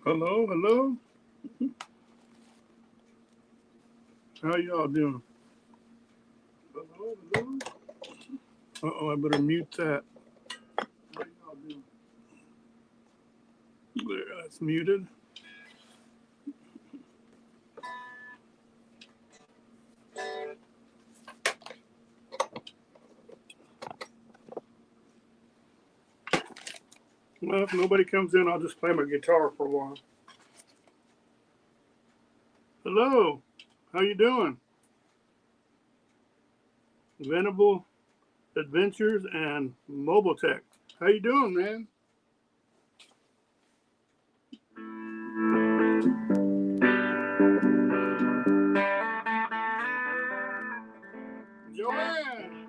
Hello, hello. How y'all doing? Hello, hello. Uh-oh, I better mute that. How y'all doing? There, that's muted. Well, if nobody comes in, I'll just play my guitar for a while. Hello, how you doing? Venable Adventures and Mobile Tech. How you doing, man? Joanne!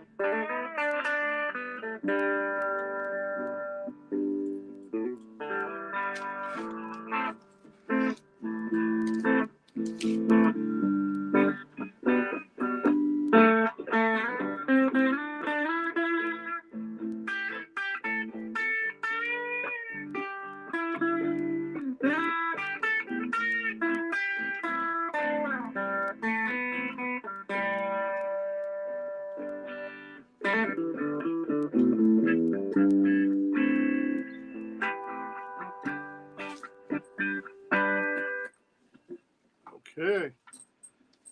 Okay.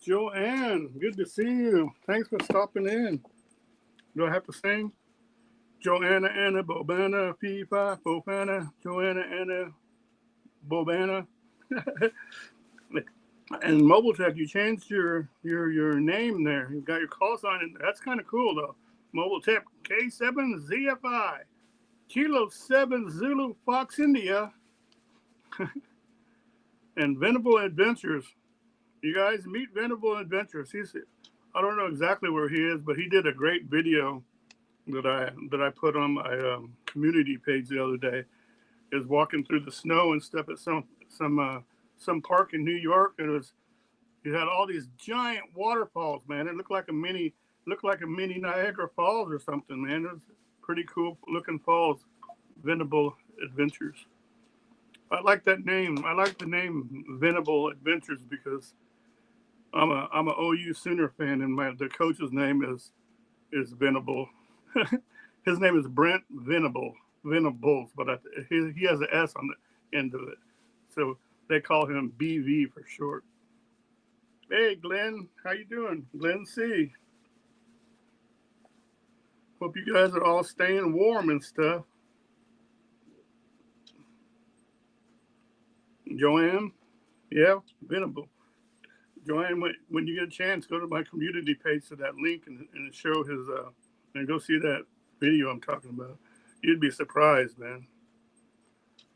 Joanne, good to see you. Thanks for stopping in. Do I have to sing? Joanna Anna Bobana P5 Bobana Joanna Anna Bobana. And Mobile Tech, you changed your name there. You've got your call sign in there. That's kind of cool though. Mobile Tech K7ZFI Kilo 7 Zulu Fox India and Venable Adventures. You guys meet Venable Adventures. I don't know exactly where he is, but he did a great video that I put on my community page the other day. Is walking through the snow and stuff at some park in New York, and you had all these giant waterfalls, man. It looked like a mini Niagara Falls or something, man. It was pretty cool looking falls. Venable Adventures. I like that name. I like the name Venable Adventures because I'm a OU Sooner fan, and the coach's name is Venable. His name is Brent Venables, but he has an S on the end of it, so they call him BV for short. Hey, Glenn, how you doing? Glenn C. Hope you guys are all staying warm and stuff. Joanne, yeah, Venable. Joanne, when you get a chance, go to my community page to that link and show his and go see that video I'm talking about. You'd be surprised, man.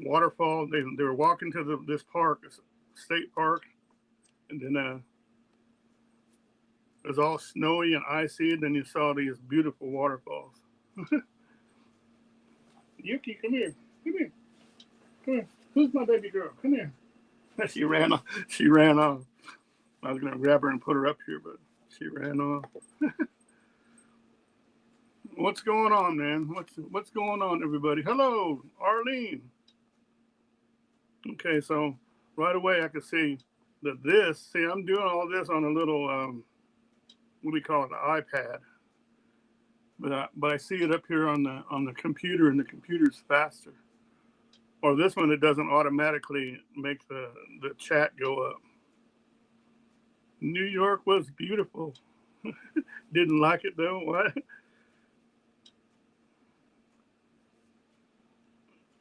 Waterfall. They were walking to this park, this state park, and then it was all snowy and icy, and then you saw these beautiful waterfalls. Yuki, come here. Come here. Come here. Who's my baby girl? Come here. She ran off. She ran off. I was going to grab her and put her up here, but she ran off. What's going on, man? What's going on, everybody? Hello, Arlene. Okay, so right away I can see that see, I'm doing all this on a little, what do we call it, an iPad. But I see it up here on the computer, and the computer's faster. Or this one, it doesn't automatically make the chat go up. New York was beautiful. Didn't like it though. What?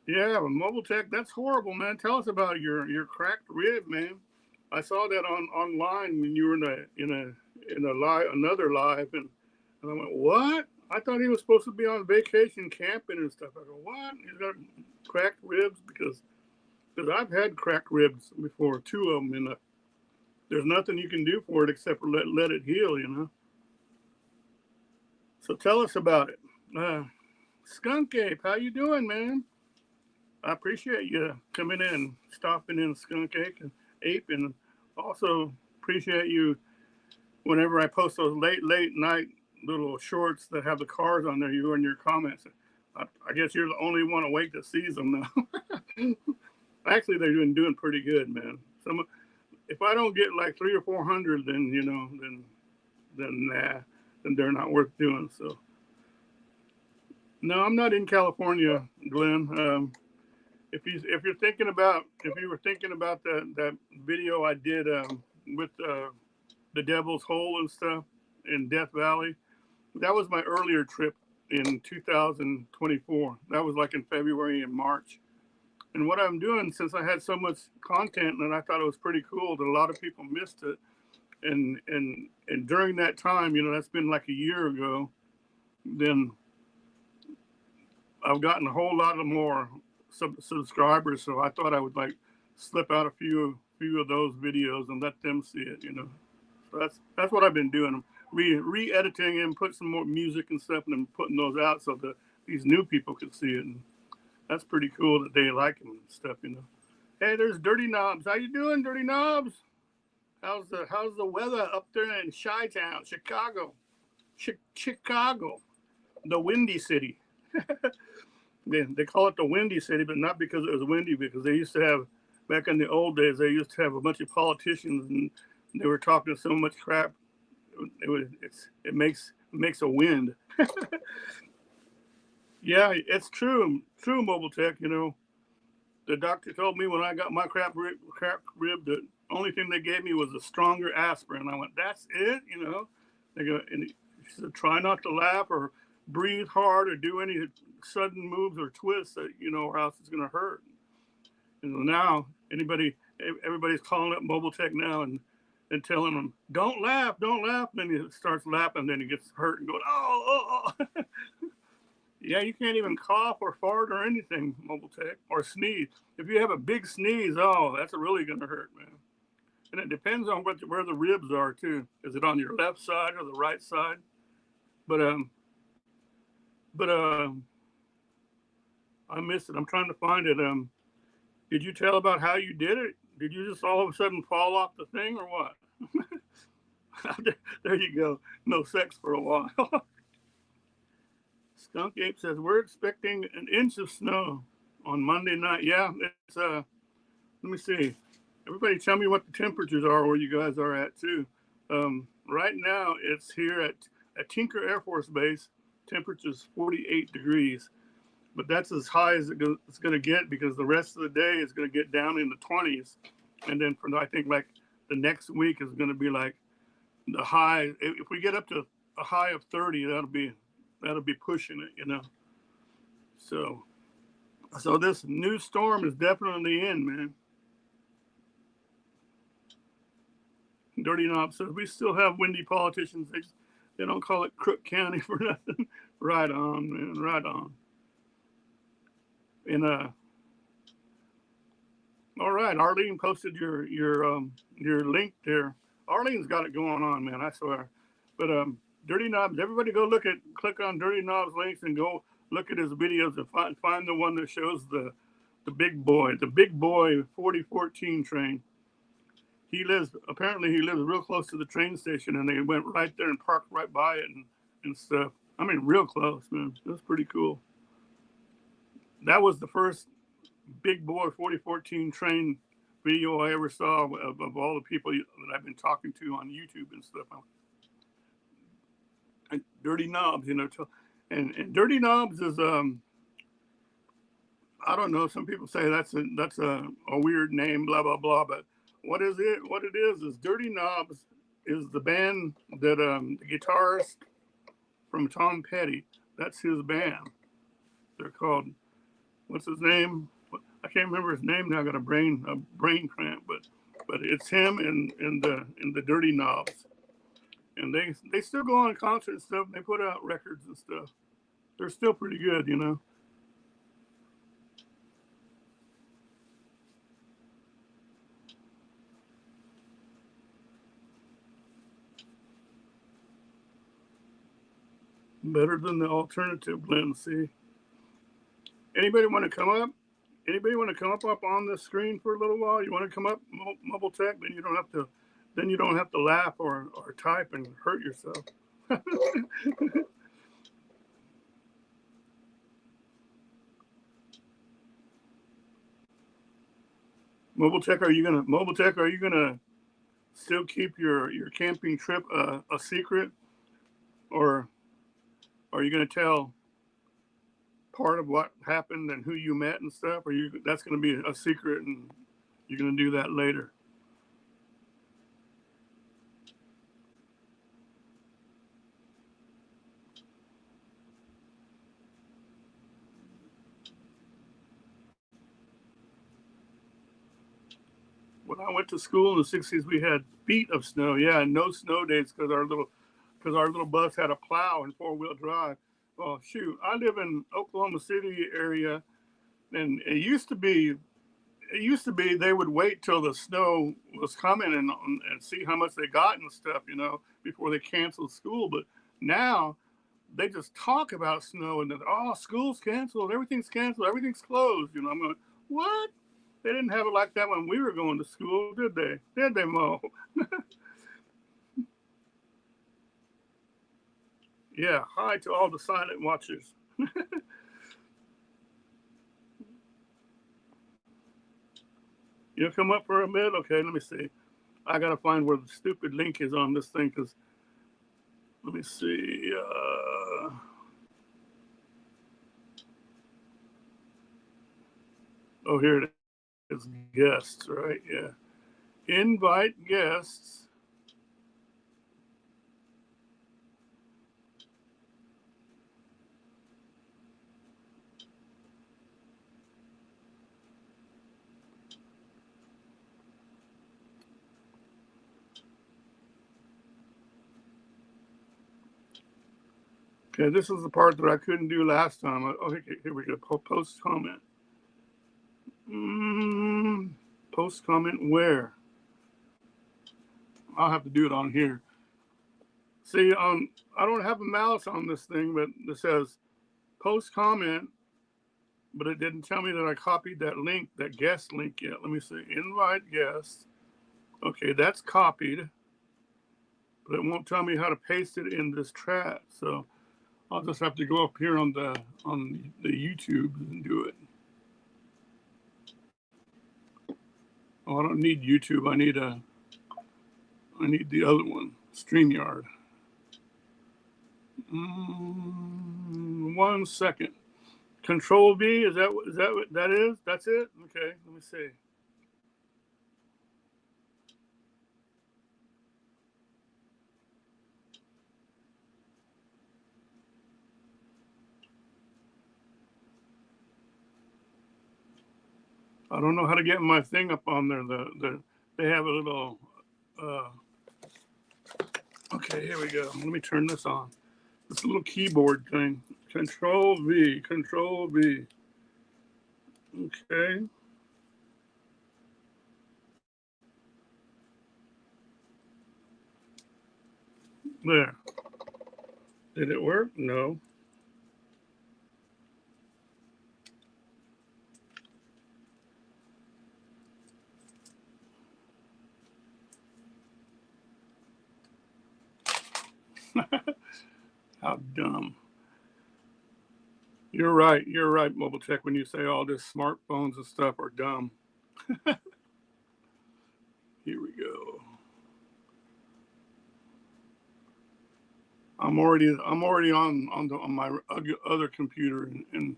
Yeah, Mobile Tech, that's horrible, man. Tell us about your cracked rib, man. I saw that online when you were in another live, and I went, what? I thought he was supposed to be on vacation camping and stuff. I go, what? He's got cracked ribs because I've had cracked ribs before, 2 of them, and there's nothing you can do for it except for let it heal, you know. So tell us about it. Skunk Ape, how you doing, man? I appreciate you coming in, stopping in, Skunk Ape, and also appreciate you whenever I post those late night little shorts that have the cars on there, you in your comments. I guess you're the only one awake that sees them now. Actually, they're doing pretty good, man. Some, if I don't get like 300 or 400, then you know, then nah, then they're not worth doing. So no, I'm not in California, Glenn. If you were thinking about that video I did with the Devil's Hole and stuff in Death Valley, that was my earlier trip in 2024. That was like in February and March. And what I'm doing, since I had so much content and I thought it was pretty cool that a lot of people missed it, and during that time, you know, that's been like a year ago, then I've gotten a whole lot of more subscribers. So I thought I would like slip out a few of those videos and let them see it, you know. So that's what I've been doing. Re-editing and put some more music and stuff and then putting those out so that these new people could see it. And that's pretty cool that they like them and stuff, you know. Hey, there's Dirty Knobs. How you doing, Dirty Knobs? How's the weather up there in Chi-Town, Chicago? Chicago, the Windy City. They call it the Windy City, but not because it was windy, because they used to have, back in the old days, they used to have a bunch of politicians and they were talking so much crap. It makes a wind. Yeah, it's true, Mobile Tech. You know, the doctor told me when I got my cracked rib, the only thing they gave me was a stronger aspirin. I went, that's it, you know. They go, and he said, try not to laugh or breathe hard or do any sudden moves or twists, that, you know, or else it's going to hurt. And now everybody's calling up Mobile Tech now and telling them, don't laugh. And then he starts laughing, then he gets hurt and going, oh. Yeah, you can't even cough or fart or anything, Mobile Tech, or sneeze. If you have a big sneeze, oh, that's really going to hurt, man. And it depends on where the ribs are, too. Is it on your left side or the right side? But I missed it. I'm trying to find it. Did you tell about how you did it? Did you just all of a sudden fall off the thing or what? There you go. No sex for a while. Skunk Ape says, we're expecting an inch of snow on Monday night. Yeah, it's, let me see. Everybody tell me what the temperatures are where you guys are at, too. Right now, it's here at Tinker Air Force Base. Temperature's 48 degrees. But that's as high as it's going to get, because the rest of the day is going to get down in the 20s. And then I think like the next week is going to be like the high. If we get up to a high of 30, that'll be pushing it, you know. So this new storm is definitely in, man. Dirty Knob says, we still have windy politicians. They don't call it Crook County for nothing. Right on, man. Right on. And all right, Arlene posted your link there. Arlene's got it going on, man, I swear. But Dirty Knobs, everybody go click on Dirty Knobs links and go look at his videos and find the one that shows the big boy 4014 train. Apparently he lives real close to the train station, and they went right there and parked right by it and stuff. I mean, real close, man. That's pretty cool. That was the first big boy 4014 train video I ever saw of all the people that I've been talking to on YouTube and stuff. And Dirty Knobs, you know, and Dirty Knobs is I don't know. Some people say that's a weird name, blah blah blah. But what it is Dirty Knobs is the band that the guitarist from Tom Petty. That's his band. They're called, what's his name? I can't remember his name now. I got a brain cramp, but it's him and the Dirty Knobs, and they still go on concert and stuff. And they put out records and stuff. They're still pretty good, you know. Better than the alternative blend. See, anybody want to come up? Anybody want to come up on the screen for a little while? You want to come up, Mobile Tech? Then you don't have to laugh or type and hurt yourself. Mobile Tech, are you gonna still keep your camping trip a secret, or are you gonna tell part of what happened and who you met and stuff? Or that's gonna be a secret and you're gonna do that later? When I went to school in the 60s, we had feet of snow. Yeah, no snow days because our little bus had a plow and 4-wheel drive. Well, shoot, I live in Oklahoma City area, and it used to be they would wait till the snow was coming and see how much they got and stuff, before they canceled school. But now they just talk about snow and then, oh, school's canceled, everything's closed. I'm going, what? They didn't have it like that when we were going to school, did they? Did they, Mo? Yeah, hi to all the silent watchers. You'll come up for a bit? Okay, let me see. I got to find where the stupid link is on this thing, because, let me see. Oh, here it is. It's guests, right? Yeah. Invite guests. Okay, this is the part that I couldn't do last time. Okay, here we go. Post comment. Post comment where? I'll have to do it on here. See, I don't have a mouse on this thing, but it says post comment, but it didn't tell me that I copied that link, that guest link yet. Let me see. Invite guests. Okay, that's copied, but it won't tell me how to paste it in this chat. So I'll just have to go up here on the YouTube and do it. Oh, I don't need YouTube. I need the other one, StreamYard. 1 second. Control V, is that what that is? That's it? Okay, let me see. I don't know how to get my thing up on there. They have a little, okay, here we go. Let me turn this on. This little keyboard thing. Control V. Okay. There. Did it work? No. How dumb. You're right, Mobile Tech, when you say all this smartphones and stuff are dumb. Here we go. I'm already on my other computer and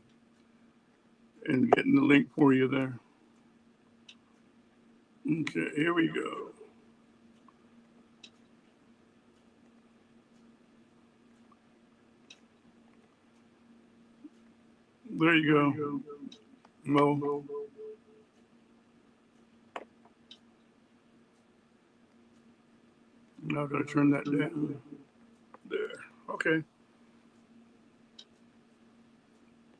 getting the link for you there. Okay, here we go. There you go, Mo. Now I'm going to turn that down. There. Okay.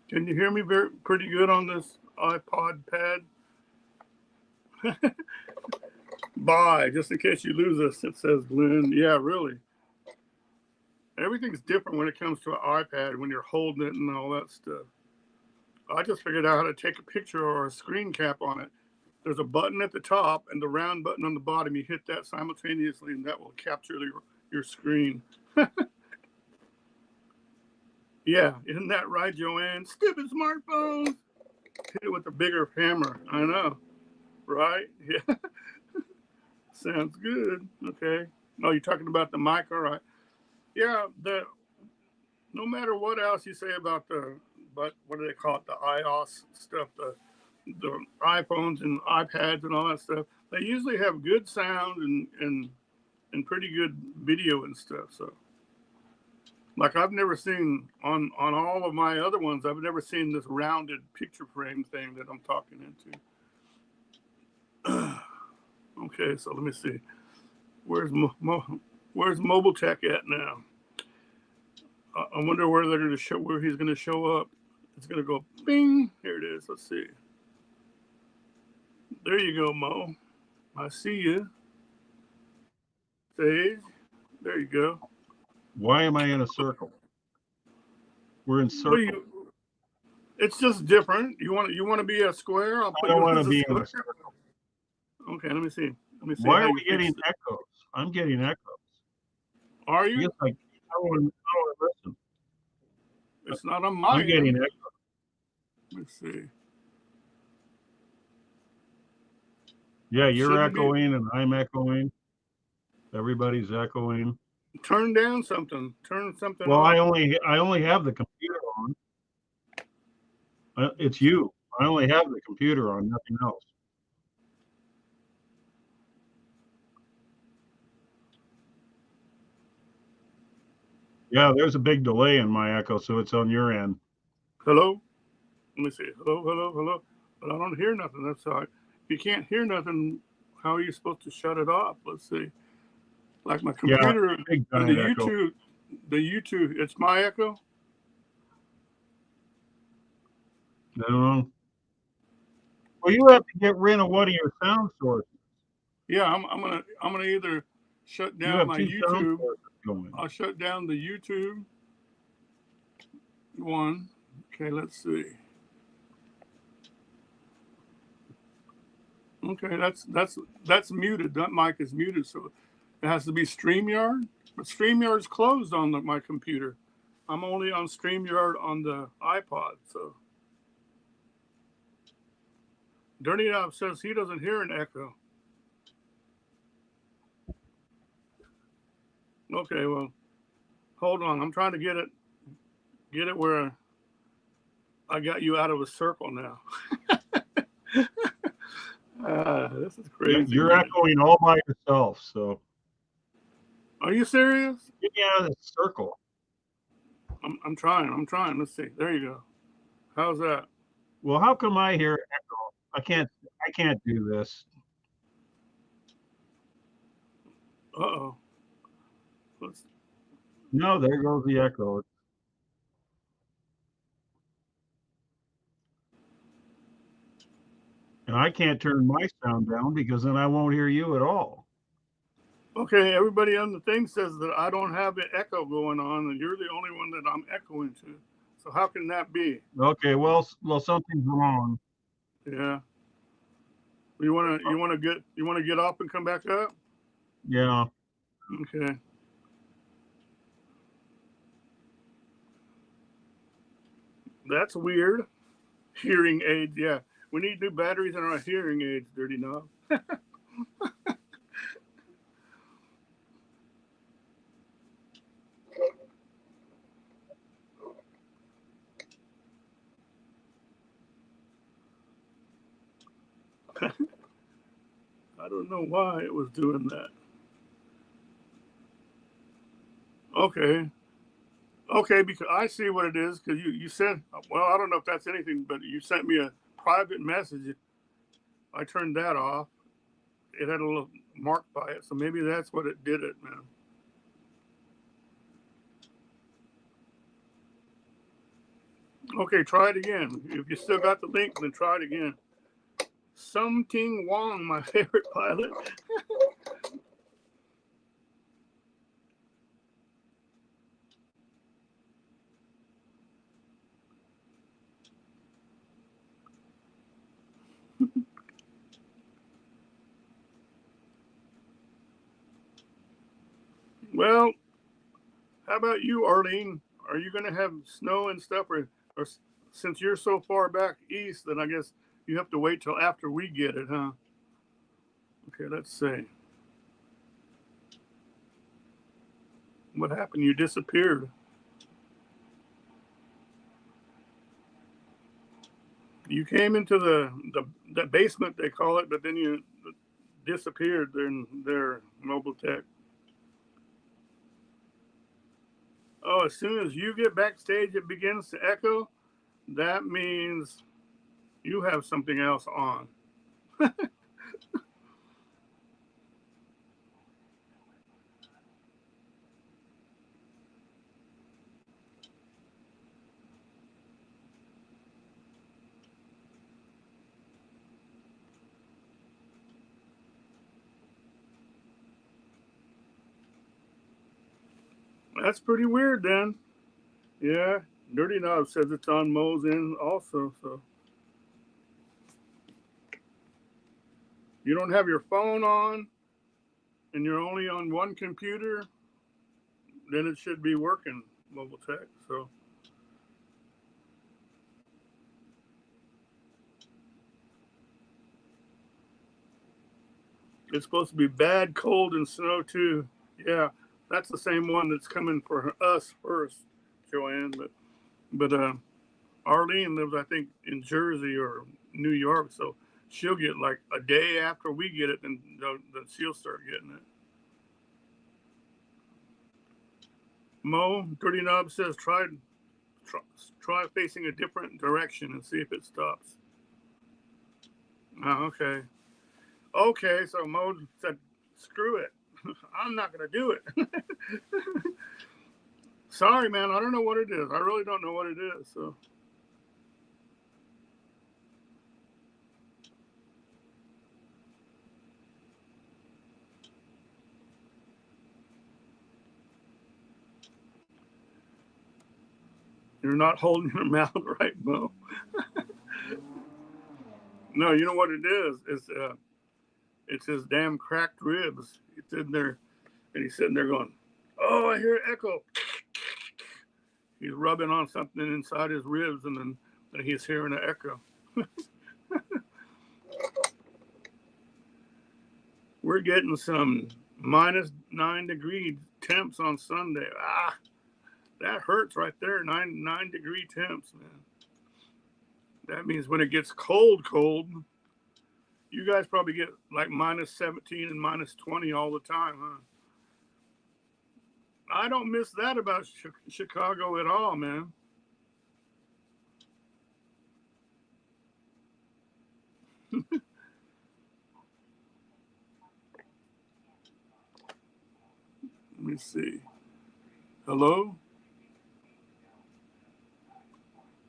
Can you hear me pretty good on this iPod pad? Bye. Just in case you lose us, it says Glenn. Yeah, really. Everything's different when it comes to an iPad when you're holding it and all that stuff. I just figured out how to take a picture or a screen cap on it. There's a button at the top and the round button on the bottom. You hit that simultaneously and that will capture your screen. Yeah, isn't that right, Joanne? Stupid smartphones. Hit it with a bigger hammer. I know. Right? Yeah. Sounds good. Okay. No, you're talking about the mic. All right. Yeah. No matter what else you say about but what do they call it? The iOS stuff, the iPhones and iPads and all that stuff. They usually have good sound and pretty good video and stuff. So, like I've never seen on all of my other ones, I've never seen this rounded picture frame thing that I'm talking into. Okay, so let me see. Where's Mobile Tech at now? I wonder where they're going to show, where he's going to show up. It's going to go bing. Here it is. Let's see. There you go, Mo. I see you. Stage. There you go. Why am I in a circle? We're in circle. It's just different. You want to be a square? I don't want to be in a circle. Okay, let me see. Why are we getting echoes? I'm getting echoes. Are you? Yes, I don't want to listen. It's not on my I'm getting echoes. Let's see. Yeah, you're echoing and I'm echoing. Everybody's echoing. Turn down something. Turn something well, off. I only have the computer on. It's you. I only have the computer on, nothing else. Yeah, there's a big delay in my echo, so it's on your end. Hello? Let me see. Hello, hello, hello. But I don't hear nothing. That's all right. If you can't hear nothing, how are you supposed to shut it off? Let's see. Like my computer, big and the YouTube, it's my echo? I don't know. Well, you have to get rid of one of your sound sources. Yeah, I'm gonna either shut down my YouTube. I'll shut down the YouTube one. Okay, let's see. Okay, that's muted. That mic is muted, so it has to be StreamYard. But StreamYard's closed on my computer. I'm only on StreamYard on the iPod. So Dirty Knob says he doesn't hear an echo. Okay, well, hold on. I'm trying to get it where I got you out of a circle now. This is crazy. You're echoing all by yourself. So, are you serious? Get me out of the circle. I'm trying. Let's see. There you go. How's that? Well, how come I hear echo? I can't do this. Uh-oh. No, there goes the echo. And I can't turn my sound down because then I won't hear you at all. Okay, everybody on the thing says that I don't have an echo going on, and you're the only one that I'm echoing to. So how can that be? Okay, well, something's wrong. Yeah. You wanna get up and come back up? Yeah. Okay. That's weird. Hearing aids, yeah. We need new batteries in our hearing aids, Dirty Knob. I don't know why it was doing that. Okay, because I see what it is, because you said, well, I don't know if that's anything, but you sent me a private message. I turned that off. It had a little mark by it, so maybe that's what it did it, man. Okay, try it again. If you still got the link, then try it again. Something Wong, my favorite pilot. Well, how about you, Arlene? Are you going to have snow and stuff, or since you're so far back east, then I guess you have to wait till after we get it, huh? Okay, let's see. What happened? You disappeared. You came into the basement, they call it, but then you disappeared in their mobile tech. Oh, as soon as you get backstage, it begins to echo. That means you have something else on. That's pretty weird then. Yeah, Dirty Knob says it's on Mo's end also, so. You don't have your phone on and you're only on one computer, then it should be working, mobile tech, so. It's supposed to be bad, cold, and snow too. Yeah, that's the same one that's coming for us first, Joanne. But Arlene lives, I think, in Jersey or New York, so she'll get like a day after we get it, and then she'll start getting it. Mo Dirty Knob says try facing a different direction and see if it stops. Oh, okay. Okay, so Mo said, screw it. I'm not going to do it. Sorry, man. I don't know what it is. I really don't know what it is. So. You're not holding your mouth right, Mo. No, you know what it is? It's his damn cracked ribs. It's in there, and he's sitting there going, oh, I hear echo. He's rubbing on something inside his ribs, and then he's hearing an echo. We're getting some -9 degree temps on Sunday. Ah, that hurts right there. 9 degree temps, man. That means when it gets cold, you guys probably get like -17 and -20 all the time, huh? I don't miss that about Chicago at all, man. Let me see. Hello?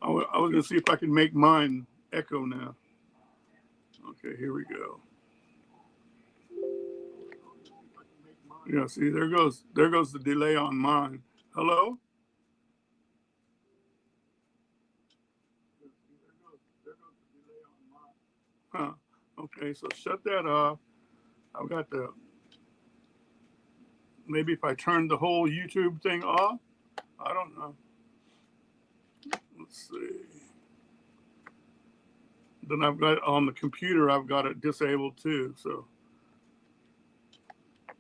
I was going to see if I can make mine echo now. Okay, here we go. Yeah, see, there goes the delay on mine. Hello? Huh. Okay, so shut that off. I've got maybe if I turn the whole YouTube thing off, I don't know. Let's see. Then I've got on the computer, I've got it disabled too. So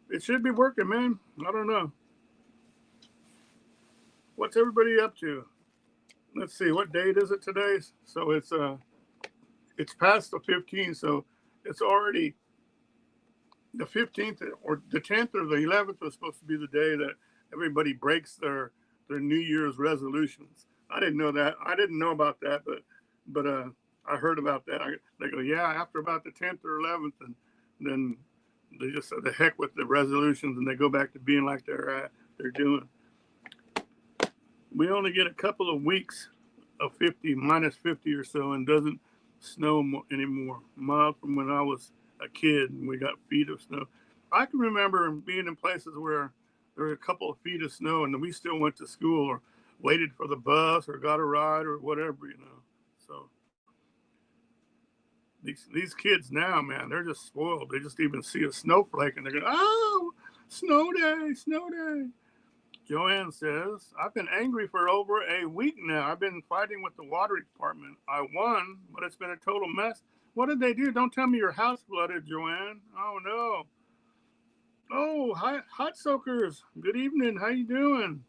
it should be working, man. I don't know. What's everybody up to? Let's see, what date is it today? So it's past the 15th, so it's already the 15th or the 10th or the 11th was supposed to be the day that everybody breaks their New Year's resolutions. I didn't know that. I didn't know about that, but I heard about that. They go, yeah, after about the 10th or 11th, and then they just said the heck with the resolutions, and they go back to being like they're doing. We only get a couple of weeks of -50 or so, and doesn't snow anymore. Mild from when I was a kid, and we got feet of snow. I can remember being in places where there were a couple of feet of snow, and we still went to school or waited for the bus or got a ride or whatever, you know. So these kids now, man, they're just spoiled. They just even see a snowflake and they're going, oh, snow day, snow day. Joanne says, I've been angry for over a week now. I've been fighting with the water department. I won, but it's been a total mess. What did they do? Don't tell me your house flooded, Joanne. Oh no. Oh, hi, hot soakers. Good evening. How you doing?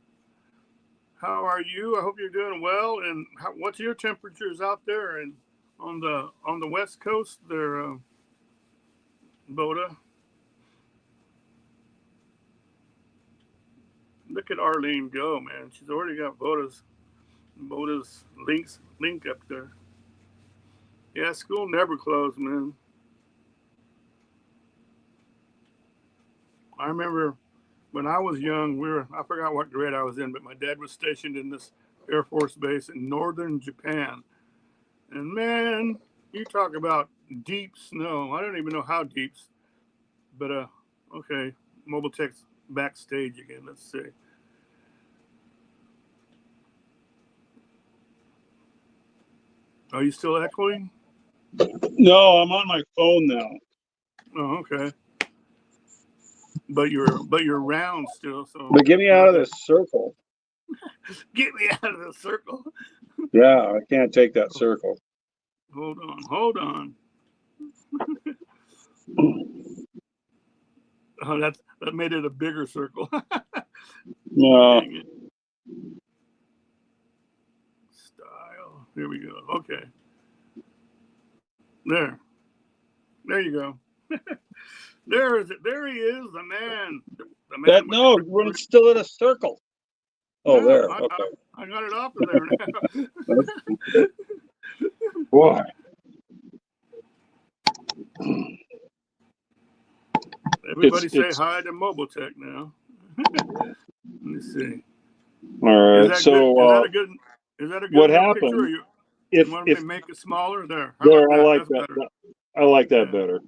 How are you? I hope you're doing well. And what's your temperatures out there and on the West Coast there, Boda? Look at Arlene go, man. She's already got Boda's link up there. Yeah, school never closed, man. I remember when I was young, I forgot what grade I was in, but my dad was stationed in this Air Force base in northern Japan. And man, you talk about deep snow. I don't even know how deep, but okay, Mobile Tech's backstage again. Let's see. Are you still echoing? No, I'm on my phone now. Oh, okay. But you're round still, so. But get me out of this circle. Get me out of the circle. Yeah, I can't take that circle. Hold on. Oh, that made it a bigger circle. No. Style. Here we go. Okay. There you go. There he is, the man. No, when it's still in a circle. Oh, no, there. Okay. I got it off of there now. Boy. Everybody say hi to Mobile Tech now. Let me see. All right. Is that a good what enough happened? Picture, or you want me to make it smaller? There. How there, about I like that. That. I like that better.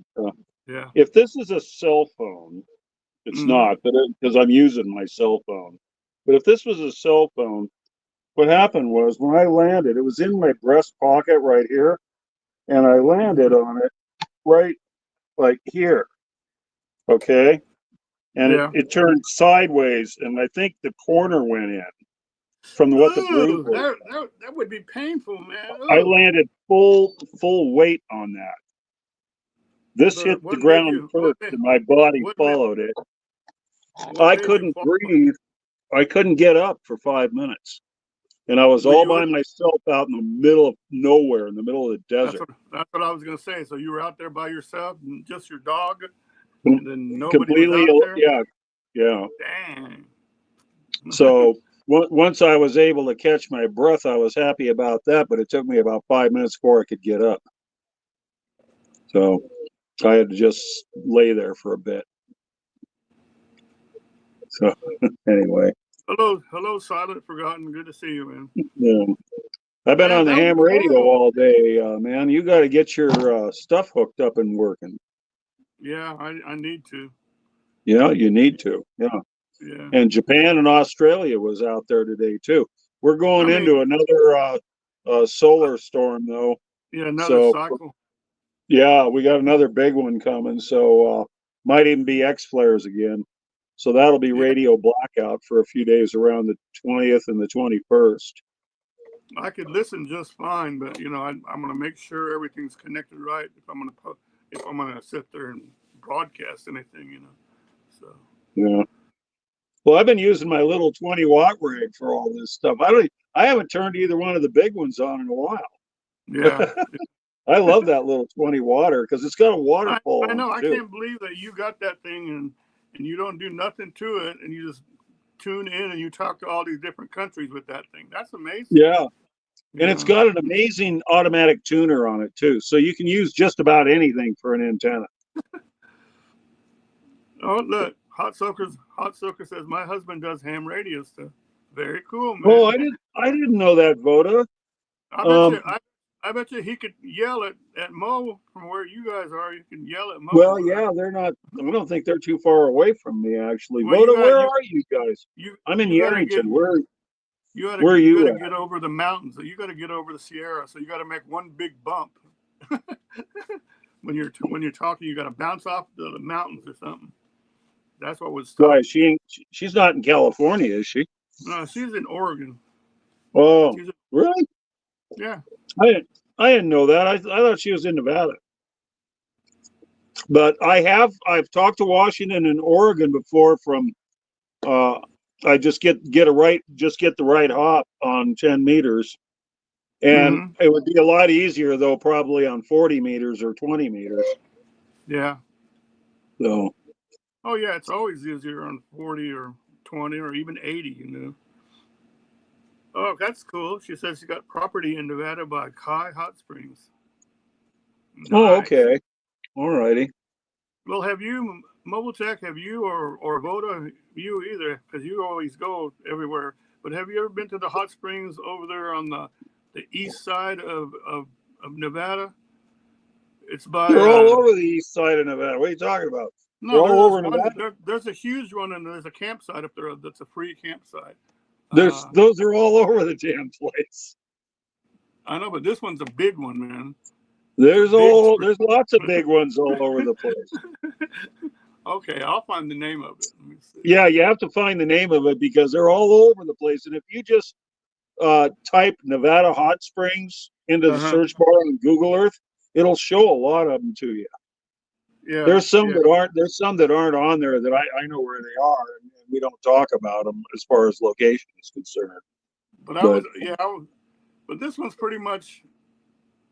Yeah. If this is a cell phone, it's not, but because I'm using my cell phone. But if this was a cell phone, what happened was when I landed, it was in my breast pocket right here, and I landed on it right like here. Okay. And it turned sideways, and I think the corner went in from what the bruise was. That would be painful, man. Ooh. I landed full weight on that. This hit the ground first, and my body followed it. I couldn't breathe. I couldn't get up for 5 minutes. And I was all by myself out in the middle of nowhere, in the middle of the desert. That's what I was going to say. So you were out there by yourself, and just your dog, and then nobody completely, was out there? Yeah. Dang. So once I was able to catch my breath, I was happy about that, but it took me about 5 minutes before I could get up. So I had to just lay there for a bit. So anyway. Hello, Silent Forgotten. Good to see you, man. Yeah. I've been on the ham radio all day, man. You got to get your stuff hooked up and working. Yeah, I need to. Yeah, you need to. Yeah. Yeah. And Japan and Australia was out there today too. We're going into another solar storm though. Yeah, another cycle. Yeah, we got another big one coming. So might even be X flares again. So that'll be radio blackout for a few days around the 20th and the 21st. I could listen just fine, but you know, I'm going to make sure everything's connected right if I'm going to sit there and broadcast anything, you know. So yeah. Well, I've been using my little 20-watt rig for all this stuff. I haven't turned either one of the big ones on in a while. Yeah. I love that little 20-watter because it's got a waterfall. I know. I can't believe that you got that thing and you don't do nothing to it, and you just tune in and you talk to all these different countries with that thing. That's amazing. Yeah. And it's got an amazing automatic tuner on it too. So you can use just about anything for an antenna. Oh, look. Hot Soaker says my husband does ham radio stuff. Very cool, man. Oh, I didn't know that, Voda. I bet you he could yell at Mo from where you guys are. You can yell at Mo. Well, yeah, they're not. I don't think they're too far away from me, actually. Voda, where are you guys? I'm in Yerington. Where are you? You got to get over the mountains. You got to get over the Sierra. So you got to make one big bump. when you're talking, you got to bounce off the mountains or something. That's what was. Why she's not in California, is she? No, she's in Oregon. Oh, really? Yeah. I didn't know that. I thought she was in Nevada. But I've talked to Washington and Oregon before from, I just get the right hop on 10 meters. And Mm-hmm. it would be a lot easier though, probably on 40 meters or 20 meters. Yeah. So, Oh yeah, it's always easier on 40 or 20 or even 80, you know. Oh, that's cool. She says she got property in Nevada by Kai Hot Springs. oh, Nice. okay. All righty. Well, have you, Mobile Tech, have you or Voda, you either, because you always go everywhere, but have you ever been to the hot springs over there on the east side of Nevada? It's by, They're all over the east side of Nevada. What are you talking about? They're no, all there's this over one, Nevada. there's a huge one, and there's a campsite up there that's a free campsite. Those are all over the damn place. I know, but this one's a big one, man. There's lots of big ones all over the place. Okay, I'll find the name of it. Let me see. Yeah, you have to find the name of it because they're all over the place. And if you just type Nevada hot springs into the Uh-huh. search bar on Google Earth, it'll show a lot of them to you. Yeah. There's some yeah. that aren't on there that I know where they are, and we don't talk about them as far as location is concerned. But but this one's pretty much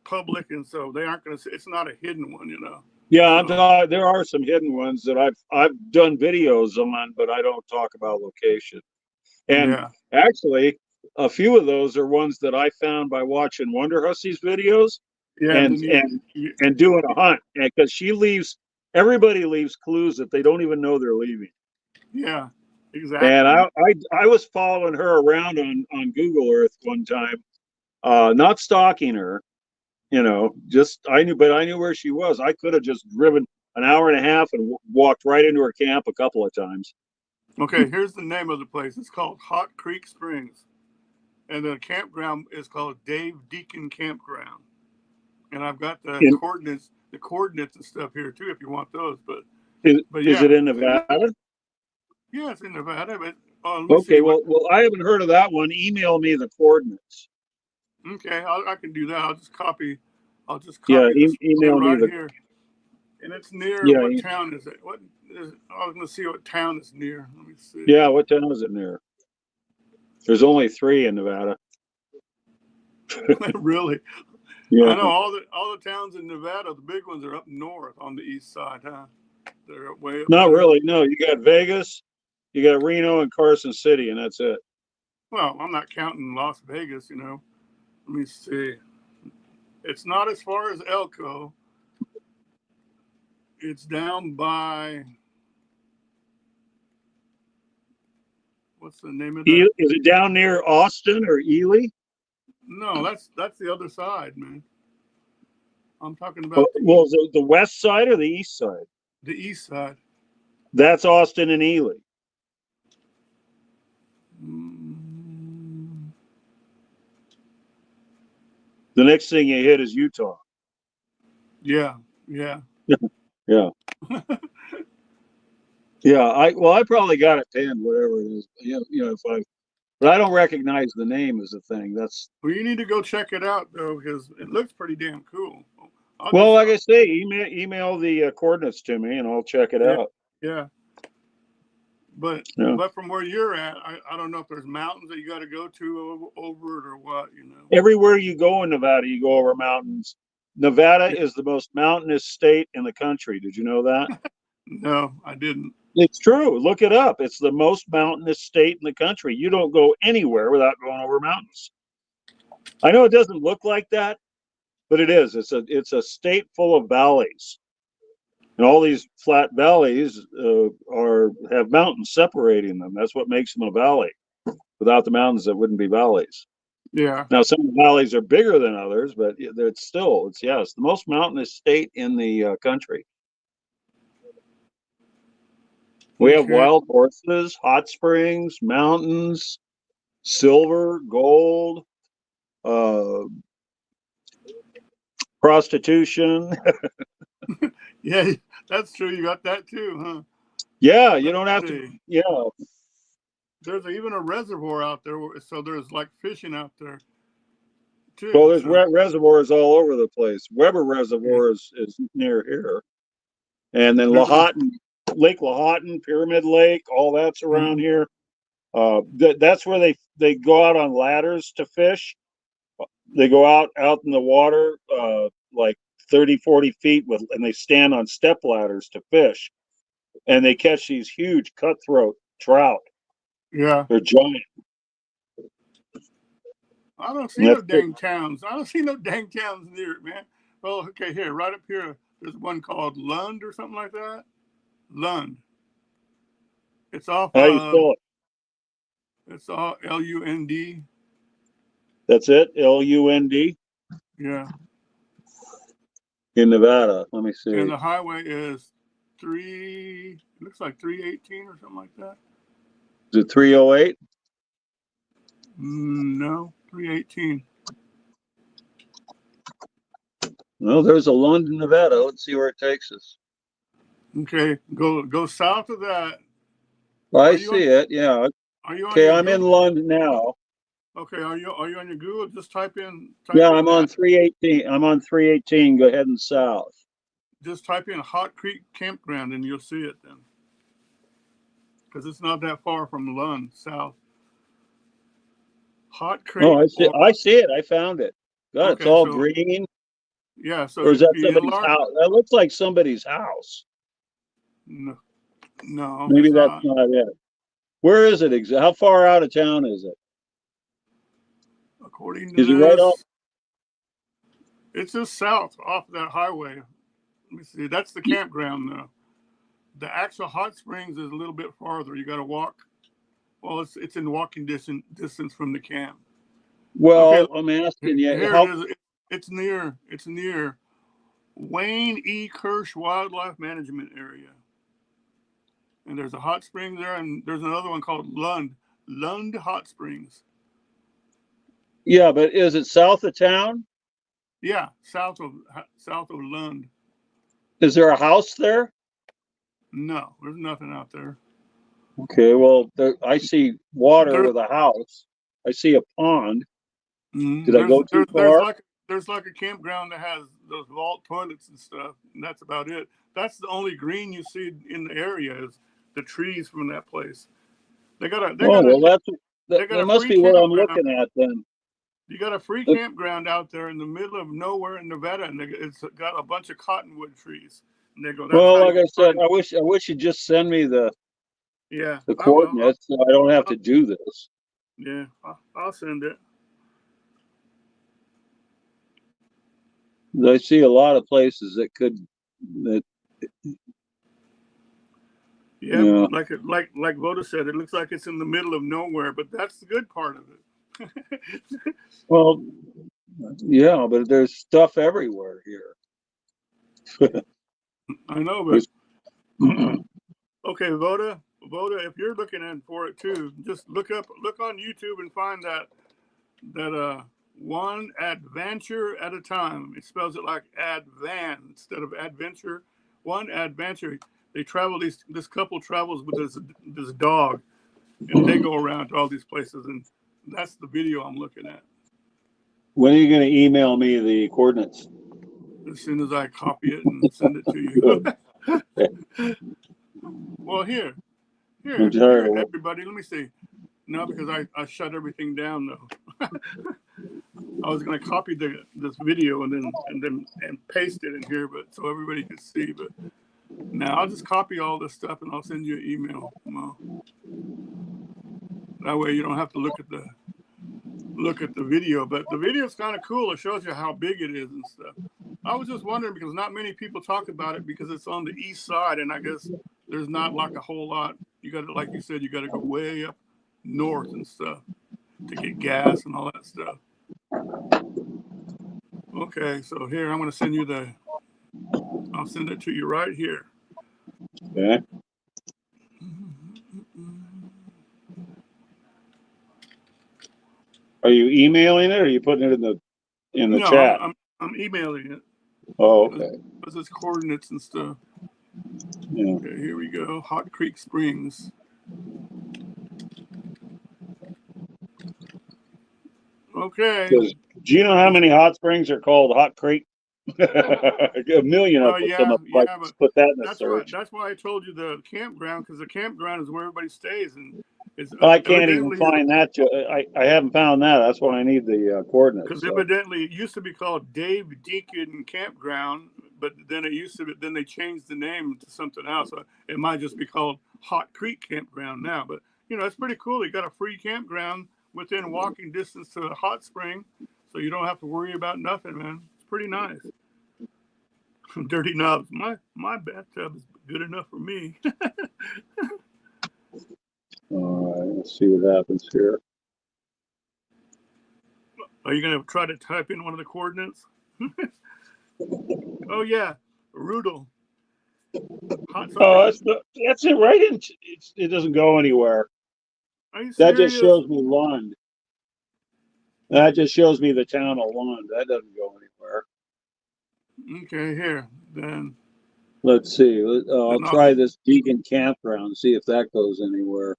public, and so they aren't going to. It's not a hidden one, you know. Yeah, So, there are some hidden ones that I've done videos on, but I don't talk about location. And yeah. actually, a few of those are ones that I found by watching Wonder Hussie's videos Yeah, and and then and doing a hunt. Because everybody leaves clues that they don't even know they're leaving. yeah, And exactly. I was following her around on Google Earth one time, not stalking her, I knew where she was. I could have just driven an hour and a half and walked right into her camp a couple of times. Okay, here's the name of the place. It's called Hot Creek Springs, and the campground is called Dave Deacon Campground. And I've got the In, coordinates and stuff here too, if you want those. But is it yeah, in Nevada? yeah, it's in Nevada. But let me see Okay, what. well, I haven't heard of that one. Email me the coordinates. Okay, I can do that. I'll just copy. Yeah, This in email me right the. here, and it's near. Yeah, What town is it? What is? I was going to see what town is near. Let me see. yeah. What town is it near? There's only 3 in Nevada. Really? Yeah. I know all the towns in Nevada. The big ones are up north on the east side, huh? They're way up Not there. really. No, you got Vegas, you got Reno and Carson City, and that's it. Well, I'm not counting Las Vegas. You know. Let me see. It's not as far as Elko. It's down by. What's the name of that? Is it down near Austin or Ely? No, that's the other side, man. I'm talking Oh, about well, the west side or the east side? the east side. That's Austin and Ely. Mm, The next thing you hit is Utah. yeah, yeah. Yeah. Yeah, I probably got it pinned, whatever it is. But I don't recognize the name as a thing. That's Well, you need to go check it out though, because it looks pretty damn cool. well, like I say, email the coordinates to me, and I'll check it yeah, out. yeah. But Yeah. but from where you're at, I don't know if there's mountains that you got to go to over it or what, you know. Everywhere you go in Nevada, you go over mountains. Nevada is the most mountainous state in the country. Did you know that? No, I didn't. It's true. Look it up. It's the most mountainous state in the country. You don't go anywhere without going over mountains. I know it doesn't look like that, but it is. It's a state full of valleys, and all these flat valleys have mountains separating them. That's what makes them a valley. Without the mountains, it wouldn't be valleys. Yeah. Now, some of the valleys are bigger than others, but it's the most mountainous state in the country. We have Okay. wild horses, hot springs, mountains, silver, gold, prostitution. Yeah, that's true. You got that too, huh? Yeah, you Let's don't have to. see. Yeah. There's even a reservoir out there, so there's like fishing out there too. Well, there's So, reservoirs all over the place. Weber Reservoir is near here. And then Lahontan, Lake Lahontan, Pyramid Lake, all that's around here. That's where they go out on ladders to fish. They go out in the water like 30, 40 feet and they stand on step ladders to fish. And they catch these huge cutthroat trout. Yeah. They're giant. I don't see no dang towns. I don't see no dang towns near it, man. Well, okay, here, right up here, there's one called Lund or something like that. Lund. It's off. How you spell it? It's all Lund. That's it. Lund. Yeah. In Nevada. Let me see. And the highway is looks like 318 or something like that. Is it 308? No, 318. No, there's a London, Nevada. Let's see where it takes us. Okay, go south of that. I see it. Yeah. Are you on okay, I'm in London now. Okay, are you on your Google? Just type in. I'm on 318. I'm on 318. Go ahead and south. Just type in Hot Creek Campground and you'll see it then. Because it's not that far from Lund, south. Hot Creek. Oh, I see it. I found it. God, okay, it's all green. Yeah. So or is that somebody's house? That looks like somebody's house. No. Maybe that's not it. Where is it exactly? How far out of town is it? According to is it right off? It's just south off that highway. Let me see. That's the campground though. The actual hot springs is a little bit farther. You got to walk. Well, it's in walking distance from the camp. Well, okay, I'm asking you. Here it is. It's near Wayne E. Kirsch Wildlife Management Area. And there's a hot spring there, and there's another one called Lund Hot Springs. Yeah, but is it south of town? Yeah, south of Lund. Is there a house there? No, there's nothing out there. Okay, well, I see water with a house. I see a pond. Did I go too far? There's like a campground that has those vault toilets and stuff, and that's about it. That's the only green you see in the area is the trees from that place. That must be what I'm looking at then. You got a free campground out there in the middle of nowhere in Nevada, and it's got a bunch of cottonwood trees. And they go, well, like I said, I wish you'd just send me the coordinates so I don't have to do this. Yeah, I'll send it. I see a lot of places that yeah. like Voda said, it looks like it's in the middle of nowhere, but that's the good part of it. Well, yeah, but there's stuff everywhere here. I know, but okay, Voda, if you're looking for it too, just look on YouTube and find that one adventure at a time. It spells it like advan instead of adventure. One adventure. They travel this couple travels with this dog, and they go around to all these places, and that's the video I'm looking at. When are you going to email me the coordinates? As soon as I copy it and send it to you. Well, here, everybody. Let me see. No, because I shut everything down though. I was going to copy this video and paste it in here, but so everybody could see. But now I'll just copy all this stuff and I'll send you an email. Well, that way you don't have to look at the video. But the video is kind of cool. It shows you how big it is and stuff. I was just wondering because not many people talk about it because it's on the east side, and I guess there's not like a whole lot. You got to, like you said, you got to go way up north and stuff to get gas and all that stuff. Okay, so here I'm going to send you I'll send it to you right here. Okay. Are you emailing it or are you putting it in the chat? I'm emailing it. Oh, okay. Because it's coordinates and stuff. Yeah. Okay, here we go. Hot Creek Springs. Okay. Do you know how many hot springs are called Hot Creek? A million of Oh them come yeah, up. If I yeah, but put that in a that's why search. I told you the campground, because the campground is where everybody stays, and it's I can't even evidently find that. I haven't found that. That's why I need the coordinates. because So. evidently it used to be called Dave Deacon Campground, but then then they changed the name to something else. So it might just be called Hot Creek Campground now. But you know, it's pretty cool. You got a free campground within walking distance to a hot spring, so you don't have to worry about nothing, man. It's pretty nice. Dirty knobs. My bathtub is good enough for me. All right, let's see what happens here. Are you gonna try to type in one of the coordinates? Oh yeah, Rudel. Oh, that's it, right? It doesn't go anywhere. Are you That just serious? shows me Lund. That just shows me the town of Lund. That doesn't go anywhere. Okay, here then. Let's see. I'll Then try this Deacon Campground, see if that goes anywhere.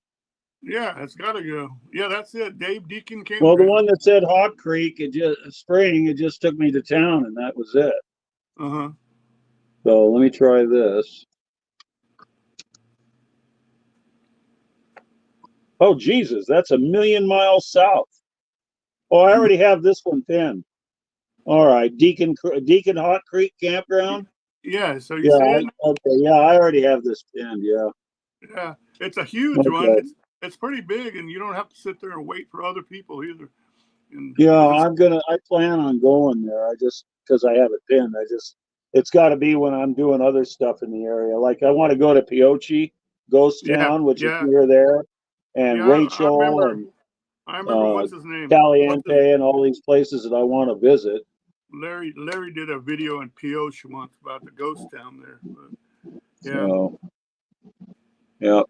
yeah, it's got to go. Yeah, that's it. Dave Deacon Well, the Campground. one that said Hawk Creek, it just took me to town, and that was it. Uh-huh. So let me try this. Oh, Jesus, that's a million miles south. Oh, I already have this one pinned. All right, Deacon Hawk Creek Campground. Yeah, so you Yeah, see it? okay, yeah, I already have this pinned. Yeah. Yeah, it's a huge one. Okay. It's pretty big, and you don't have to sit there and wait for other people either. And Yeah, 'cause I plan on going there. I just, because I have it pinned, it's got to be when I'm doing other stuff in the area. Like I want to go to Pioche Ghost yeah, Town, which is yeah, near there, and yeah. Rachel and I remember what's his name? Caliente and all these places that I want to visit. Larry did a video in Pioche once about the ghost town there. But, yeah. So, yeah,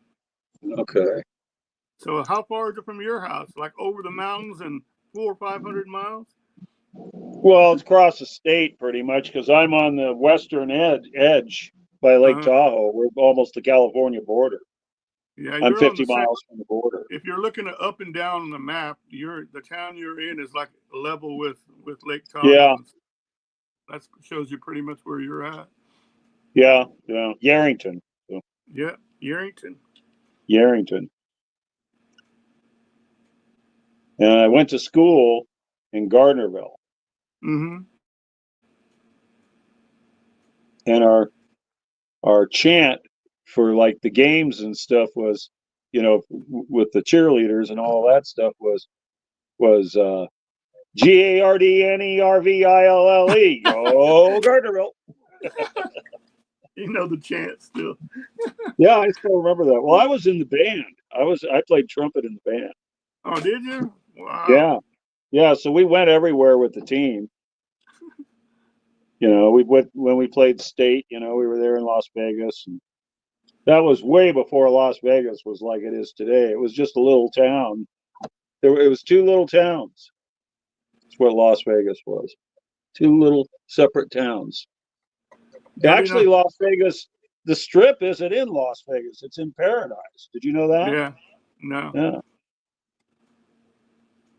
okay. So how far is it from your house? Like over the mountains and 400 or 500 miles? Well, it's across the state pretty much because I'm on the western edge by Lake Uh-huh. Tahoe. We're almost the California border. Yeah, I'm you're on 50 the same. miles from the border. If you're looking at up and down on the map, the town you're in is like level with Lake Yeah, Tahoe. That shows you pretty much where you're at. yeah. Yarrington. So, Yeah, Yerington. Yarrington. And I went to school in Gardnerville. Mm-hmm. And our chant for like the games and stuff was, with the cheerleaders and all that stuff was GARDNERVILLE. Go Gardnerville. You know the chant still. Yeah, I still remember that. Well, I was in the band. I played trumpet in the band. Oh, did you? Wow. Yeah. Yeah, so we went everywhere with the team. We went when we played state, we were there in Las Vegas, and that was way before Las Vegas was like it is today. It was just a little town. It was two little towns. That's what Las Vegas was. Two little separate towns. Dirty Actually, enough. Las Vegas, the Strip isn't in Las Vegas. It's in Paradise. Did you know that? Yeah. No. Yeah.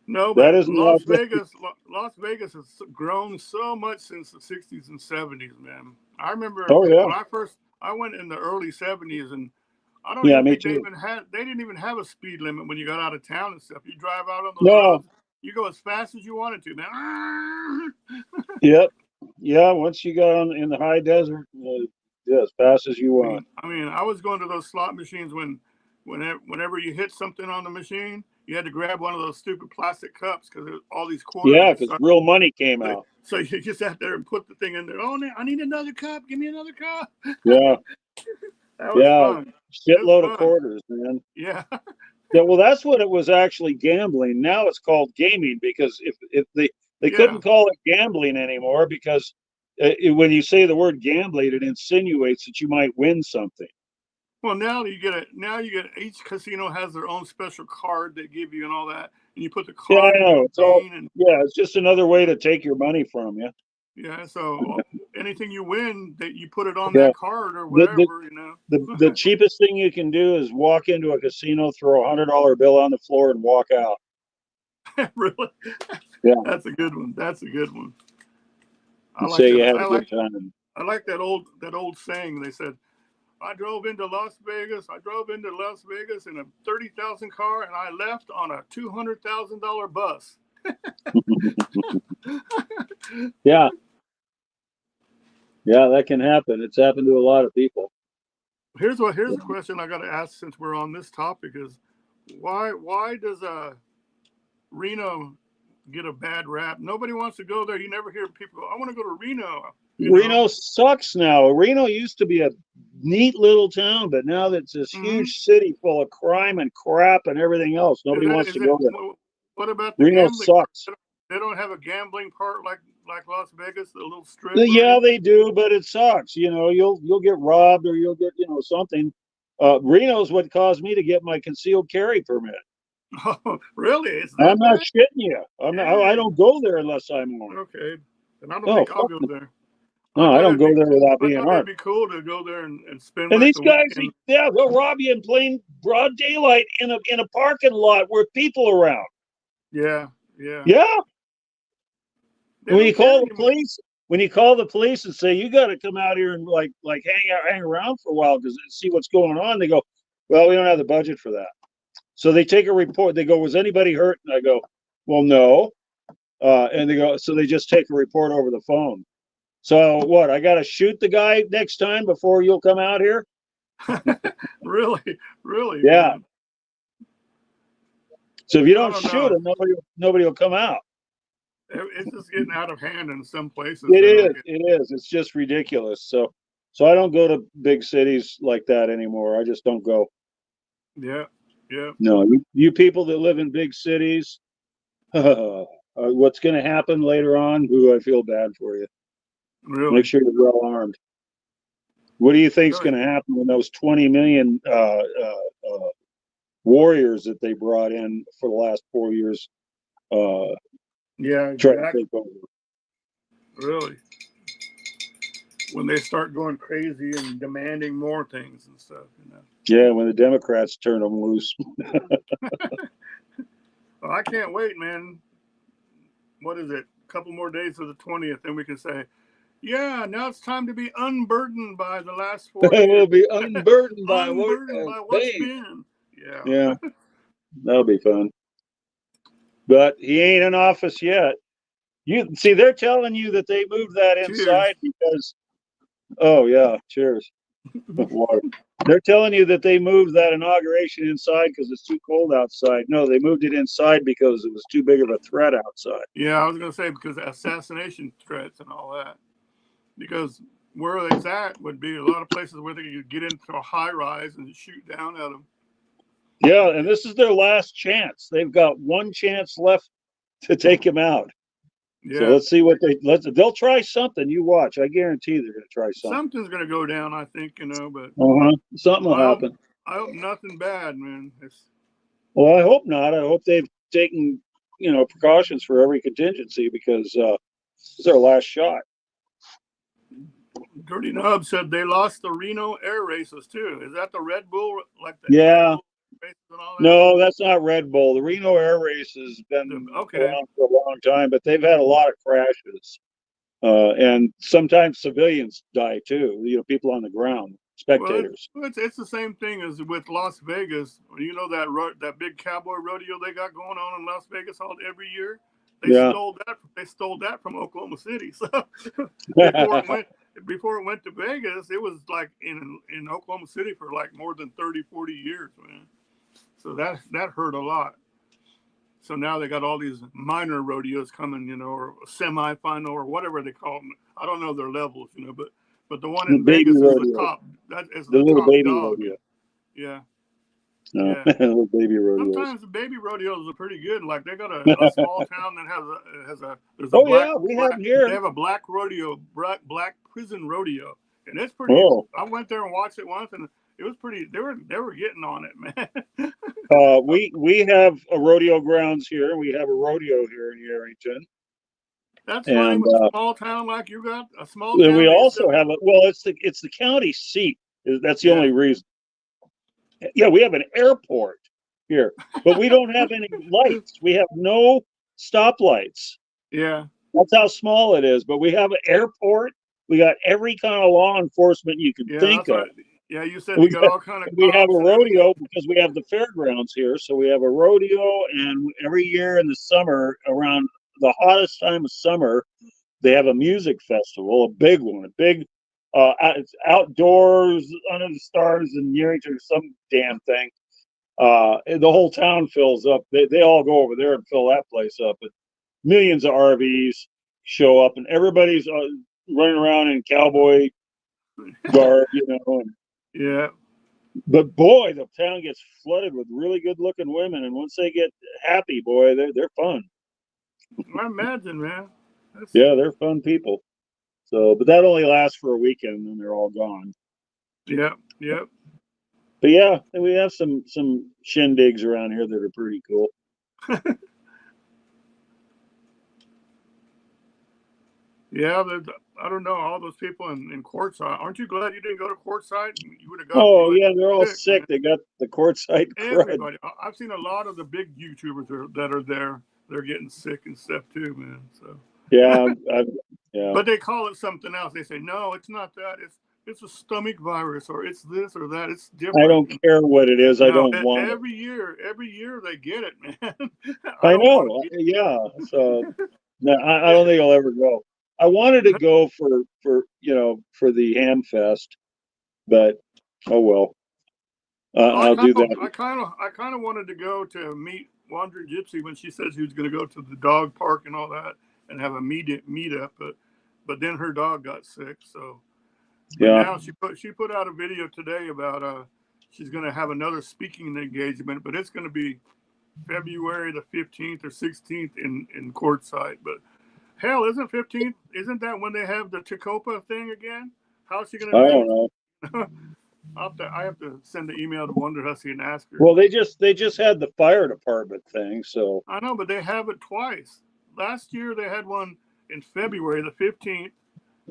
No, but That isn't Las Las Vegas. Vegas. Las Vegas has grown so much since the '60s and '70s, man. I remember Oh, yeah. when I went in the early '70s, and I don't Yeah, even me think too. they didn't even have a speed limit when you got out of town and stuff. You drive out on those No. roads, you go as fast as you wanted to, man. Yep. Yeah, once you got in the high desert, yeah, as fast as you want. I mean, I was going to those slot machines whenever you hit something on the machine, you had to grab one of those stupid plastic cups because all these quarters Yeah, would because start. real money came out. So you just sat there and put the thing in there. Oh, I need another cup. Give me another cup. Yeah. That was Yeah. fun. It was Shitload of fun. quarters, man. Yeah. Yeah, well, that's what it was actually gambling. Now it's called gaming because if they Yeah. couldn't call it gambling anymore because when you say the word gambling, it insinuates that you might win something. Well, now you get each casino has their own special card they give you and all that, and you put the Yeah, I card in know. the It's all. machine, and Yeah, it's just another way to take your money from you. yeah. So anything you win, that you put it on Yeah. that card or whatever, The cheapest thing you can do is walk into a casino, throw $100 bill on the floor, and walk out. Really? Yeah. That's a good one. That's a good one. I like say you that. had a good time. I like that old saying. They said, I drove into Las Vegas. I drove into Las Vegas in a 30,000 car, and I left on a $200,000 bus. Yeah. Yeah, that can happen. It's happened to a lot of people. Here's a question I got to ask since we're on this topic is why does Reno get a bad rap? Nobody wants to go there. You never hear people go, I want to go to Reno. Reno sucks now. Reno used to be a neat little town, but now that's this huge city full of crime and crap and everything else. Nobody wants to go there. What about the Reno gambling? sucks. They don't have a gambling part like Las Vegas, the little strip. Yeah, they do, but it sucks. You know, you'll get robbed or you'll get, something. Reno's what caused me to get my concealed carry permit. Oh, really? I'm not shitting you. I don't go there unless I'm on. Okay. And I don't think I'll go there. No, I don't go there without being armed. It'd be cool to go there and spend. And these guys, they'll rob you in plain broad daylight in a parking lot with people around. Yeah. When you call the police and say you got to come out here and like hang around for a while because see what's going on, they go, well, we don't have the budget for that. So they take a report. They go, was anybody hurt? And I go, well, no. And they go, so they just take a report over the phone. So what? I got to shoot the guy next time before you'll come out here? Really? Yeah. Man. So if you don't shoot him, nobody will come out. It's just getting out of hand in some places. It is. It's just ridiculous. So I don't go to big cities like that anymore. I just don't go. Yeah. No, you people that live in big cities, what's going to happen later on? Ooh, I feel bad for you. Really? Make sure you're well armed. What do you think is going to happen when those 20 million warriors that they brought in for the last 4 years? Yeah, try to take over. Really? When they start going crazy and demanding more things and stuff, Yeah, when the Democrats turn them loose. Well, I can't wait, man. What is it? A couple more days to the 20th, then we can say, yeah, now it's time to be unburdened by the last 4 years. We'll be unburdened by what's been. Yeah, that'll be fun. But he ain't in office yet. You see, they're telling you that they moved that inside because. Oh yeah, cheers. Water. They're telling you that they moved that inauguration inside because it's too cold outside. No, they moved it inside because it was too big of a threat outside. Yeah, I was going to say because assassination threats and all that. Because where it's at would be a lot of places where they could get into a high rise and shoot down at them. Yeah, and this is their last chance. They've got one chance left to take him out. Yeah. So let's see what they'll try something. You watch. I guarantee they're going to try something. Something's going to go down, I think, but something will happen. I hope nothing bad, man. Well, I hope not. I hope they've taken, precautions for every contingency because it's their last shot. Dirty Nub said they lost the Reno air races too. Is that the Red Bull Yeah. No, that's not Red Bull. The Reno Air Race has been around for a long time, but they've had a lot of crashes. And sometimes civilians die too, people on the ground, spectators. Well, it's the same thing as with Las Vegas. That big cowboy rodeo they got going on in Las Vegas every year? They stole that from Oklahoma City. So before it went to Vegas, it was like in Oklahoma City for like more than 30, 40 years, man. So that hurt a lot. So now they got all these minor rodeos coming, or semi-final or whatever they call them. I don't know their levels, but the one in Vegas is the top. That is the little top baby dog. Rodeo. Yeah. No, little baby rodeos. Sometimes the baby rodeos are pretty good. Like they got a small town that has a they have a black rodeo, black prison rodeo, and it's pretty. Oh. I went there and watched it once, and it was pretty. They were getting on it, man. We have a rodeo grounds here, and we have a rodeo here in Arrington. That's fine with a small town like you got a small town. We also have it's the county seat. That's the only reason. Yeah, we have an airport here, but we don't have any lights. We have no stoplights. Yeah. That's how small it is. But we have an airport. We got every kind of law enforcement you can think of. Yeah, you said you got all kind of. We have a rodeo because we have the fairgrounds here. So we have a rodeo, and every year in the summer, around the hottest time of summer, they have a music festival, a big one, it's outdoors under the stars in Yerington or some damn thing. The whole town fills up. They all go over there and fill that place up. But millions of RVs show up, and everybody's running around in cowboy garb, And, yeah. But boy, the town gets flooded with really good-looking women, and once they get happy, boy, they're fun. I imagine, man. Yeah, they're fun people. So, but that only lasts for a weekend, and then they're all gone. Yep. But yeah, we have some shindigs around here that are pretty cool. Yeah, I don't know, all those people in Quartzsite. Aren't you glad you didn't go to Quartzsite? You would have gone. Oh yeah, they're all sick. Man. They got the Quartzsite crud. Everybody. I've seen a lot of the big YouTubers that are there. They're getting sick and stuff too, man. So. Yeah, yeah. But they call it something else. They say no, it's not that. It's a stomach virus, or it's this or that. It's different. I don't care what it is. I don't want every year they get it, man. I know. Yeah. So no, I don't think I'll ever go. I wanted to go for the Ham Fest, but oh well. I'll do that. I kind of wanted to go to meet Wandering Gypsy when she said she was going to go to the dog park and all that and have a meetup, but then her dog got sick, so. Yeah. Now she put out a video today about she's going to have another speaking engagement, but it's going to be February the 15th or 16th in Quartzsite. But hell, isn't that when they have the Tacopa thing again? How's she going to? I don't know. I have to send an email to Wonder Hussy and ask her. Well, they just had the fire department thing, so I know, but they have it twice. Last year they had one in February the 15th.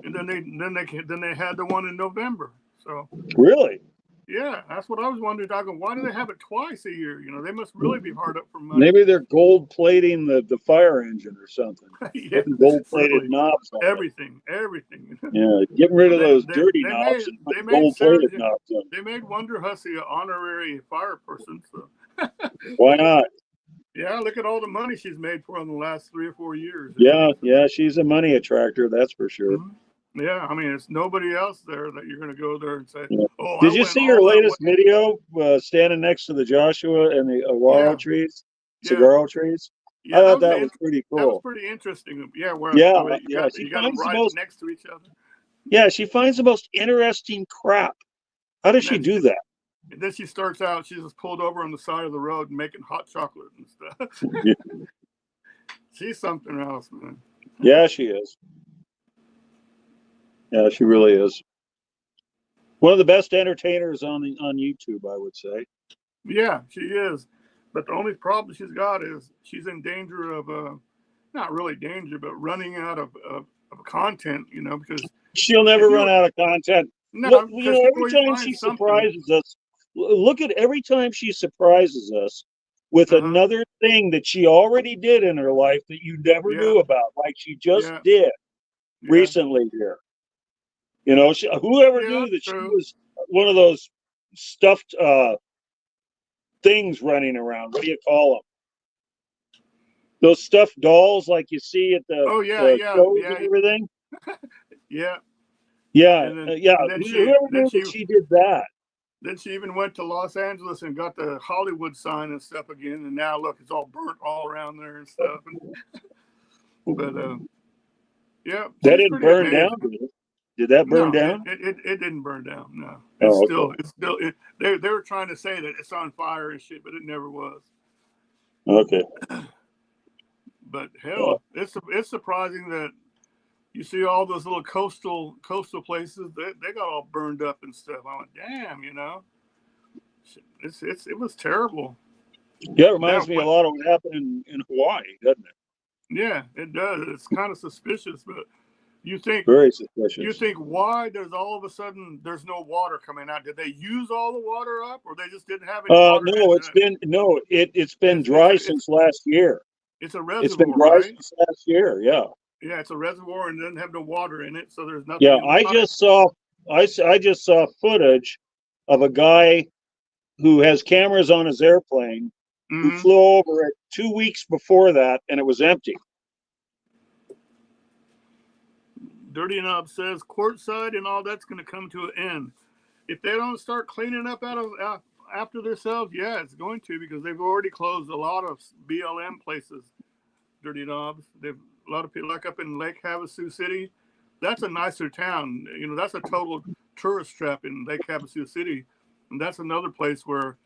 And then they had the one in November. So really, yeah, that's what I was wondering. I go, why do they have it twice a year? They must really be hard up for money. Maybe they're gold plating the fire engine or something. Yeah, gold plated knobs. On everything. Yeah, getting rid of those dirty knobs and put gold plated knobs on. They made Wonder Hussy an honorary fire person. So why not? Yeah, look at all the money she's made for in the last 3 or 4 years. Yeah, she's a money attractor, that's for sure. Mm-hmm. Yeah, I mean, it's nobody else there that you're going to go there and say, "Oh." Did you see her latest video standing next to the Joshua and the Aguaro trees, Saguaro trees? Yeah, I thought that was pretty cool. That was pretty interesting. Yeah, you got them right next to each other. Yeah, she finds the most interesting crap. How does she do that? And then she starts out. She's just pulled over on the side of the road and making hot chocolate and stuff. She's something else, man. Yeah, she is. Yeah, she really is. One of the best entertainers on YouTube, I would say. Yeah, she is. But the only problem she's got is she's in danger of, not really danger, but running out of content, because she'll never run out of content. No, every time she surprises us, look at every time she surprises us with another thing that she already did in her life that you never knew about, like she just did recently here. Whoever knew that she was one of those stuffed things running around? What do you call them? Those stuffed dolls like you see at the shows and everything? Yeah. Whoever knew that she did that? Then she even went to Los Angeles and got the Hollywood sign and stuff again. And now, look, it's all burnt all around there and stuff. But, yeah. That didn't burn down, did it? Did that burn down? It didn't burn down. No, it's still. They were trying to say that it's on fire and shit, but it never was. Okay. But hell, it's surprising that you see all those little coastal places. They got all burned up and stuff. I went, damn, it was terrible. Yeah, it reminds me a lot of what happened in Hawaii, doesn't it? Yeah, it does. It's kind of suspicious, but. You think very suspicious. You think why there's all of a sudden there's no water coming out? Did they use all the water up, or they just didn't have any water? It's been dry since last year. It's a reservoir. It's been dry since last year. Yeah. Yeah, it's a reservoir and doesn't have no water in it, so there's nothing Yeah, in the pipe. I just saw footage of a guy who has cameras on his airplane who Mm-hmm. flew over it 2 weeks before that, and it was empty. Dirty Knob says courtside and all that's going to come to an end. If they don't start cleaning up after themselves, yeah, it's going to, because they've already closed a lot of BLM places. Dirty Knobs. They've a lot of people, like up in Lake Havasu City. That's a nicer town. You know, that's a total tourist trap in Lake Havasu City, and that's another place where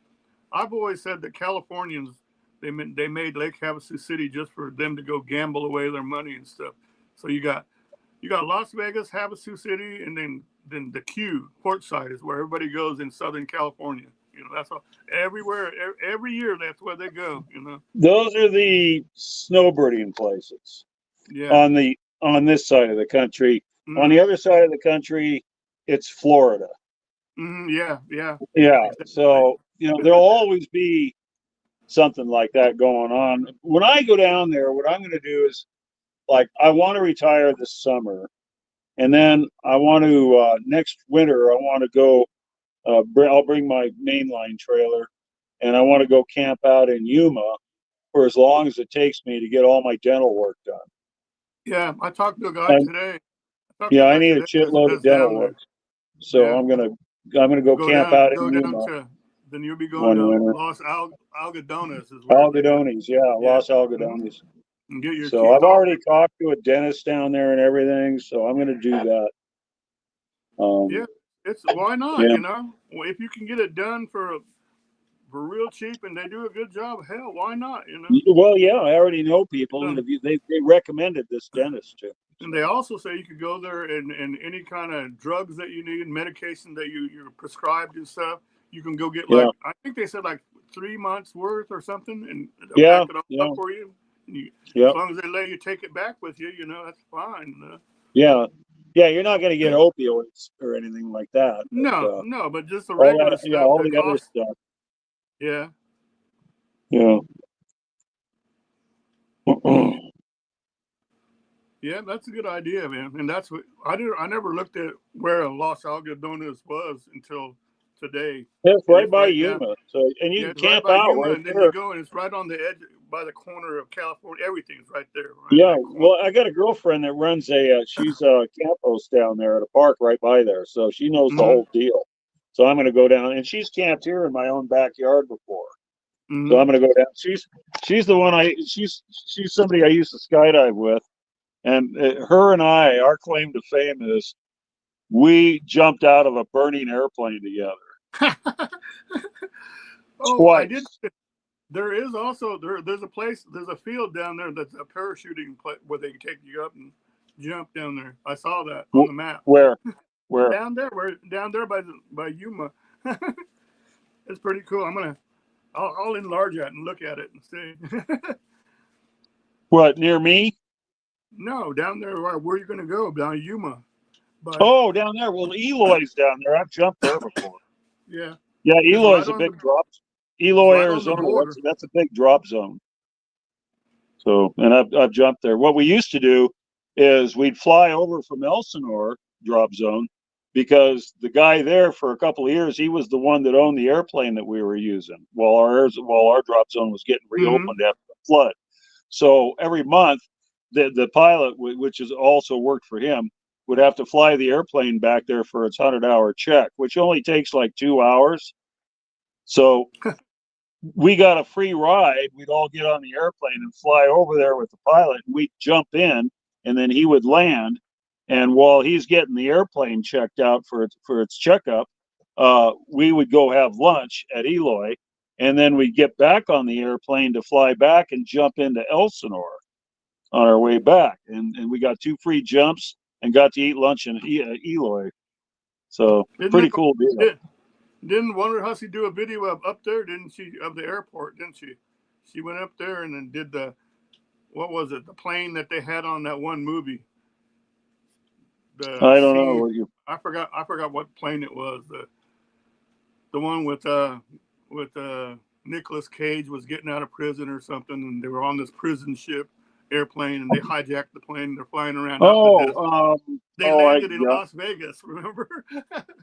I've always said that Californians, they made Lake Havasu City just for them to go gamble away their money and stuff. So you got Las Vegas, Havasu City, and then the Q, Portside, is where everybody goes in Southern California. You know, that's all. Everywhere, every year, that's where they go. You know. Those are the snowbirding places Yeah. on this side of the country. Mm-hmm. On the other side of the country, it's Florida. Mm-hmm. Yeah. Yeah. Yeah. Exactly. So, you know, there'll always be something like that going on. When I go down there, what I'm going to do is, like, I want to retire this summer, and then I want to next winter I want to go. I'll bring my mainline trailer, and I want to go camp out in Yuma for as long as it takes me to get all my dental work done. Yeah, I talked to a guy today. I need a shitload of dental work, so I'm gonna go camp out in Yuma. Then you'll be going One to winter. Los Algodones, is where Algodones, Los Algodones. Mm-hmm. And get your So I've already talked to a dentist down there and everything, so I'm going to do that. Yeah, why not? Yeah. You know, well, if you can get it done for real cheap and they do a good job, hell, why not? You know. Well, yeah, I already know people, and they recommended this dentist too. And they also say you could go there and any kind of drugs that you need, medication that you're prescribed and stuff, you can go get, like, I think they said like 3 months worth or something, and they'll pack it all up for you. As long as they let you take it back with you, you know, that's fine. Yeah, you're not going to get opioids or anything like that. But, no, but just the regular stuff. Yeah, all the other stuff. Yeah. Yeah. Yeah, that's a good idea, man. And that's what I never looked at where Los Algodones was until today. It's right by Yuma. So, and you can camp right by out Yuma, right and then there. you go, and it's right on the edge, by the corner of California. Everything's right there. Right, yeah. Well, I got a girlfriend that runs she's a camp host down there at a park right by there. So she knows the whole deal. So I'm going to go down, and she's camped here in my own backyard before. So I'm going to go down. She's the one she's somebody I used to skydive with. And her and our claim to fame is we jumped out of a burning airplane together. Twice. I did. There is also there's a field down there that's a parachuting place where they can take you up and jump down there. I saw that on the map. Where? Down there by Yuma. It's pretty cool. I'll enlarge that and look at it and see. What, near me? No, down there where you're going to go, down Yuma. Down there. Well, Eloy's down there. I've jumped there before. Yeah. Yeah, Eloy's a big drop. Eloy, Arizona. That's a big drop zone. So, and I've jumped there. What we used to do is we'd fly over from Elsinore drop zone, because the guy there for a couple of years, he was the one that owned the airplane that we were using while our drop zone was getting reopened after the flood. So every month, the pilot, which is also worked for him, would have to fly the airplane back there for its 100-hour check, which only takes like 2 hours. So we got a free ride. We'd all get on the airplane and fly over there with the pilot, and we'd jump in, and then he would land. And while he's getting the airplane checked out for its checkup, we would go have lunch at Eloy, and then we'd get back on the airplane to fly back and jump into Elsinore on our way back. And we got 2 free jumps and got to eat lunch in Eloy. So pretty cool deal. Didn't Wonder Hussy do a video up there, didn't she, of the airport, didn't she? She went up there and then did what was it, the plane that they had on that one movie. I don't know. I forgot what plane it was. The one with Nicolas Cage was getting out of prison or something, and they were on this prison ship, airplane, and they hijacked the plane. They're flying around out in the desert. Oh, They landed in Las Vegas. Remember?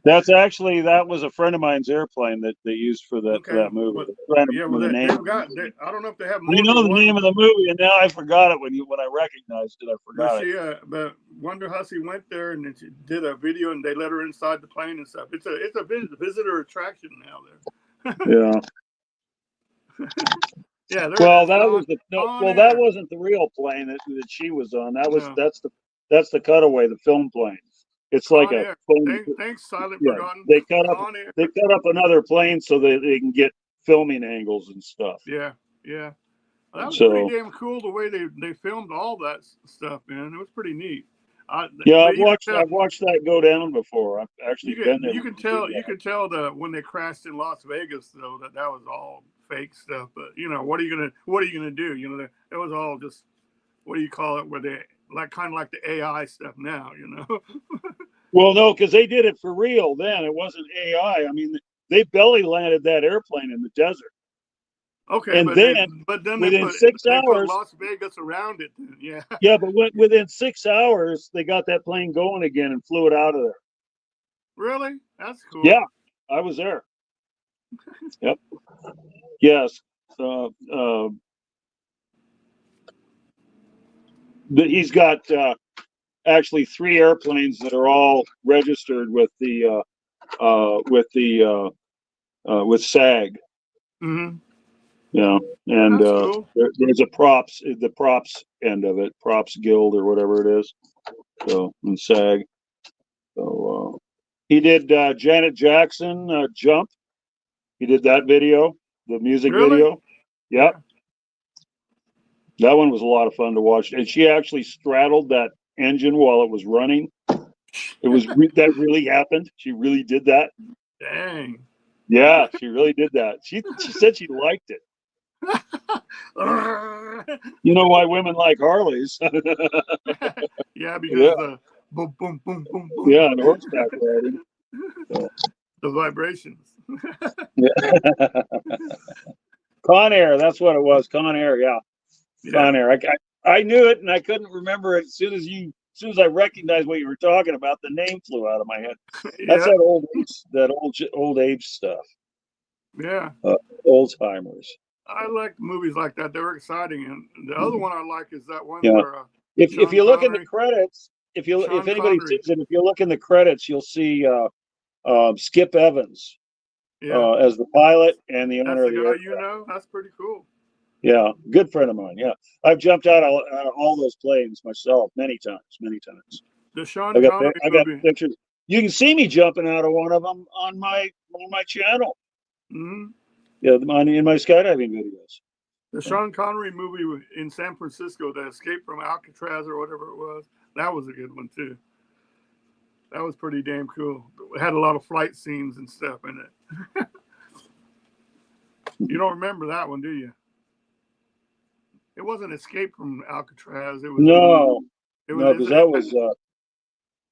that was a friend of mine's airplane that they used for that movie. Well, yeah, well, I don't know if they have more. I know the name of the movie, and now I forgot it when I recognized it. I forgot it. But Wonder Hussey went there and she did a video, and they let her inside the plane and stuff. It's a visitor attraction now there. Yeah. Yeah. Well, that wasn't the real plane that she was on. That's the cutaway, the film plane. It's like a phone. Thanks, Silent Yeah, Forgotten. they cut up another plane so that they can get filming angles and stuff. Yeah, yeah. That was pretty damn cool the way they filmed all that stuff, man. It was pretty neat. I've watched that go down before. I've actually been there. You can tell when they crashed in Las Vegas though that was all fake stuff. But what are you gonna do? It was all just, what do you call it? Where they kind of like the AI stuff now, Well, no, because they did it for real then. It wasn't AI. I mean, they belly landed that airplane in the desert. Okay, and then within 6 hours, put Las Vegas around it. Then, yeah. Yeah, but within 6 hours, they got that plane going again and flew it out of there. Really? That's cool. Yeah, I was there. Yep. Yes. He's got actually 3 airplanes that are all registered with SAG. Mm-hmm. Yeah, and cool. there's the props end of it, props guild or whatever it is. So in SAG. So he did Janet Jackson Jump. He did that video, the music video. Yep. That one was a lot of fun to watch, and she actually straddled that engine while it was running. It was that really happened. She really did that. Dang. Yeah, she really did that. She said she liked it. You know why women like Harleys? Yeah, because boom, boom, boom, boom, boom. Yeah, and horseback riding. The vibrations. Yeah. Con Air, that's what it was. Con Air, yeah. Con Air. I knew it, and I couldn't remember it as soon as I recognized what you were talking about. The name flew out of my head. That's that old age stuff. Yeah. Old timers. I like movies like that. They were exciting, and the other one I like is that one where if you look in the credits, if anybody sees it, if you look in the credits, you'll see Skip Evans as the pilot and the owner of the aircraft. That's pretty cool. Yeah, good friend of mine. Yeah, I've jumped out of all those planes myself many times. The Sean Connery I got pictures. You can see me jumping out of one of them on my channel. Mm-hmm. Yeah, in my skydiving videos. The Sean Connery movie in San Francisco, The Escape from Alcatraz or whatever it was, that was a good one too. That was pretty damn cool. It had a lot of flight scenes and stuff in it. You don't remember that one, do you? It wasn't Escape from Alcatraz. It was because that was.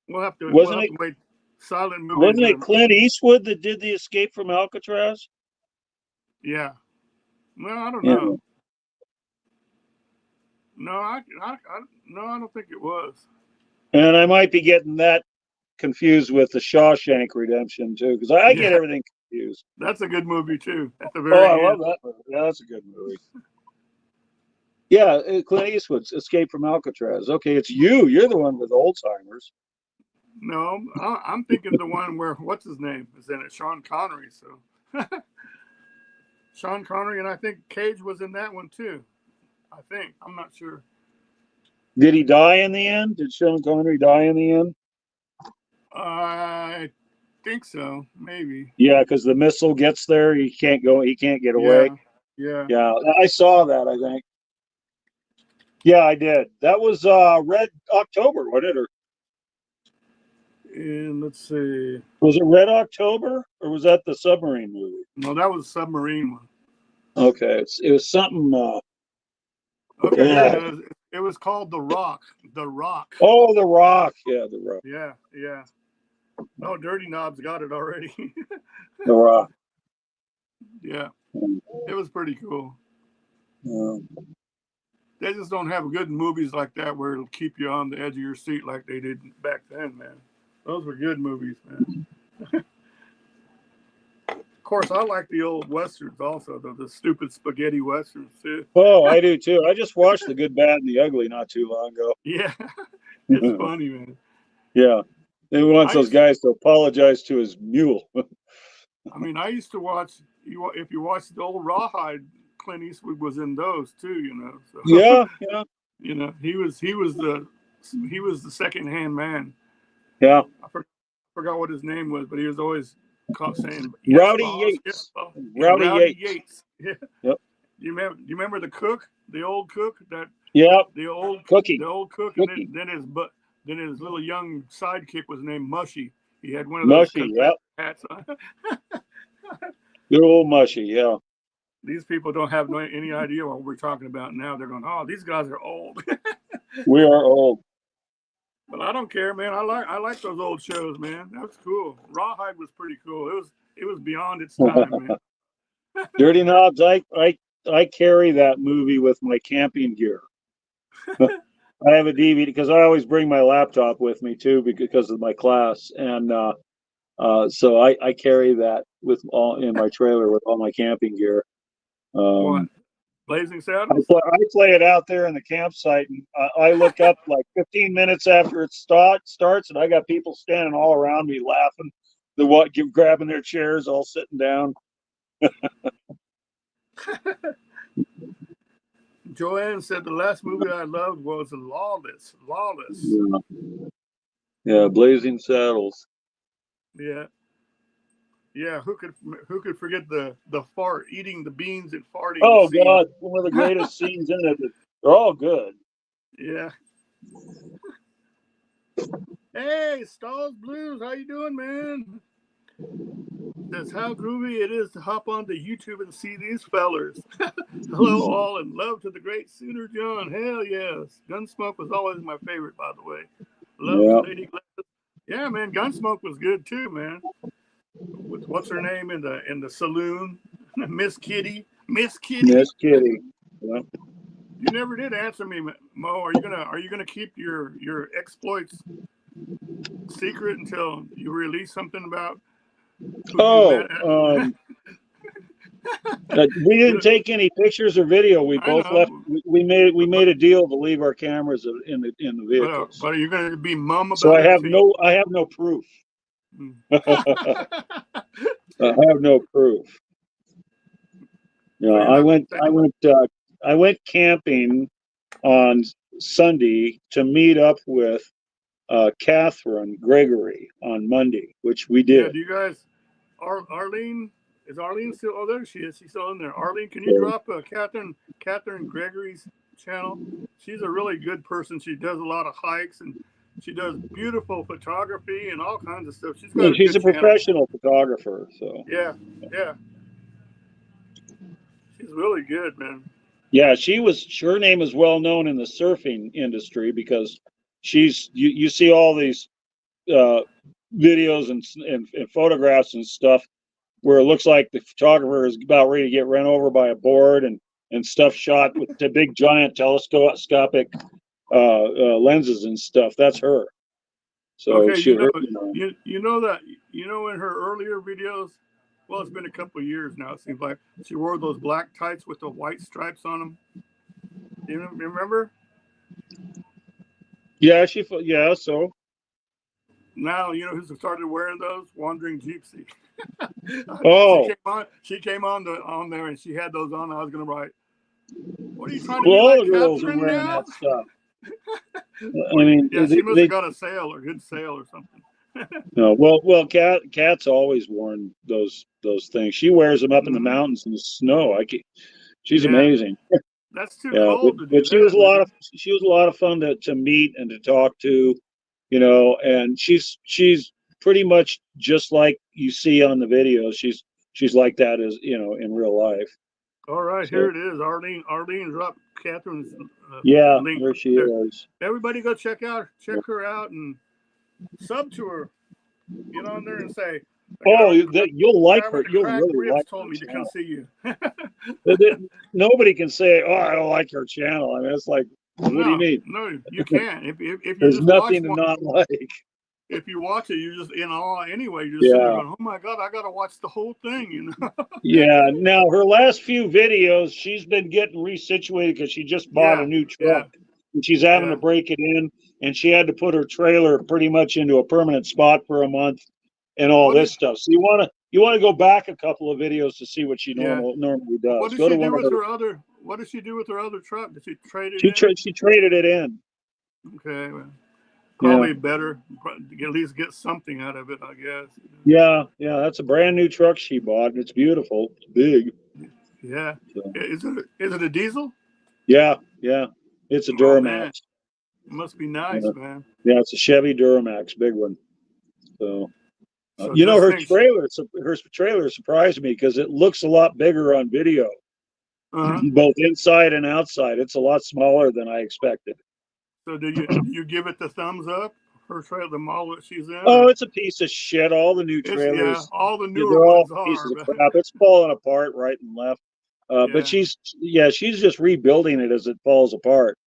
We'll have to wait. Silent movie. Wasn't it Clint Eastwood that did the Escape from Alcatraz? Yeah. Well, I don't know. No, I don't think it was. And I might be getting that confused with the Shawshank Redemption too, because I get everything confused. That's a good movie too. At the very end. I love that movie. Yeah, that's a good movie. Yeah, Clint Eastwood's Escape from Alcatraz. Okay, it's you. You're the one with Alzheimer's. No, I'm thinking the one where what's his name is in it, Sean Connery. So Sean Connery, and I think Cage was in that one too. I think. I'm not sure. Did he die in the end? Did Sean Connery die in the end? I think so. Maybe. Yeah, because the missile gets there, he can't go. He can't get away. Yeah. I saw that. I think. Yeah, I did. That was Red October, wasn't it? And let's see. Was it Red October, or was that the submarine movie? No, that was a submarine one. Okay, it was something. Okay, yeah. It was called The Rock. The Rock. Oh, The Rock. Yeah, The Rock. Yeah. Oh, Dirty Knobs got it already. The Rock. Yeah, it was pretty cool. they just don't have good movies like that where it'll keep you on the edge of your seat like they did back then, man. Those were good movies, man. Of course, I like the old westerns also, the stupid spaghetti westerns too. Oh, I do too. I just watched The Good, Bad, and the Ugly not too long ago. Yeah, it's funny, man. Yeah, he wants those guys to apologize to his mule. I mean, I used to watch. If you watch the old Rawhide, Clint Eastwood was in those too. You know. So, yeah. You know, he was the second-hand man. Yeah. I forgot what his name was, but he was always caught saying Rowdy Yates. Rowdy Yates. Yeah. Yep. Do you remember the cook, the old cook that? Yep. The old Cookie. The old cook, Cookie. And then his little young sidekick was named Mushy. He had one of those hats on. Good old Mushy, yeah. These people don't have any idea what we're talking about now. They're going, "Oh, these guys are old." We are old. But I don't care, man. I like those old shows, man. That was cool. Rawhide was pretty cool. It was beyond its time, man. Dirty Knobs, I carry that movie with my camping gear. I have a DVD because I always bring my laptop with me too because of my class, and so I carry that with all in my trailer with all my camping gear. What? Blazing Saddles? I play it out there in the campsite, and I look up like 15 minutes after it starts, and I got people standing all around me laughing. Grabbing their chairs, all sitting down. Joanne said the last movie I loved was Lawless. Yeah, Blazing Saddles. Yeah. Yeah, who could forget the fart, eating the beans and farting? Oh God, one of the greatest scenes in it. They're all good. Yeah. Hey, Stalls Blues, how you doing, man? That's how groovy it is to hop onto YouTube and see these fellers. Hello all, and love to the great Sooner John. Hell yes. Gunsmoke was always my favorite, by the way. Love to Lady Gladys. Yeah, man, Gunsmoke was good too, man. With what's her name in the saloon? Miss Kitty. Yeah. You never did answer me, Mo. Are you gonna keep your exploits secret until you release something about who we didn't take any pictures or video. We both left. We made a deal to leave our cameras in the vehicles. But are you going to be mum about it? So I have no proof. I have no proof. Yeah, I went camping on Sunday to meet up with Catherine Gregory on Monday, which we did. Yeah, do you guys, Arlene, is Arlene still? Oh, there she is. She's still in there. Arlene, can you drop Catherine Gregory's channel? She's a really good person. She does a lot of hikes and she does beautiful photography and all kinds of stuff. She's a professional photographer. So yeah. She's really good, man. Yeah, her name is well known in the surfing industry because you see all these videos and photographs and stuff where it looks like the photographer is about ready to get run over by a board and stuff shot with the big giant telescopic lenses and stuff. That's her. So okay, in her earlier videos, well, it's been a couple of years now. It seems like she wore those black tights with the white stripes on them. Do you remember? Yeah, so now you know who started wearing those? Wandering Gypsy. Oh, she came on there and she had those on. I was gonna write, what are you trying to do? All the girls are wearing now? that stuff. I mean, yeah, she must have got a sale or good sale or something. No, well, Kat's always worn those things. She wears them up in the mountains in the snow. She's amazing. That's too cold to do but she was a lot of fun to meet and to talk to, and she's pretty much just like you see on the videos. She's like that as in real life. All right, here it is. Arlene dropped Catherine's link. There she is. Everybody check her out and sub to her. Get on there and say, You'll like her. The You'll cracked really ribs like told her me to come channel. see you. Nobody can say, "Oh, I don't like her channel." I mean, it's like, what do you mean? No, you can't. If you There's just watch nothing to not like. if you watch it, you're just in awe anyway. You're just sitting there Yeah. going, "Oh my God, I got to watch the whole thing," you know? Yeah. Now, her last few videos, she's been getting resituated because she just bought a new truck. And she's having to break it in, and she had to put her trailer pretty much into a permanent spot for a month and all this stuff. So you want to go back a couple of videos to see what she normally does. What did she do with her other? What did she do with her other truck? Did she trade it in? She traded it in. Okay, well, probably better. At least get something out of it, I guess. Yeah, that's a brand new truck she bought. It's beautiful. It's big. Yeah. So. Is it a diesel? Yeah. It's a Duramax. Man. It must be nice, man. Yeah, it's a Chevy Duramax, big one. So you know, her trailer surprised me because it looks a lot bigger on video, both inside and outside. It's a lot smaller than I expected. So do you give it the thumbs up? Her trailer, the model that she's in? Oh, it's a piece of shit. All the new trailers, all the newer ones are pieces of crap. It's falling apart right and left. But she's just rebuilding it as it falls apart.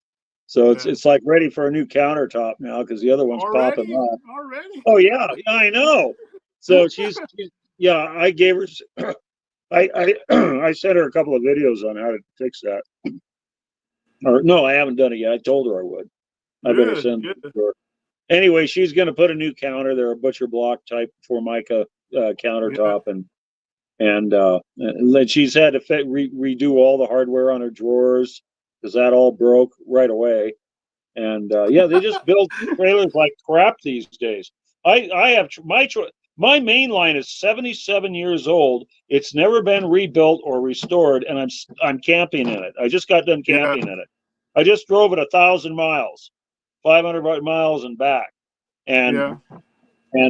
So it's like ready for a new countertop now because the other one's popping off. Already? Oh yeah, I know. So she's I gave her I sent her a couple of videos on how to fix that. Or no, I haven't done it yet. I told her I would. I better send it to her. Anyway, she's going to put a new counter. They're a butcher block type Formica countertop, and then she's had to redo all the hardware on her drawers because that all broke right away. And they just build trailers like crap these days. I have my main line is 77 years old. It's never been rebuilt or restored, and I'm camping in it. I just got done camping in it. I just drove it 1,000 miles, 500 miles and back, and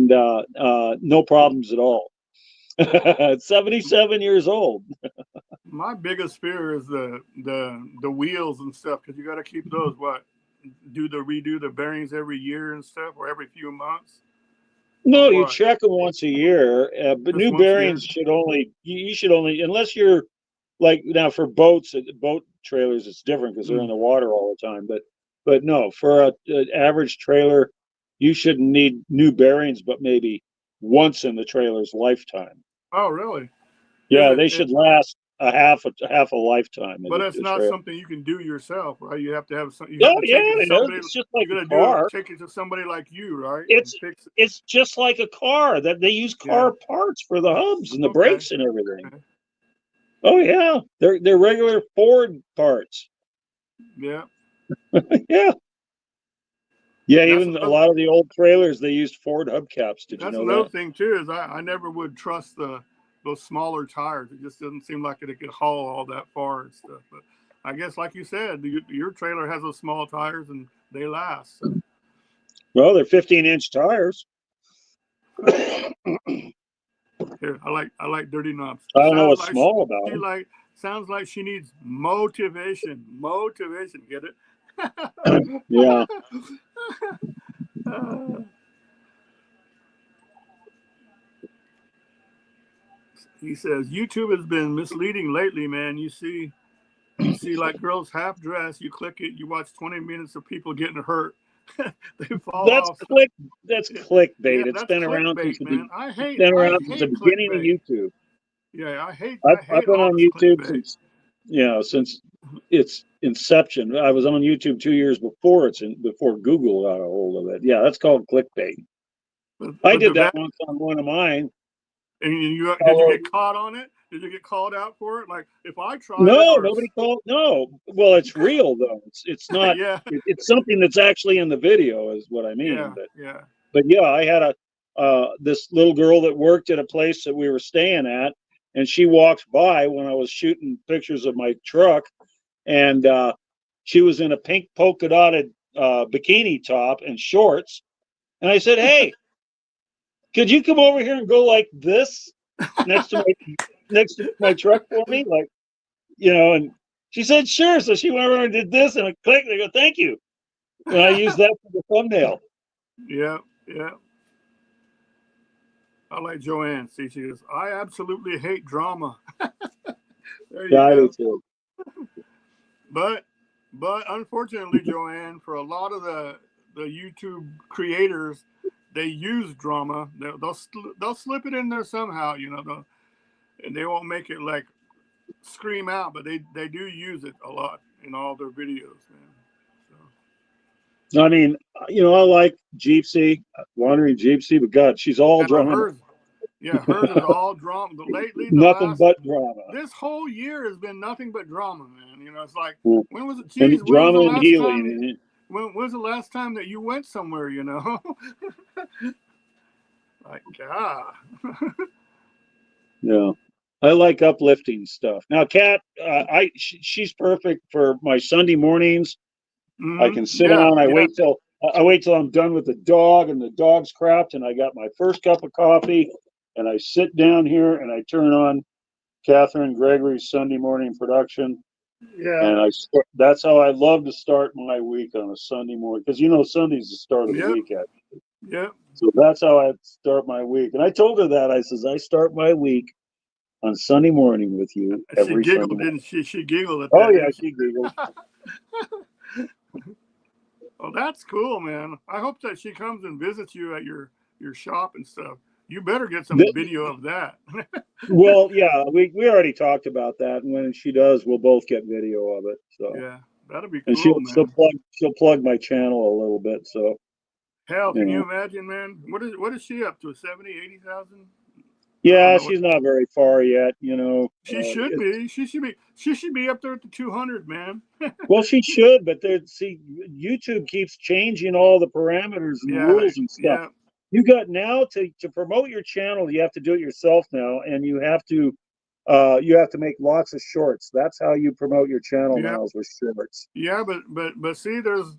no problems at all. It's 77 years old. My biggest fear is the wheels and stuff because you got to keep those. Redo the bearings every year and stuff, or every few months? No, you check them once a year. But new bearings should only unless you're like now for boat trailers, it's different because they're in the water all the time. But no, for an average trailer, you shouldn't need new bearings, but maybe once in the trailer's lifetime. Oh, really? Yeah, they should last a half a lifetime. But it's not something you can do yourself, right? You have to have something. It's just like a car. Take it to somebody like you, right? It's just like a car that they use car parts for the hubs and the brakes and everything. Okay. Oh yeah, they're regular Ford parts. Yeah. Yeah. Yeah, even a lot of the old trailers they used Ford hubcaps. Did you know that? That's another thing too. Is I never would trust those smaller tires. It just doesn't seem like it could haul all that far and stuff. But I guess, like you said, your trailer has those small tires and they last. So. Well, they're 15-inch tires. Here, I like dirty knobs. I don't know what's small about them. Sounds like she needs motivation. Motivation, get it? Yeah. He says YouTube has been misleading lately, man. You see like girls half dressed, you click it, you watch 20 minutes of people getting hurt. They fall off. That's clickbait. Yeah, it's been around since the beginning of YouTube. Yeah, I've been on YouTube since its inception. I was on YouTube 2 years before before Google got a hold of it. Yeah, that's called clickbait. I did that once on one of mine. And did you get caught on it? Did you get called out for it? Like if I tried nobody called. No, well, it's real though. It's not. It's something that's actually in the video, is what I mean. But yeah, I had this little girl that worked at a place that we were staying at, and she walked by when I was shooting pictures of my truck, and she was in a pink polka dotted bikini top and shorts, and I said, "Hey, could you come over here and go like this next to my truck for me?" Like, and she said, "Sure." So she went over and did this, and I clicked, and I go, "Thank you." And I used that for the thumbnail. Yeah. I like Joanne. See, she goes, I absolutely hate drama. There you Yeah, I do go. too. But unfortunately, Joanne, for a lot of the YouTube creators, they use drama. They'll slip it in there somehow, you know, and they won't make it like scream out, but they do use it a lot in all their videos, man. I mean, you know, I like Jeepsy, Wandering Jeepsy, but God, she's all So, drama. hers is all drama. Lately, Nothing but drama. this whole year has been nothing but drama, man. You know, it's like, Yeah. when was it? And Geez, when was drama the and last healing. time? When was the last time that you went somewhere? You know, like, God. Yeah, I like uplifting stuff. Now, Kat, she's perfect for my Sunday mornings. I can sit Yeah, down. I yeah. wait till I'm done with the dog and the dog's crapped, and I got my first cup of coffee, and I sit down here and I turn on Catherine Gregory's Sunday morning production, Yeah. and that's how I love to start my week on a Sunday morning, because you know Sunday's the start of the Yep. week. Yep. So that's how I start my week. And I told her that. I says, I start my week on Sunday morning with you every She giggled, Sunday morning. didn't she? She giggled at Oh, that. yeah, she giggled. Well, that's cool, man. I hope that she comes and visits you at your shop and stuff. You better get some video of that. Well, yeah, we already talked about that, and when she does, we'll both get video of it. So Yeah, that'll be and cool, man. she'll plug my channel a little bit. So Hell, you can know. you imagine, man? What is she up to? 70, 80,000? Yeah, she's not very far yet. You know, She should be. She should be up there at the 200, man. well, she should, but see, YouTube keeps changing all the parameters and rules and stuff. Yeah. You got now to promote your channel, you have to do it yourself now, and you have to make lots of shorts. That's how you promote your channel now, is with shorts. Yeah, but see, there's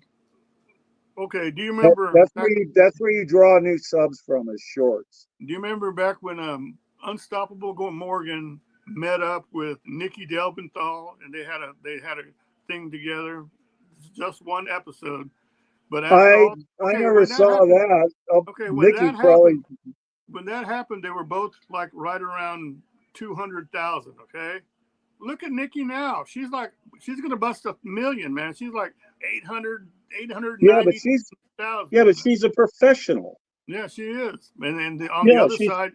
okay. Do you remember? That's where you draw new subs from, is shorts. Do you remember back when Unstoppable Morgan met up with Nikki Delbenthal and they had a thing together? Just one episode, but I never saw that. Okay, Nikki probably. When that happened, they were both like right around 200,000. Okay, look at Nikki now. She's gonna bust 1 million, man. She's like 890,000. Yeah, but she's a professional. Yeah, she is. And on the other side,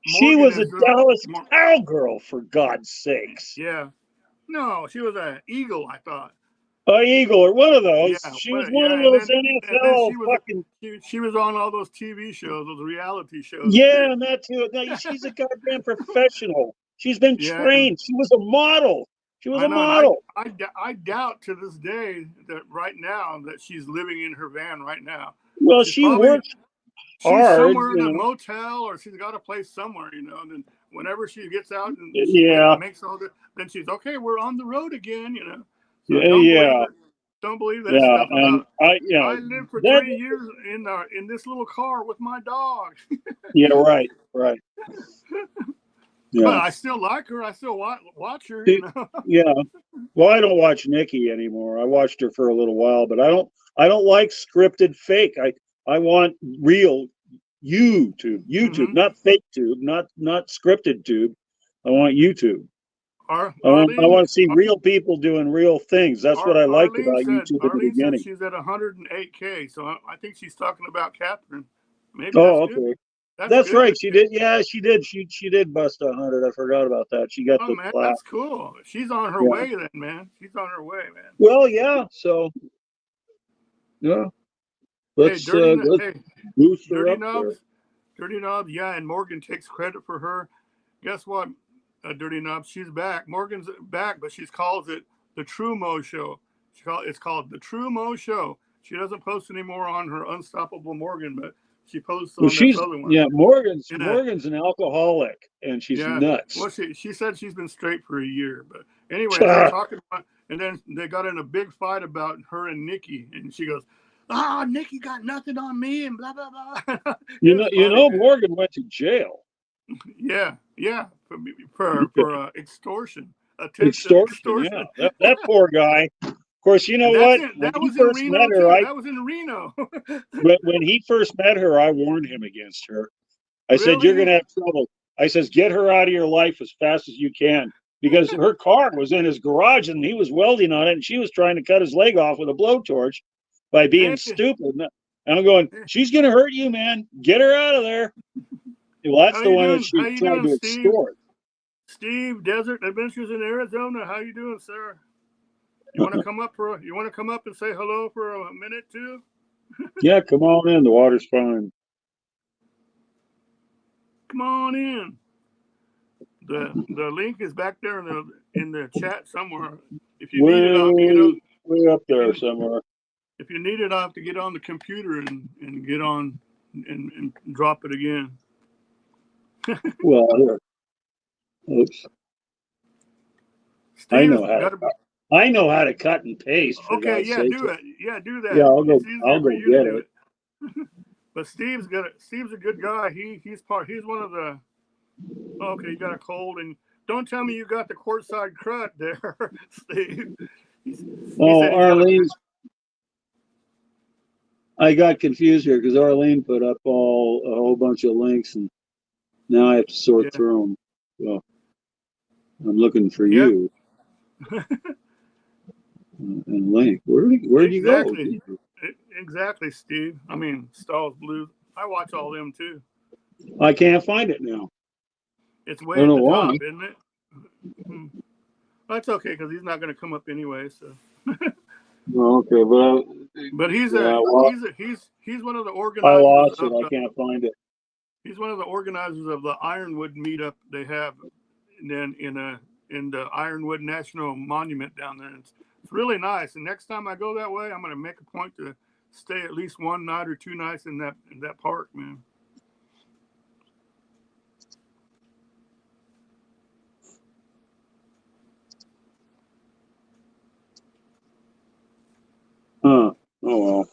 she was a Dallas Cowgirl, for God's sakes. Yeah. No, she was an Eagle, I thought. Eagle or one of those. Yeah, she was one of those NFL fucking. She was on all those TV shows, those reality shows. Yeah, and that too. No, she's a goddamn professional. She's been trained. She was a model. She was a model. I doubt to this day that right now that she's living in her van right now. Well, she works hard. She's somewhere in a motel, or she's got a place somewhere, you know. And then whenever she gets out and makes all the, then she's okay. We're on the road again, you know. So don't believe that stuff about. I lived for 3 years in this little car with my dog. Yeah, right. Yeah. But I still like her. I still watch her. You know? Yeah. Well, I don't watch Nikki anymore. I watched her for a little while, but I don't like scripted fake. I want real YouTube, not fake tube, not scripted tube. I want YouTube. I want to see real people doing real things. That's what I liked about YouTube at the beginning. Said she's at 108K, so I think she's talking about Catherine. Maybe. Okay. Good. That's right. She did. Yeah, she did. She did bust 100. I forgot about that. She got the man, plaque. that's cool. She's on her way then, man. She's on her way, man. Well, yeah. So, yeah. Let's boost her up there. Dirty Knobs. Yeah, and Morgan takes credit for her. Guess what? Dirty Knobs. She's back. Morgan's back, but she calls it the True Mo Show. It's called the True Mo Show. She doesn't post anymore on her Unstoppable Morgan, but she posts on this other one. Yeah, Morgan's an alcoholic, and she's nuts. Well, she said she's been straight for a year, but anyway, they're talking about, and then they got in a big fight about her and Nikki, and she goes, Nikki got nothing on me, and blah blah blah. you know, Morgan went to jail. Yeah, for extortion. Extortion. Yeah, that poor guy. Of course, you know what? That was in Reno. That was in Reno. When he first met her, I warned him against her. I said, you're Really? going to have trouble. I says, get her out of your life as fast as you can. Because her car was in his garage and he was welding on it and she was trying to cut his leg off with a blowtorch by being Hey, stupid. And I'm going, she's going to hurt you, man. Get her out of there. Well, that's how the you one that doing? How she you tried doing, to Steve? extort. Steve, Desert Adventures in Arizona. How you doing, sir? You want to come up and say hello for a minute too? Yeah, come on in. The water's fine. Come on in. The link is back there in the chat somewhere. If you need it, I'll have to get on. Way up there somewhere. If you need it, I'll have to get on the computer and get on and drop it again. Well, here. Oops. I know how to cut and paste, for Okay, God's yeah, sake. do it. Yeah, do that. Yeah, It's easier I'll for go you to get do it. it. But Steve's a good guy. He's one of the. Okay, you got a cold, and don't tell me you got the courtside crud there, Steve. He said he's got a. I got confused here because Arlene put up a whole bunch of links, and now I have to sort through them. So I'm looking for you. And link. Where'd you go? Exactly, Steve. I mean, Stahl's Blues. I watch all them too. I can't find it now. It's way at the top, isn't it? That's okay because he's not going to come up anyway. So. Okay, but he's one of the organizers. I lost it. I can't find it. He's one of the organizers of the Ironwood meetup they have, then in the Ironwood National Monument down there. It's really nice. And next time I go that way, I'm going to make a point to stay at least one night or 2 nights in that park, man. Oh well.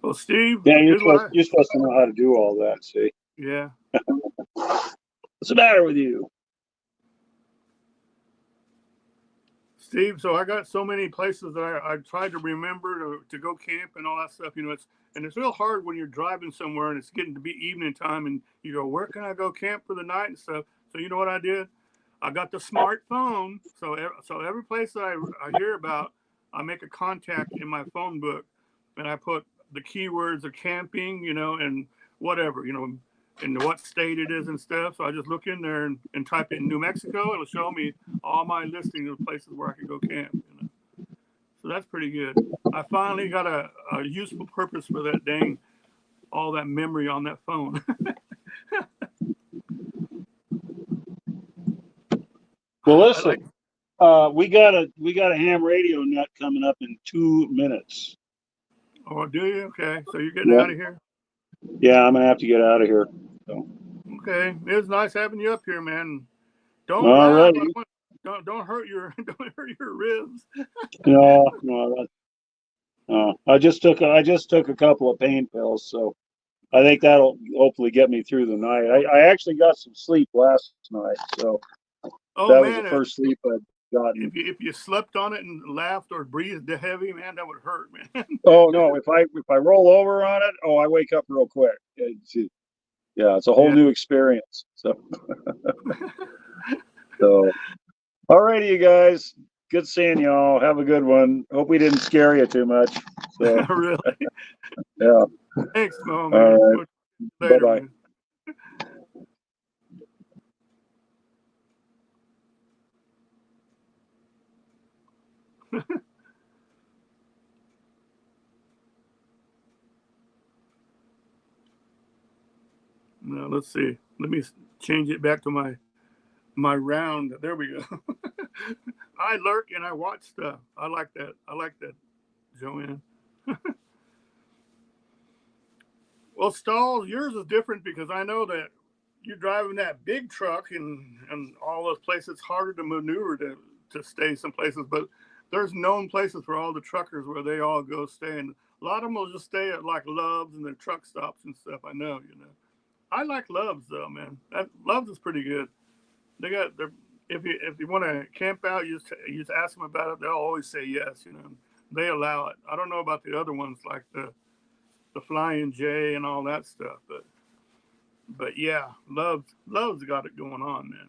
Well, Steve. Yeah, you're supposed to know how to do all that. See. Yeah. What's the matter with you, Steve? So I got so many places that I tried to remember to go camp and all that stuff. You know, it's real hard when you're driving somewhere and it's getting to be evening time and you go, where can I go camp for the night and stuff? So you know what I did? I got the smartphone. So every place that I hear about, I make a contact in my phone book, and I put the keywords of camping, you know, and whatever, you know, and what state it is and stuff. So I just look in there and type in New Mexico. It'll show me all my listings of places where I can go camp. You know? So that's pretty good. I finally got a useful purpose for that dang, all that memory on that phone. Well, listen, we got a ham radio nut coming up in 2 minutes. Oh, do you? Okay, so you're getting out of here? Yeah, I'm gonna have to get out of here. So. Okay, it was nice having you up here, man. Don't laugh. Don't hurt your ribs. No. I just took a couple of pain pills, so I think that'll hopefully get me through the night. I actually got some sleep last night, so that was the first sleep I've gotten. If you slept on it and laughed or breathed heavy, man, that would hurt, man. Oh no, if I roll over on it, I wake up real quick. It's a whole new experience. So, all righty, you guys. Good seeing y'all. Have a good one. Hope we didn't scare you too much. So. Really? Yeah. Thanks, Mo, man. All right. Later, bye-bye. Man. Now let's see. Let me change it back to my round. There we go. I lurk and I watch stuff. I like that, Joanne. Well, Stahl, yours is different because I know that you're driving that big truck and all those places. It's harder to maneuver to stay some places, but there's known places for all the truckers where they all go stay. And a lot of them will just stay at like Love's and the truck stops and stuff. I know, you know. I like Love's though, man. Love's is pretty good. They got their if you want to camp out, you just ask them about it. They'll always say yes. You know, they allow it. I don't know about the other ones like the the Flying J and all that stuff. But yeah, Love's got it going on, man.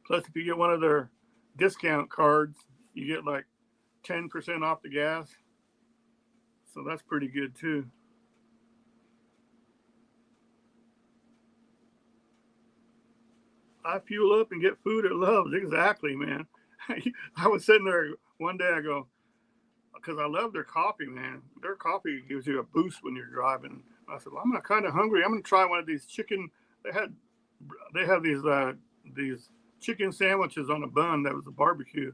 Plus, if you get one of their discount cards, you get like 10% off the gas. So that's pretty good too. I fuel up and get food at Love's. Exactly, man. I was sitting there one day, I go, because I love their coffee, man. Their coffee gives you a boost when you're driving. I said, well, I'm kind of hungry. I'm going to try one of these chicken. They have these chicken sandwiches on a bun that was a barbecue.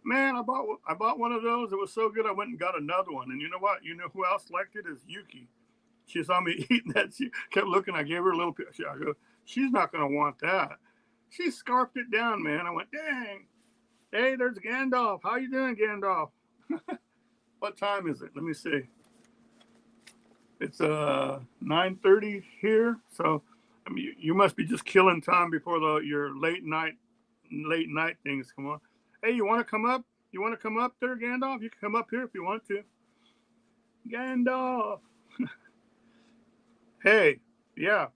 Man, I bought one of those. It was so good. I went and got another one. And you know what? You know who else liked it? Is Yuki. She saw me eating that. She kept looking. I gave her a little picture. I go, she's not going to want that. She scarfed it down, man. I went, dang. Hey, there's Gandalf. How you doing, Gandalf? What time is it? Let me see. It's 9:30 here. So I mean, you must be just killing time before your late night things come on. Hey, you want to come up? You want to come up there, Gandalf? You can come up here if you want to. Gandalf. Hey, yeah.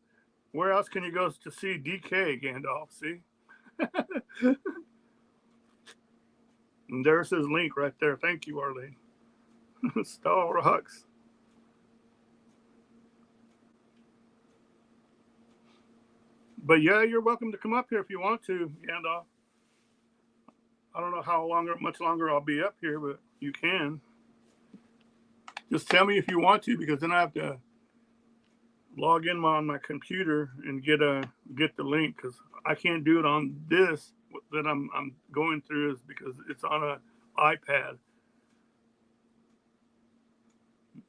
Where else can you go to see DK, Gandalf? See? And there's his link right there. Thank you, Arlene. Star rocks. But yeah, you're welcome to come up here if you want to, Gandalf. I don't know much longer I'll be up here, but you can. Just tell me if you want to, because then I have to log in on my computer and get the link, because I can't do it on this that I'm going through, is because it's on an iPad.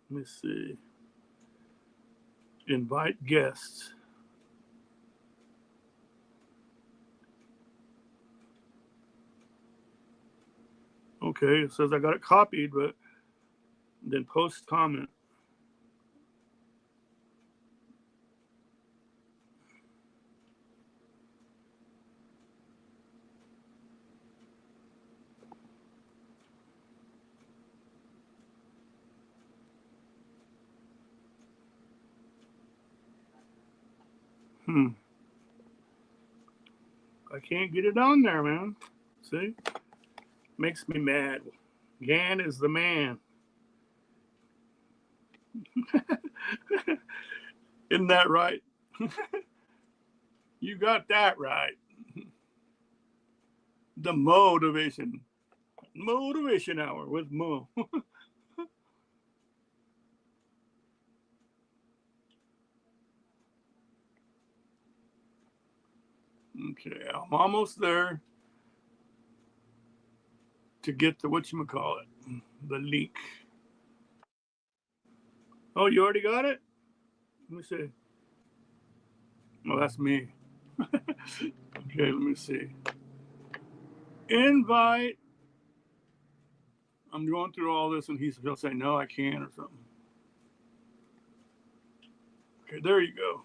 Let me see. Invite guests. Okay, it says I got it copied, but then post comment. I can't get it on there, man. See? Makes me mad. Gan is the man. Isn't that right? You got that right. The motivation hour with Mo. Okay, I'm almost there to get the whatchamacallit, the link. Oh, you already got it? Let me see. Oh, that's me. Okay, let me see. Invite. I'm going through all this and he'll say, no, I can't, or something. Okay, there you go.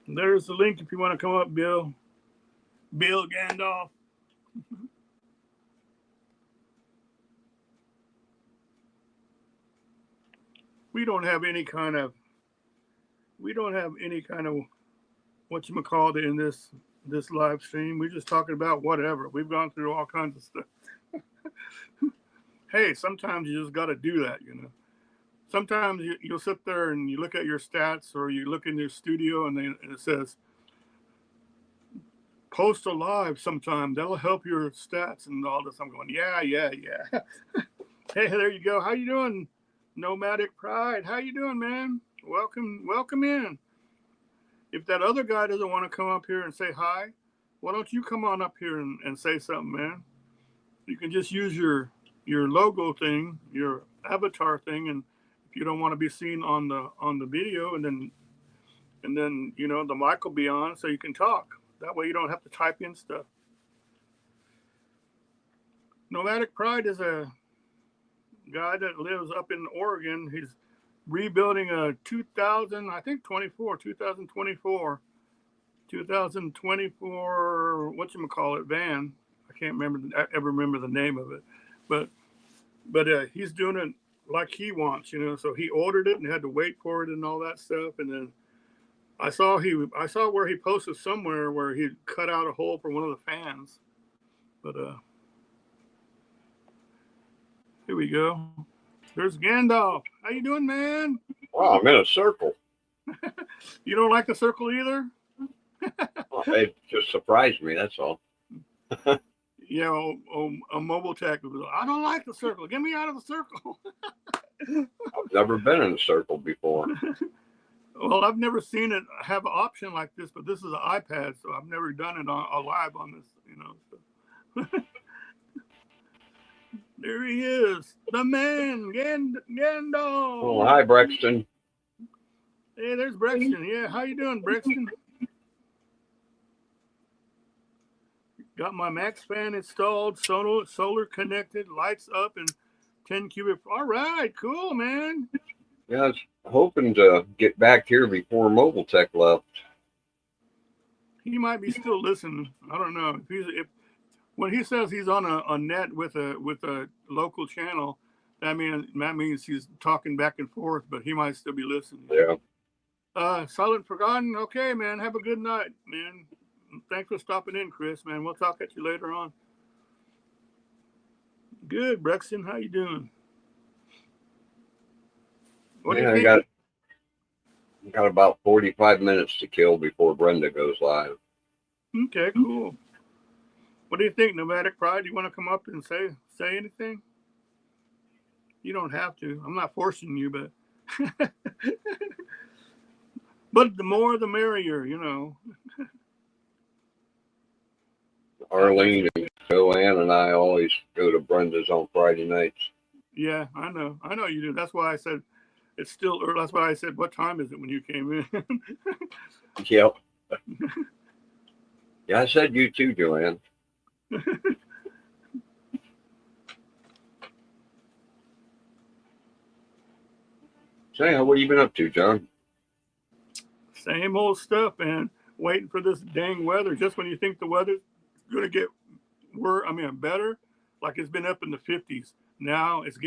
There's the link if you want to come up, Bill. Bill Gandalf. We don't have any kind of whatchamacallit in this live stream. We're just talking about whatever. We've gone through all kinds of stuff. Hey, sometimes you just got to do that, you know. Sometimes you'll sit there and you look at your stats, or you look in your studio and it says, post a live sometime. That'll help your stats and all this. I'm going, yeah. Hey, there you go. How you doing, Nomadic Pride? How you doing, man? Welcome in. If that other guy doesn't want to come up here and say hi, why don't you come on up here and say something, man? You can just use your logo thing, your avatar thing, and if you don't want to be seen on the video, and then you know the mic will be on so you can talk. That way you don't have to type in stuff. Nomadic Pride is a guy that lives up in Oregon. He's rebuilding a 2024 whatchamacallit van. I can't ever remember the name of it, but he's doing it like he wants, you know. So he ordered it and had to wait for it and all that stuff. And then I saw where he posted somewhere where he cut out a hole for one of the fans. But here we go. There's Gandalf. How you doing, man? Wow, I'm in a circle. You don't like the circle either? Well, it just surprised me, that's all. Yeah, a mobile tech. I don't like the circle. Get me out of the circle. I've never been in a circle before. Well, I've never seen it have an option like this, but this is an iPad, so I've never done it live on this, you know. So. There he is, the man, Gandalf. Oh, hi, Brexton. Hey, there's Brexton. Yeah, how you doing, Brexton? Got my Max fan installed, solar connected, lights up, and 10 cubic. All right, cool, man. Yeah, I was hoping to get back here before Mobile Tech left. He might be still listening. I don't know if when he says he's on a net with a local channel, that means he's talking back and forth, but he might still be listening. Yeah. Silent Forgotten. Okay, man. Have a good night, man. Thanks for stopping in, Chris, man. We'll talk at you later on. Good, Brexton. How you doing? What do you think? I got about 45 minutes to kill before Brenda goes live. Okay, cool. What do you think, Nomadic Pride? You want to come up and say anything? You don't have to. I'm not forcing you, but but the more the merrier, you know. Arlene and Joanne and I always go to Brenda's on Friday nights. Yeah, I know you do. That's why I said it's still early. That's why I said, what time is it when you came in? Yep. Yeah, I said you too, Joanne. Say, what have you been up to, John? Same old stuff, man. Waiting for this dang weather. Just when you think the weather's going to get better, like it's been up in the 50s. Now it's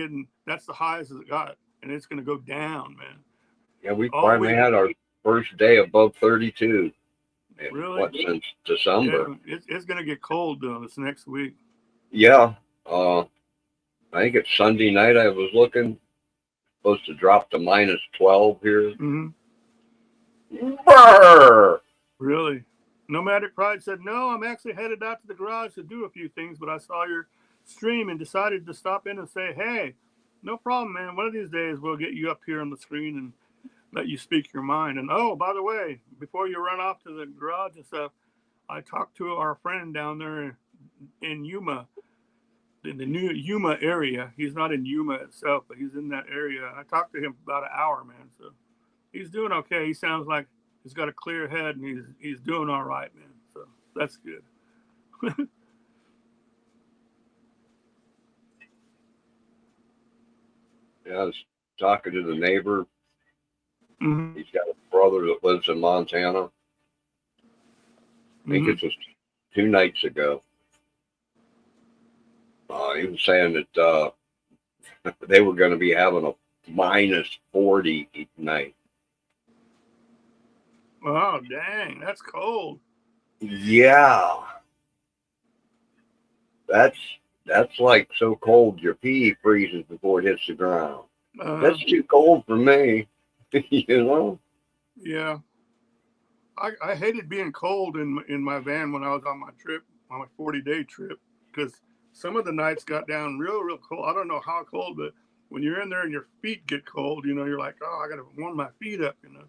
that's the highest it got, and it's going to go down, man. Yeah, we finally had our first day above 32. Really? What, since December? Yeah, it's going to get cold, though, this next week. Yeah. I think it's Sunday night I was looking. Supposed to drop to -12 here. Mm-hmm. Brr! Really? Nomadic Pride said, no, I'm actually headed out to the garage to do a few things, but I saw your stream and decided to stop in and say, hey, no problem, man. One of these days we'll get you up here on the screen and let you speak your mind. And oh, by the way, before you run off to the garage and stuff, I talked to our friend down there in Yuma, in the new Yuma area. He's not in Yuma itself, but he's in that area. I talked to him for about an hour, man. So he's doing okay. He sounds like he's got a clear head and he's doing all right, man. So that's good. Yeah, I was talking to the neighbor. Mm-hmm. He's got a brother that lives in Montana. I think it was 2 nights ago. He was saying that they were going to be having a -40 each night. Oh, dang, that's cold. Yeah. That's like so cold your pee freezes before it hits the ground. That's too cold for me. You know? Yeah. I hated being cold in my van when I was on my trip, on my 40-day trip, because some of the nights got down real cold. I don't know how cold, but when you're in there and your feet get cold, you know, you're like, oh, I got to warm my feet up, you know.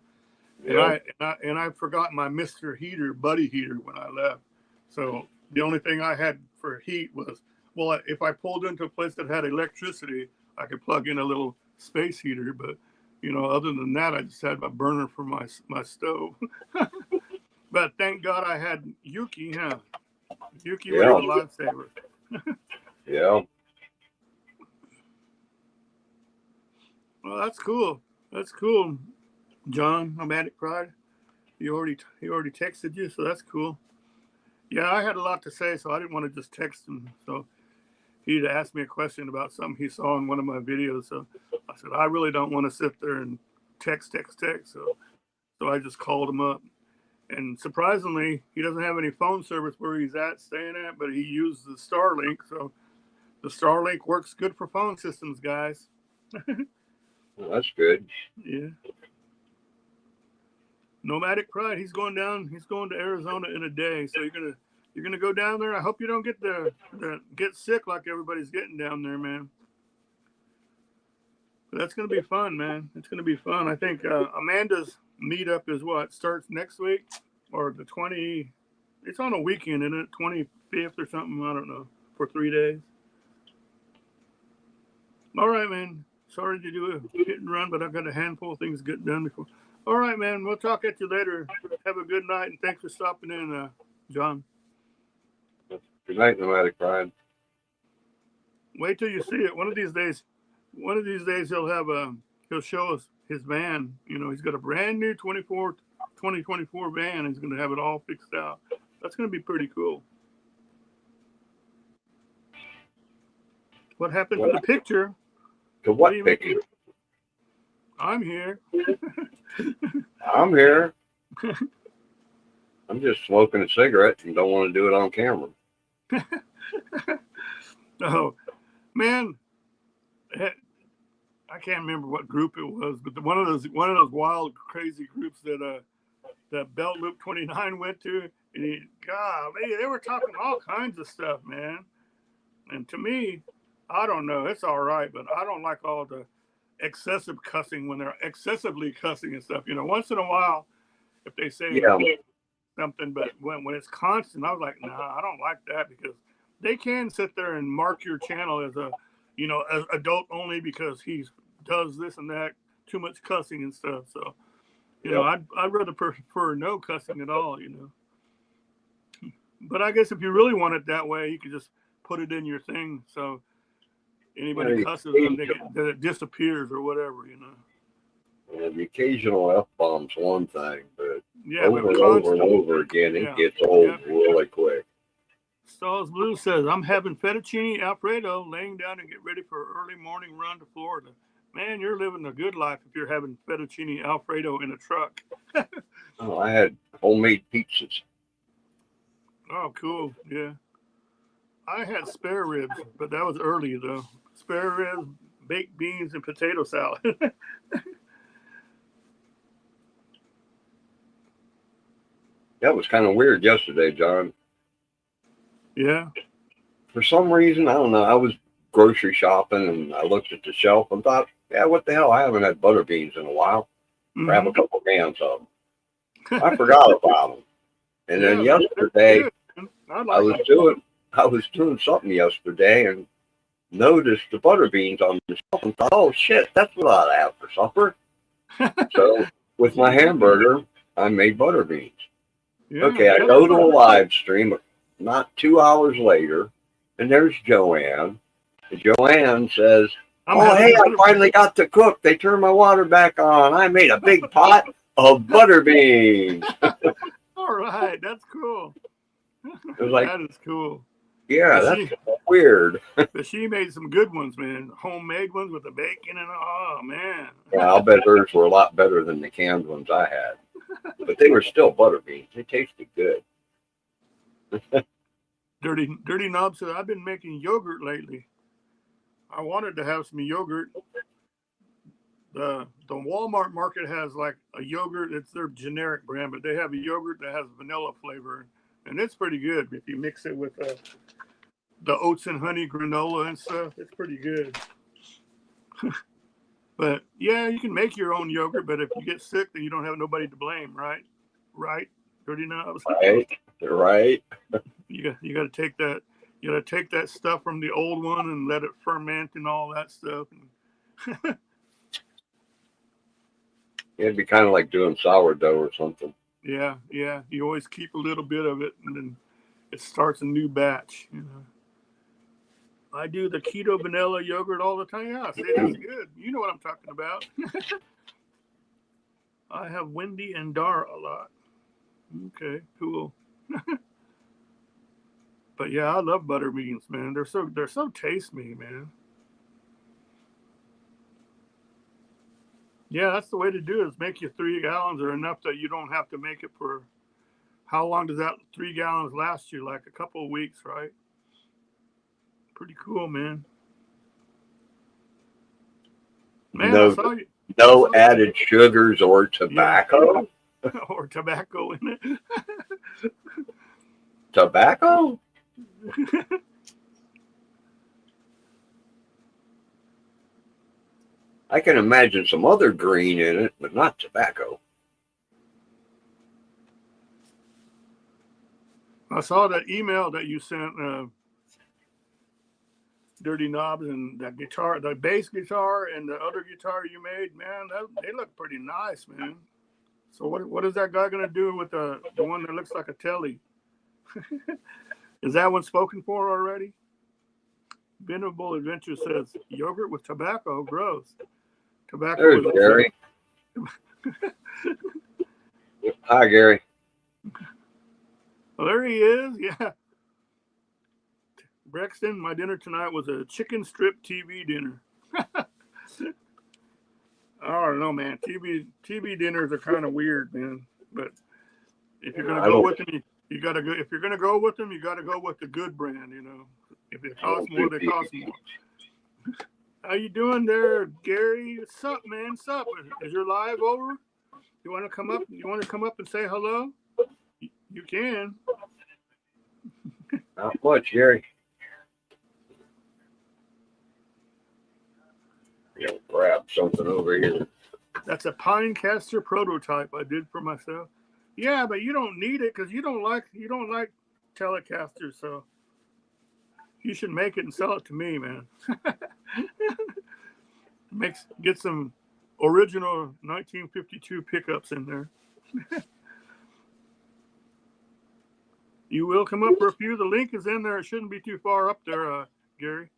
Yep. And I forgot my Mr. Heater buddy heater when I left. So the only thing I had for heat was, well, if I pulled into a place that had electricity, I could plug in a little space heater. But, you know, other than that, I just had my burner for my stove. But thank God I had Yuki, huh? Yuki was a lifesaver. Yeah. Well, that's cool. That's cool. John, Nomadic Pride. He already texted you, so that's cool. Yeah, I had a lot to say, so I didn't want to just text him. So he'd asked me a question about something he saw in one of my videos. So I said, I really don't want to sit there and text. So I just called him up. And surprisingly, he doesn't have any phone service where he's staying at, but he used the Starlink. So the Starlink works good for phone systems, guys. Well, that's good. Yeah. Nomadic Pride, he's going to Arizona in a day. So you're gonna go down there. I hope you don't get sick like everybody's getting down there, man. But that's gonna be fun, man. It's gonna be fun. I think Amanda's meetup is what starts next week or the 20. It's on a weekend, isn't it? 25th or something. I don't know, for 3 days. All right, man. Sorry to do a hit and run, but I've got a handful of things to get done before. All right, man. We'll talk at you later. Have a good night, and thanks for stopping in, John. Good night, Nomadic Pride. Wait till you see it. One of these days he'll show us his van. You know, he's got a brand new 2024 van. He's going to have it all fixed out. That's going to be pretty cool. What happened to the picture? To what picture? I'm here. I'm here. I'm just smoking a cigarette and don't want to do it on camera. Oh, man. I can't remember what group it was, but one of those wild, crazy groups that Belt Loop 29 went to, and golly, they were talking all kinds of stuff, man. And to me, I don't know, it's all right, but I don't like all the excessive cussing when they're excessively cussing and stuff. You know, once in a while, if they say something, but when it's constant, I was like, nah, I don't like that, because they can sit there and mark your channel as as adult only because he does this and that, too much cussing and stuff. So, you know, I'd rather prefer no cussing at all, you know. But I guess if you really want it that way, you could just put it in your thing. So anybody cusses them, that it disappears or whatever, you know. The occasional F-bomb's one thing, but over and over again, it gets old really quick. Stalls Blue says, I'm having fettuccine Alfredo, laying down and get ready for an early morning run to Florida. Man, you're living the good life if you're having fettuccine Alfredo in a truck. Oh, I had homemade pizzas. Oh, cool. Yeah. I had spare ribs, but that was early, though. Spare ribs, baked beans, and potato salad. That was kind of weird yesterday, John. Yeah. For some reason, I don't know, I was grocery shopping and I looked at the shelf and thought, yeah, what the hell? I haven't had butter beans in a while. Grab a couple cans of them. I forgot about them. And then yesterday, I was doing something yesterday and noticed the butter beans on the shelf and thought, oh shit, that's what I'd have for supper. So with my hamburger, I made butter beans. Yeah, okay, I go to a live stream not 2 hours later, and there's Joanne. And Joanne says, oh, hey, I finally got to cook. They turned my water back on. I made a big pot of butter beans. All right, that's cool. It was like, that is cool. Yeah, that's weird. But she made some good ones, man. Homemade ones with the bacon and oh, man. Yeah, I'll bet hers were a lot better than the canned ones I had. But they were still butter beans. They tasted good. Dirty Knob said, I've been making yogurt lately. I wanted to have some yogurt. The Walmart market has like a yogurt. It's their generic brand, but they have a yogurt that has vanilla flavor. And it's pretty good if you mix it with the oats and honey granola and stuff. It's pretty good. But yeah, you can make your own yogurt, but if you get sick, then you don't have nobody to blame, right? Right? Dirty Knobs. Right. You got to take that. You got to take that stuff from the old one and let it ferment and all that stuff. It'd be kind of like doing sourdough or something. Yeah. You always keep a little bit of it, and then it starts a new batch. You know. I do the keto vanilla yogurt all the time. Yeah, see, that's good. You know what I'm talking about. I have Wendy and Dara a lot. Okay, cool. But yeah, I love butter beans, man. They're so tasty, man. Yeah, that's the way to do it, is make your 3 gallons or enough that you don't have to make it for, how long does that 3 gallons last you? Like a couple of weeks, right? Pretty cool, man. Man, No, I saw you. no added sugars or tobacco. Yeah. Or tobacco in it. Tobacco? I can imagine some other green in it, but not tobacco. I saw that email that you sent, Dirty Knobs, and that guitar, the bass guitar and the other guitar you made, man, they look pretty nice, man. So what is that guy gonna do with the one that looks like a telly? Is that one spoken for already? Venerable Adventure says yogurt with tobacco, gross. Tobacco. There's Gary. Hi, Gary. Well, there he is. Yeah. Brexton, my dinner tonight was a chicken strip TV dinner. I don't know, man. TV dinners are kind of weird, man. But if you're gonna go with them, you gotta go. If you're gonna go with them, you gotta go with the good brand. You know, if it costs more, they cost more. How you doing there, Gary? What's up, man? What's up? Is your live over? You want to come up? You want to come up and say hello? You can. Not much, Gary. You'll grab something over here. That's a Pinecaster prototype I did for myself. Yeah, but you don't need it because you don't like Telecasters, so you should make it and sell it to me, man. Get some original 1952 pickups in there. You will come up for a few. The link is in there. It shouldn't be too far up there, Gary.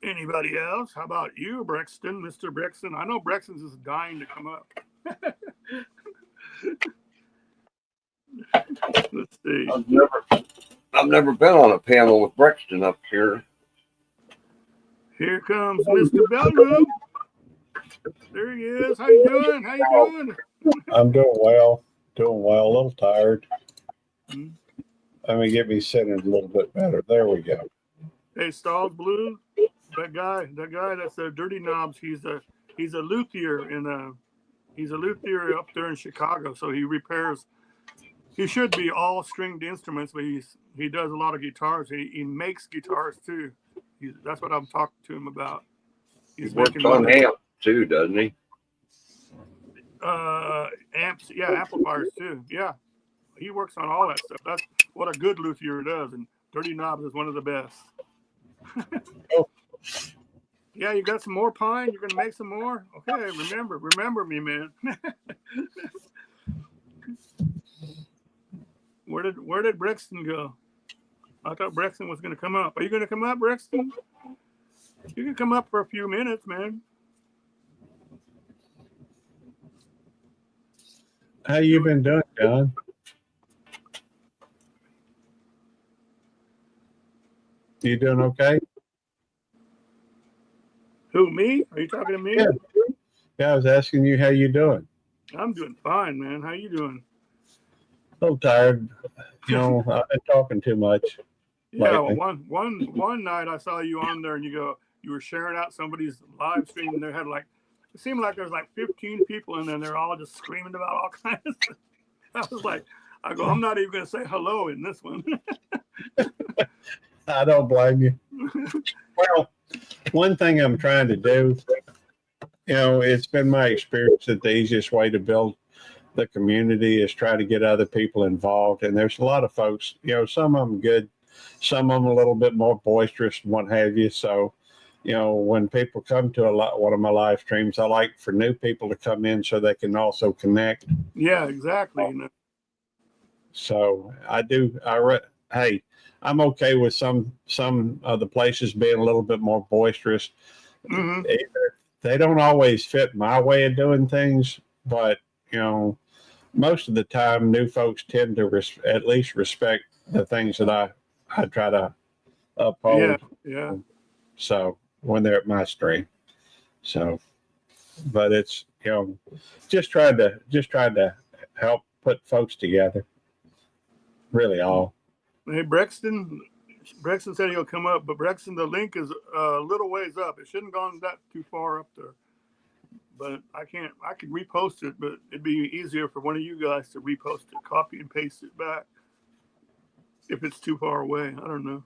Anybody else? How about you, Brexton, Mr. Brexton? I know Brexton's is dying to come up. Let's see. I've never been on a panel with Brexton up here. Here comes Mr. Bellroom. There he is. How you doing? How you doing? I'm doing well. Doing well. A little tired. Let me get me sitting a little bit better. There we go. Hey, Stalls Blue. That guy that's the Dirty Knobs. He's a luthier he's a luthier up there in Chicago. So he repairs. He should be all stringed instruments, but he does a lot of guitars. He makes guitars too. That's what I'm talking to him about. He works on amps too, doesn't he? Amps, yeah, amplifiers too. Yeah, he works on all that stuff. That's what a good luthier does, and Dirty Knobs is one of the best. Oh. Yeah, you got some more pine? You're gonna make some more? Okay, remember me, man. Where did Brexton go? I thought Brexton was gonna come up. Are you gonna come up, Brexton? You can come up for a few minutes, man. How you been doing, John? You doing okay? Who, me? Are you talking to me? Yeah, I was asking you how you doing. I'm doing fine, man. How you doing? A little tired. You know, I've been talking too much. Yeah, lately. well, one night I saw you on there and you were sharing out somebody's live stream and they had it seemed like there was 15 people in there and they're all just screaming about all kinds of stuff. I was like, I'm not even going to say hello in this one. I don't blame you. Well, one thing I'm trying to do, it's been my experience that the easiest way to build the community is try to get other people involved. And there's a lot of folks, some of them good, some of them a little bit more boisterous and what have you. So, when people come to one of my live streams, I like for new people to come in so they can also connect. Yeah, exactly. So hey, I'm okay with some of the places being a little bit more boisterous. Mm-hmm. They don't always fit my way of doing things, but you know, most of the time, new folks tend to at least respect the things that I try to uphold. Yeah, yeah. So when they're at my stream, so, but it's, you know, just trying to help put folks together. Really all. Hey, Brexton said he'll come up, but Brexton, the link is a little ways up. It shouldn't have gone that too far up there. But I could repost it, but it'd be easier for one of you guys to repost it, copy and paste it back. If it's too far away, I don't know.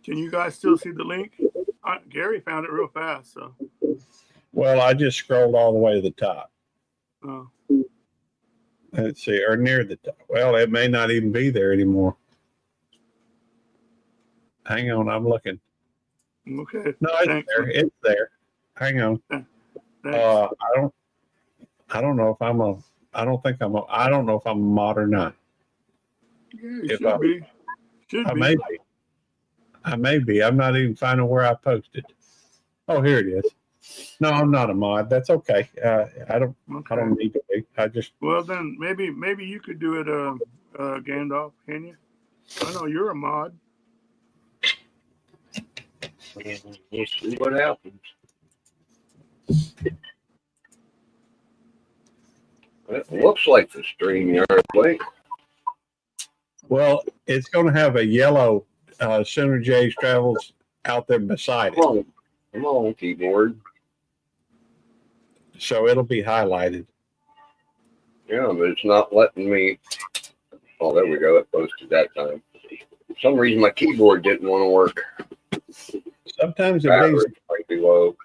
Can you guys still see the link? Gary found it real fast, so. Well, I just scrolled all the way to the top. Oh. Let's see, or near the top. Well, it may not even be there anymore. Hang on, I'm looking. Okay. No, it's there. It's there. Hang on. I don't know if I'm a. I don't think I'm a. I don't know if I'm a mod or not. Yeah, you should be. I may be. I may be. I'm not even finding where I posted. Oh, here it is. No, I'm not a mod. That's okay. I don't need to be. I just. Well, then maybe you could do it, Gandalf. Can you? I know you're a mod. We'll see what happens. It looks like the StreamYard link. Well, it's going to have a yellow soonerJHtravels out there beside it. Come on, keyboard. So it'll be highlighted. Yeah, but it's not letting me. Oh, there we go. It posted that time. For some reason, my keyboard didn't want to work. Sometimes it Battery might be low.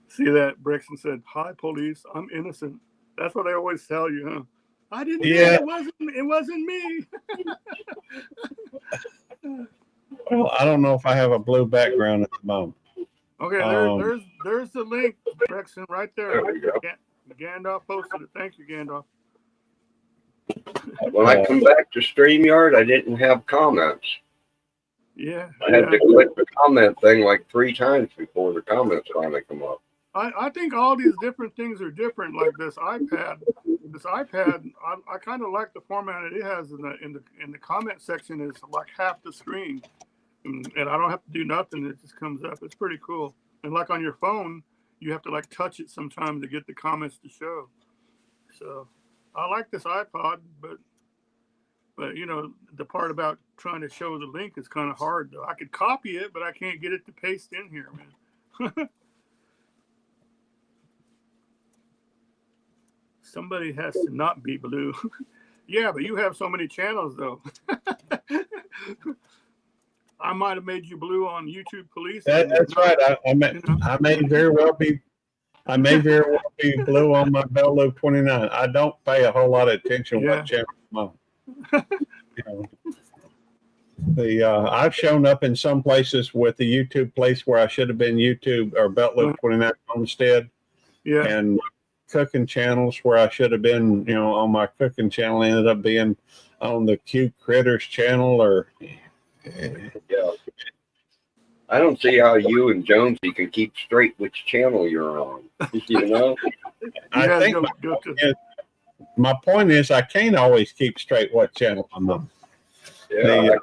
See that? Brexton said, "Hi, police. I'm innocent." That's what they always tell you, huh? I didn't. Yeah. It wasn't me. Well, I don't know if I have a blue background at the moment. Okay, there's the link, Brexton, right there. There we go. Gandalf posted it. Thank you, Gandalf. When I come back to StreamYard, I didn't have comments. Yeah. I had to click the comment thing like 3 times before the comments finally come up. I think all these different things are different. Like this iPad, I kind of like the format it has in the comment section. Is like half the screen, and I don't have to do nothing. It just comes up. It's pretty cool. And like on your phone, you have to like touch it sometimes to get the comments to show. So I like this iPod, but you know, the part about trying to show the link is kind of hard though. I could copy it, but I can't get it to paste in here, man. Somebody has to not be blue. Yeah, but you have so many channels though. I might have made you blue on YouTube Police. That's right. I may very well be blue on my Bell Loop 29. I don't pay a whole lot of attention what channel I'm on. You know, I've shown up in some places with the YouTube place where I should have been YouTube or Belt Loop 29 instead. Yeah. And cooking channels where I should have been, you know, on my cooking channel ended up being on the Cute Critters channel or. Yeah. I don't see how you and Jonesy can keep straight which channel you're on. You know? I think my point is I can't always keep straight what channel I'm on. Yeah.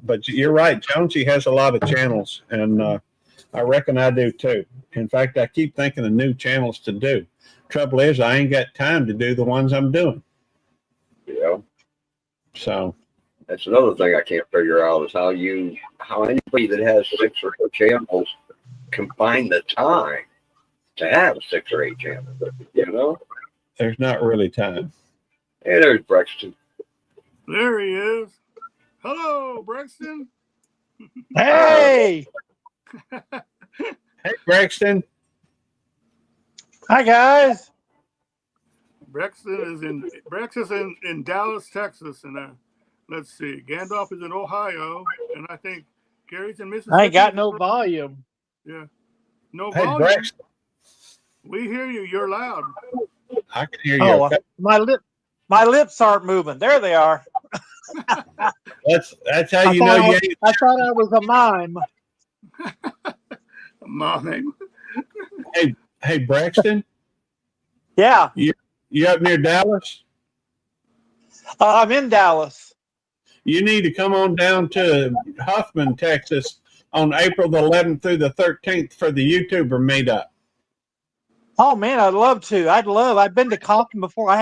But you're right. Jonesy has a lot of channels, and I reckon I do too. In fact, I keep thinking of new channels to do. Trouble is, I ain't got time to do the ones I'm doing. Yeah. So that's another thing I can't figure out is how anybody that has 6 or 8 channels can find the time to have 6 or 8 channels. You know, there's not really time. Hey, there's Brexton. There he is. Hello, Brexton. Hey. Hey, Brexton. Hi, guys. Brexton is in Dallas, Texas, and let's see, Gandalf is in Ohio, and I think Gary's in Mississippi. I ain't got no volume. Yeah, no hey, volume. Brexton. We hear you. You're loud. I can hear you. Oh, okay. my lips aren't moving. There they are. That's how you know you ain't. I thought I was a mime. Mime. Hey, Braxton, Yeah, you up near Dallas? I'm in Dallas. You need to come on down to Huffman, Texas on April the 11th through the 13th for the YouTuber meetup. Oh man, I'd love to. I've been to Compton before.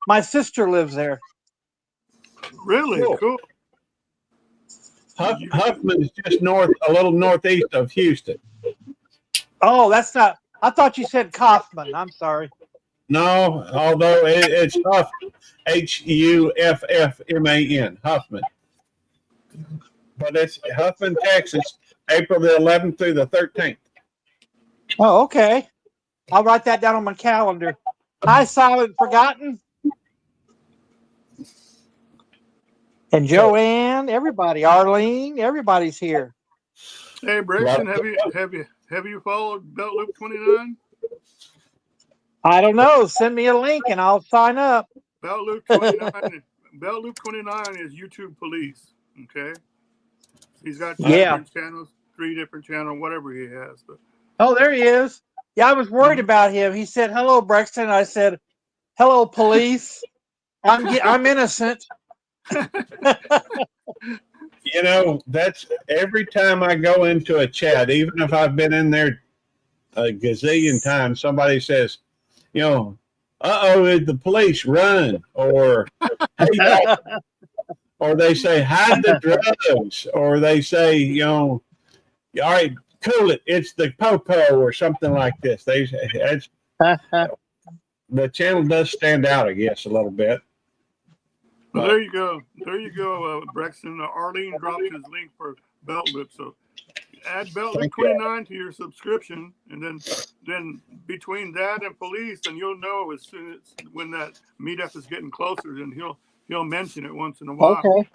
My sister lives there. Really? Cool. Huffman is just a little northeast of Houston. Oh, that's not. I thought you said Kaufman. I'm sorry. No, although it's Huffman, Huffman, Huffman. But it's Huffman, Texas, April the 11th through the 13th. Oh, okay. I'll write that down on my calendar. Hi, Silent Forgotten. And Joanne, everybody, Arlene, everybody's here. Hey, Braxton, have you followed Belt Loop 29? I don't know. Send me a link and I'll sign up. Belt Loop 29. Belt Loop 29 is YouTube police. Okay, he's got different channels, 3 different channels, whatever he has. But oh, there he is. Yeah, I was worried about him. He said, "Hello, Braxton." I said, "Hello, police. I'm innocent." You know, that's every time I go into a chat, even if I've been in there a gazillion times, somebody says, you know, did the police run? Or, hey, or they say, hide the drugs. Or they say, you know, all right, cool it. It's the popo or something like this. The channel does stand out, I guess, a little bit. Well, there you go. There you go, Braxton. Arlene dropped his link for Belt Loop. So add Belt Loop 29 to your subscription, and then between that and police, then you'll know as soon as when that meetup is getting closer, then he'll mention it once in a while. Okay.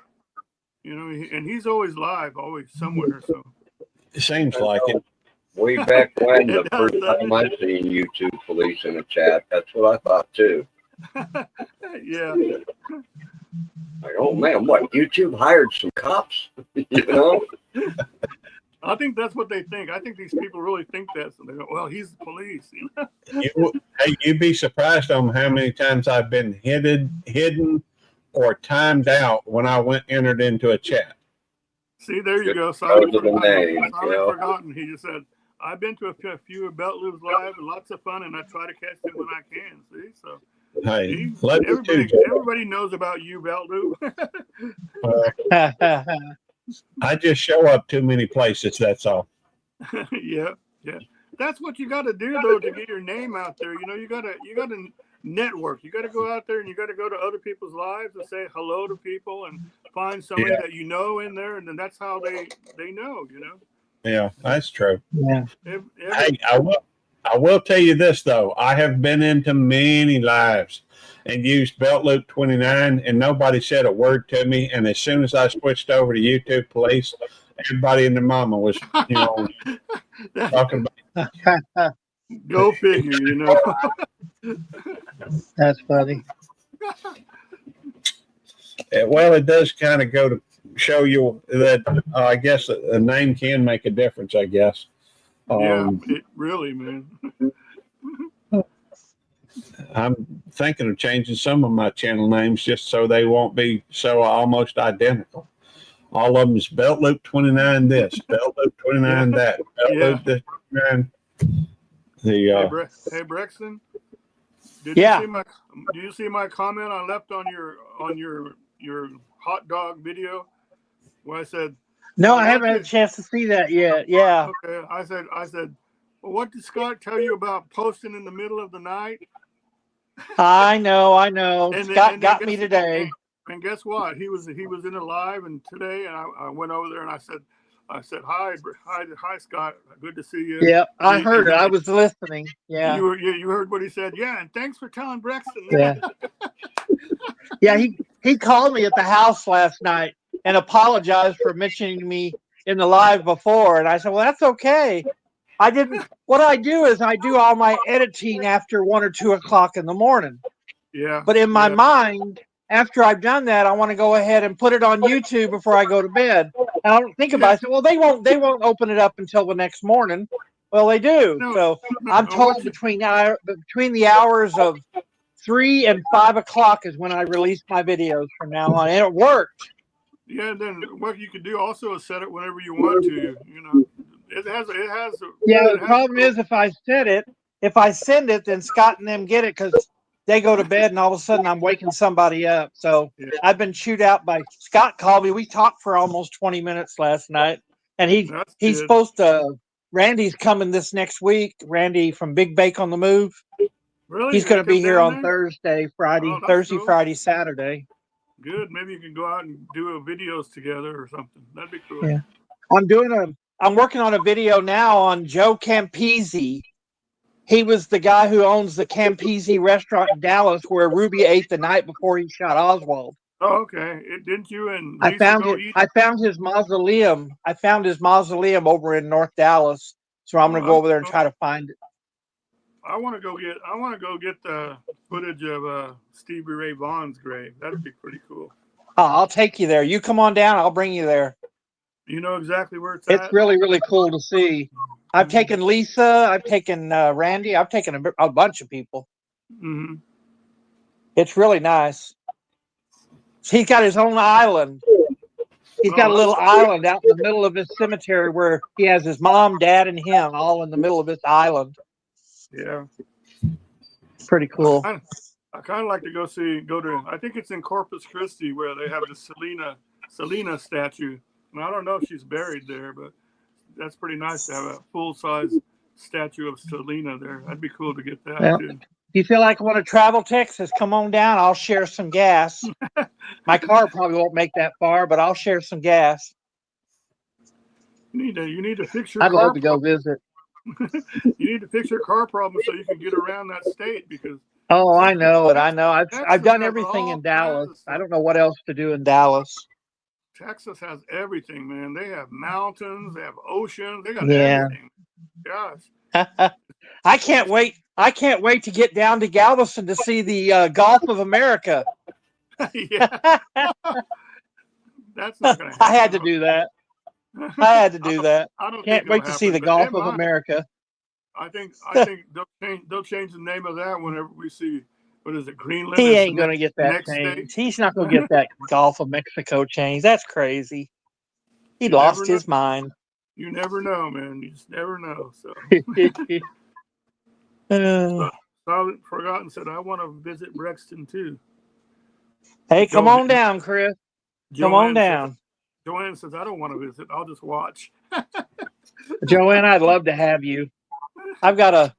You know, and he's always live, always somewhere. So it seems like it. Way back when, the first time I seen YouTube police in a chat, that's what I thought too. Yeah. Like, oh man, what? YouTube hired some cops? You know? I think that's what they think. I think these people really think that. So they go, well, he's the police. You know? You'd be surprised on how many times I've been hidden or timed out when I entered into a chat. See, there you go. Silent Forgotten. He just said, I've been to a few Belt Loops live, and lots of fun, and I try to catch them when I can. See, so hey, everybody knows about you, Belt Loop. I just show up too many places. That's all. Yeah. That's what you got to do though to get your name out there. You know, you got to network. You got to go out there and you got to go to other people's lives and say hello to people and find somebody that you know in there, and then that's how they know. You know. Yeah, that's true. Yeah. Hey, I will tell you this though. I have been into many lives and used Belt Loop 29, and nobody said a word to me. And as soon as I switched over to YouTube Police, everybody and their mama was, you know, talking about. Go figure, you know. That's funny. Well, it does kind of go to show you that I guess a name can make a difference, I guess. Yeah, it really, man. I'm thinking of changing some of my channel names just so they won't be so almost identical. All of them is Belt Loop 29 this, Belt Loop 29 that, Belt Loop this 29. Hey Braxton, did you see my comment I left on your hot dog video where I said, no, I haven't had a chance to see that yet. Yeah. Okay. I said, well, what did Scott tell you about posting in the middle of the night? I know. Scott got me today. And guess what? He was in a live and today, and I went over there and I said, hi Scott, good to see you. Yeah, I heard it. I was listening. Yeah. You heard what he said. Yeah, and thanks for telling Braxton. Yeah. Yeah, he called me at the house last night and apologized for mentioning me in the live before. And I said, well, that's okay. What I do is I do all my editing after 1 or 2 o'clock in the morning. Yeah. But in my mind, after I've done that, I want to go ahead and put it on YouTube before I go to bed. And I don't think about it. I said, well, they won't open it up until the next morning. Well, they do. No, so no, I'm told what you- between the hours of 3 and 5 o'clock is when I release my videos from now on, and it worked. Yeah, then what you could do also is set it whenever you want to. You know, it has. Yeah, it the has problem is if I send it, then Scott and them get it because they go to bed, and all of a sudden I'm waking somebody up. So Yeah. I've been chewed out by Scott. Called me. We talked for almost 20 minutes last night, and he's That's good. supposed to. Randy's coming this next week. Randy from Big Bake on the Move. Really? He's going to be here on there? Thursday, Friday, Oh, that's cool. Friday, Saturday. Good. Maybe you can go out and do videos together or something. That'd be cool. Yeah. I'm working on a video now on Joe Campisi. He was the guy who owns the Campisi restaurant in Dallas where Ruby ate the night before he shot Oswald. Oh, okay. Didn't you and I Lisa found go it. eat? I found his mausoleum. I found his mausoleum over in North Dallas. So I'm going to go over there and try to find it. I want to go get the footage of Stevie Ray Vaughan's grave. That'd be pretty cool. Oh, I'll take you there. You come on down. I'll bring you there. You know exactly where it's It's at? really, really cool to see. I've taken Lisa. I've taken Randy. I've taken a bunch of people. Mm-hmm. It's really nice. He's got his own island. He's got a little island out in the middle of his cemetery where he has his mom, dad, and him all in the middle of this island. Yeah. Pretty cool. I kind of like to go to, I think it's in Corpus Christi where they have the Selena statue. And I don't know if she's buried there, but that's pretty nice to have a full-size statue of Selena there. That'd be cool to get that, Well, too. if you feel like I want to travel Texas, come on down. I'll share some gas. My car probably won't make that far, but I'll share some gas. You need to fix your I'd car love to go visit. You need to fix your car problem so you can get around that state because. Oh, I know it. I know. Texas I've done has everything all in Dallas. kinds of stuff. I don't know what else to do in Dallas. Texas has everything, man. They have mountains, they have oceans, they got Yeah. everything. Gosh. I can't wait. I can't wait to get down to Galveston to see the Gulf of America. Yeah. That's not gonna happen. I had to do that. I had to do that. I don't Can't think wait it'll to see the happen, Gulf but of America. I think they'll change the name of that whenever we see what is it, Greenland? He is ain't the going to get that next changed. state? He's not going to get that Gulf of Mexico changed. That's crazy. He You lost never his mind. You never know, man. You just never know. So Silent Forgotten said, I want to visit Brexton too. Hey, come on down, Chris. Come on down. Joanne says, I don't want to visit. I'll just watch. Joanne, I'd love to have you. I got a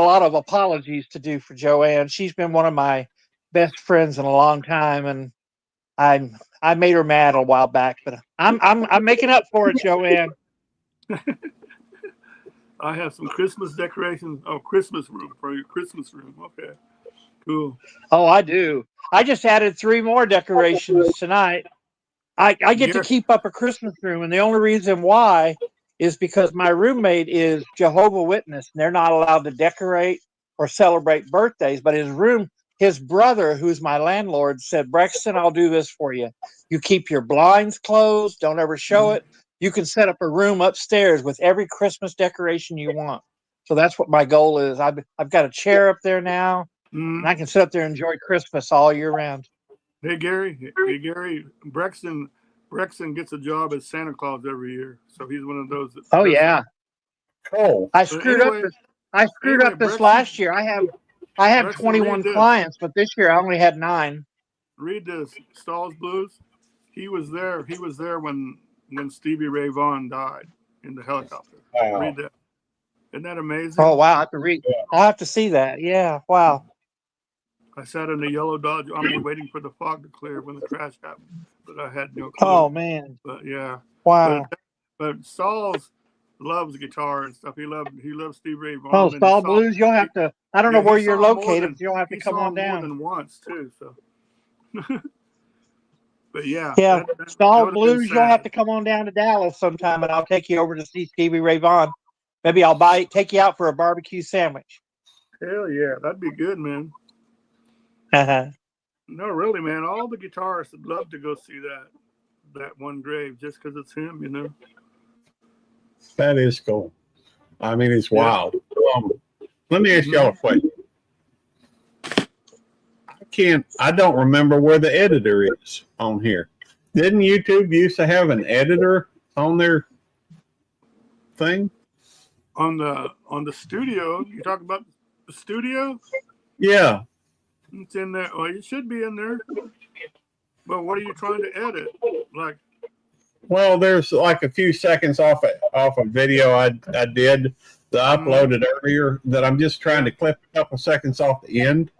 lot of apologies to do for Joanne. She's been one of my best friends in a long time, and I made her mad a while back, but I'm making up for it, Joanne. I have some Christmas decorations. Oh, Christmas room for your Christmas room. Okay, cool. Oh, I do. I just added 3 more decorations tonight. I get to keep up a Christmas room, and the only reason why is because my roommate is Jehovah's Witness, and they're not allowed to decorate or celebrate birthdays. But his brother, who's my landlord, said, Brexton, I'll do this for you. You keep your blinds closed. Don't ever show it. You can set up a room upstairs with every Christmas decoration you want. So that's what my goal is. I've got a chair up there now, and I can sit up there and enjoy Christmas all year round. Hey, Gary, Brexton gets a job as Santa Claus every year. So he's one of those. Oh, yeah. Cool. I screwed up this last year. I have Brexton, 21 clients, but this year I only had 9. Read this. Stalls Blues. He was there when Stevie Ray Vaughan died in the helicopter. Wow. Read that. Isn't that amazing? Oh, wow. I have to read. I'll have to see that. Yeah. Wow. I sat in the yellow Dodge Omni waiting for the fog to clear when the crash happened, but I had no clue. Oh, man. But yeah. Wow. But Stalls loves guitar and stuff. He loves Steve Ray Vaughan. Oh, Stall Blues, you'll have to. I don't know where you're located, but you'll have to come on down. More than once too. So. But yeah. Yeah. Stall Blues, you'll have to. to come on down to Dallas sometime, and I'll take you over to see Stevie Ray Vaughan. Maybe I'll take you out for a barbecue sandwich. Hell yeah, that'd be good, man. No, really, man. All the guitarists would love to go see that one grave just because it's him, you know. That is cool. I mean, it's Yeah. wild. Let me ask y'all a question. I don't remember where the editor is on here. Didn't YouTube used to have an editor on their thing? On the studio, you talk about the studio? Yeah. It's in there. Well, it should be in there. But what are you trying to edit? Like, Well, there's like a few seconds off a video I did that I uploaded earlier that I'm just trying to clip a couple seconds off the end.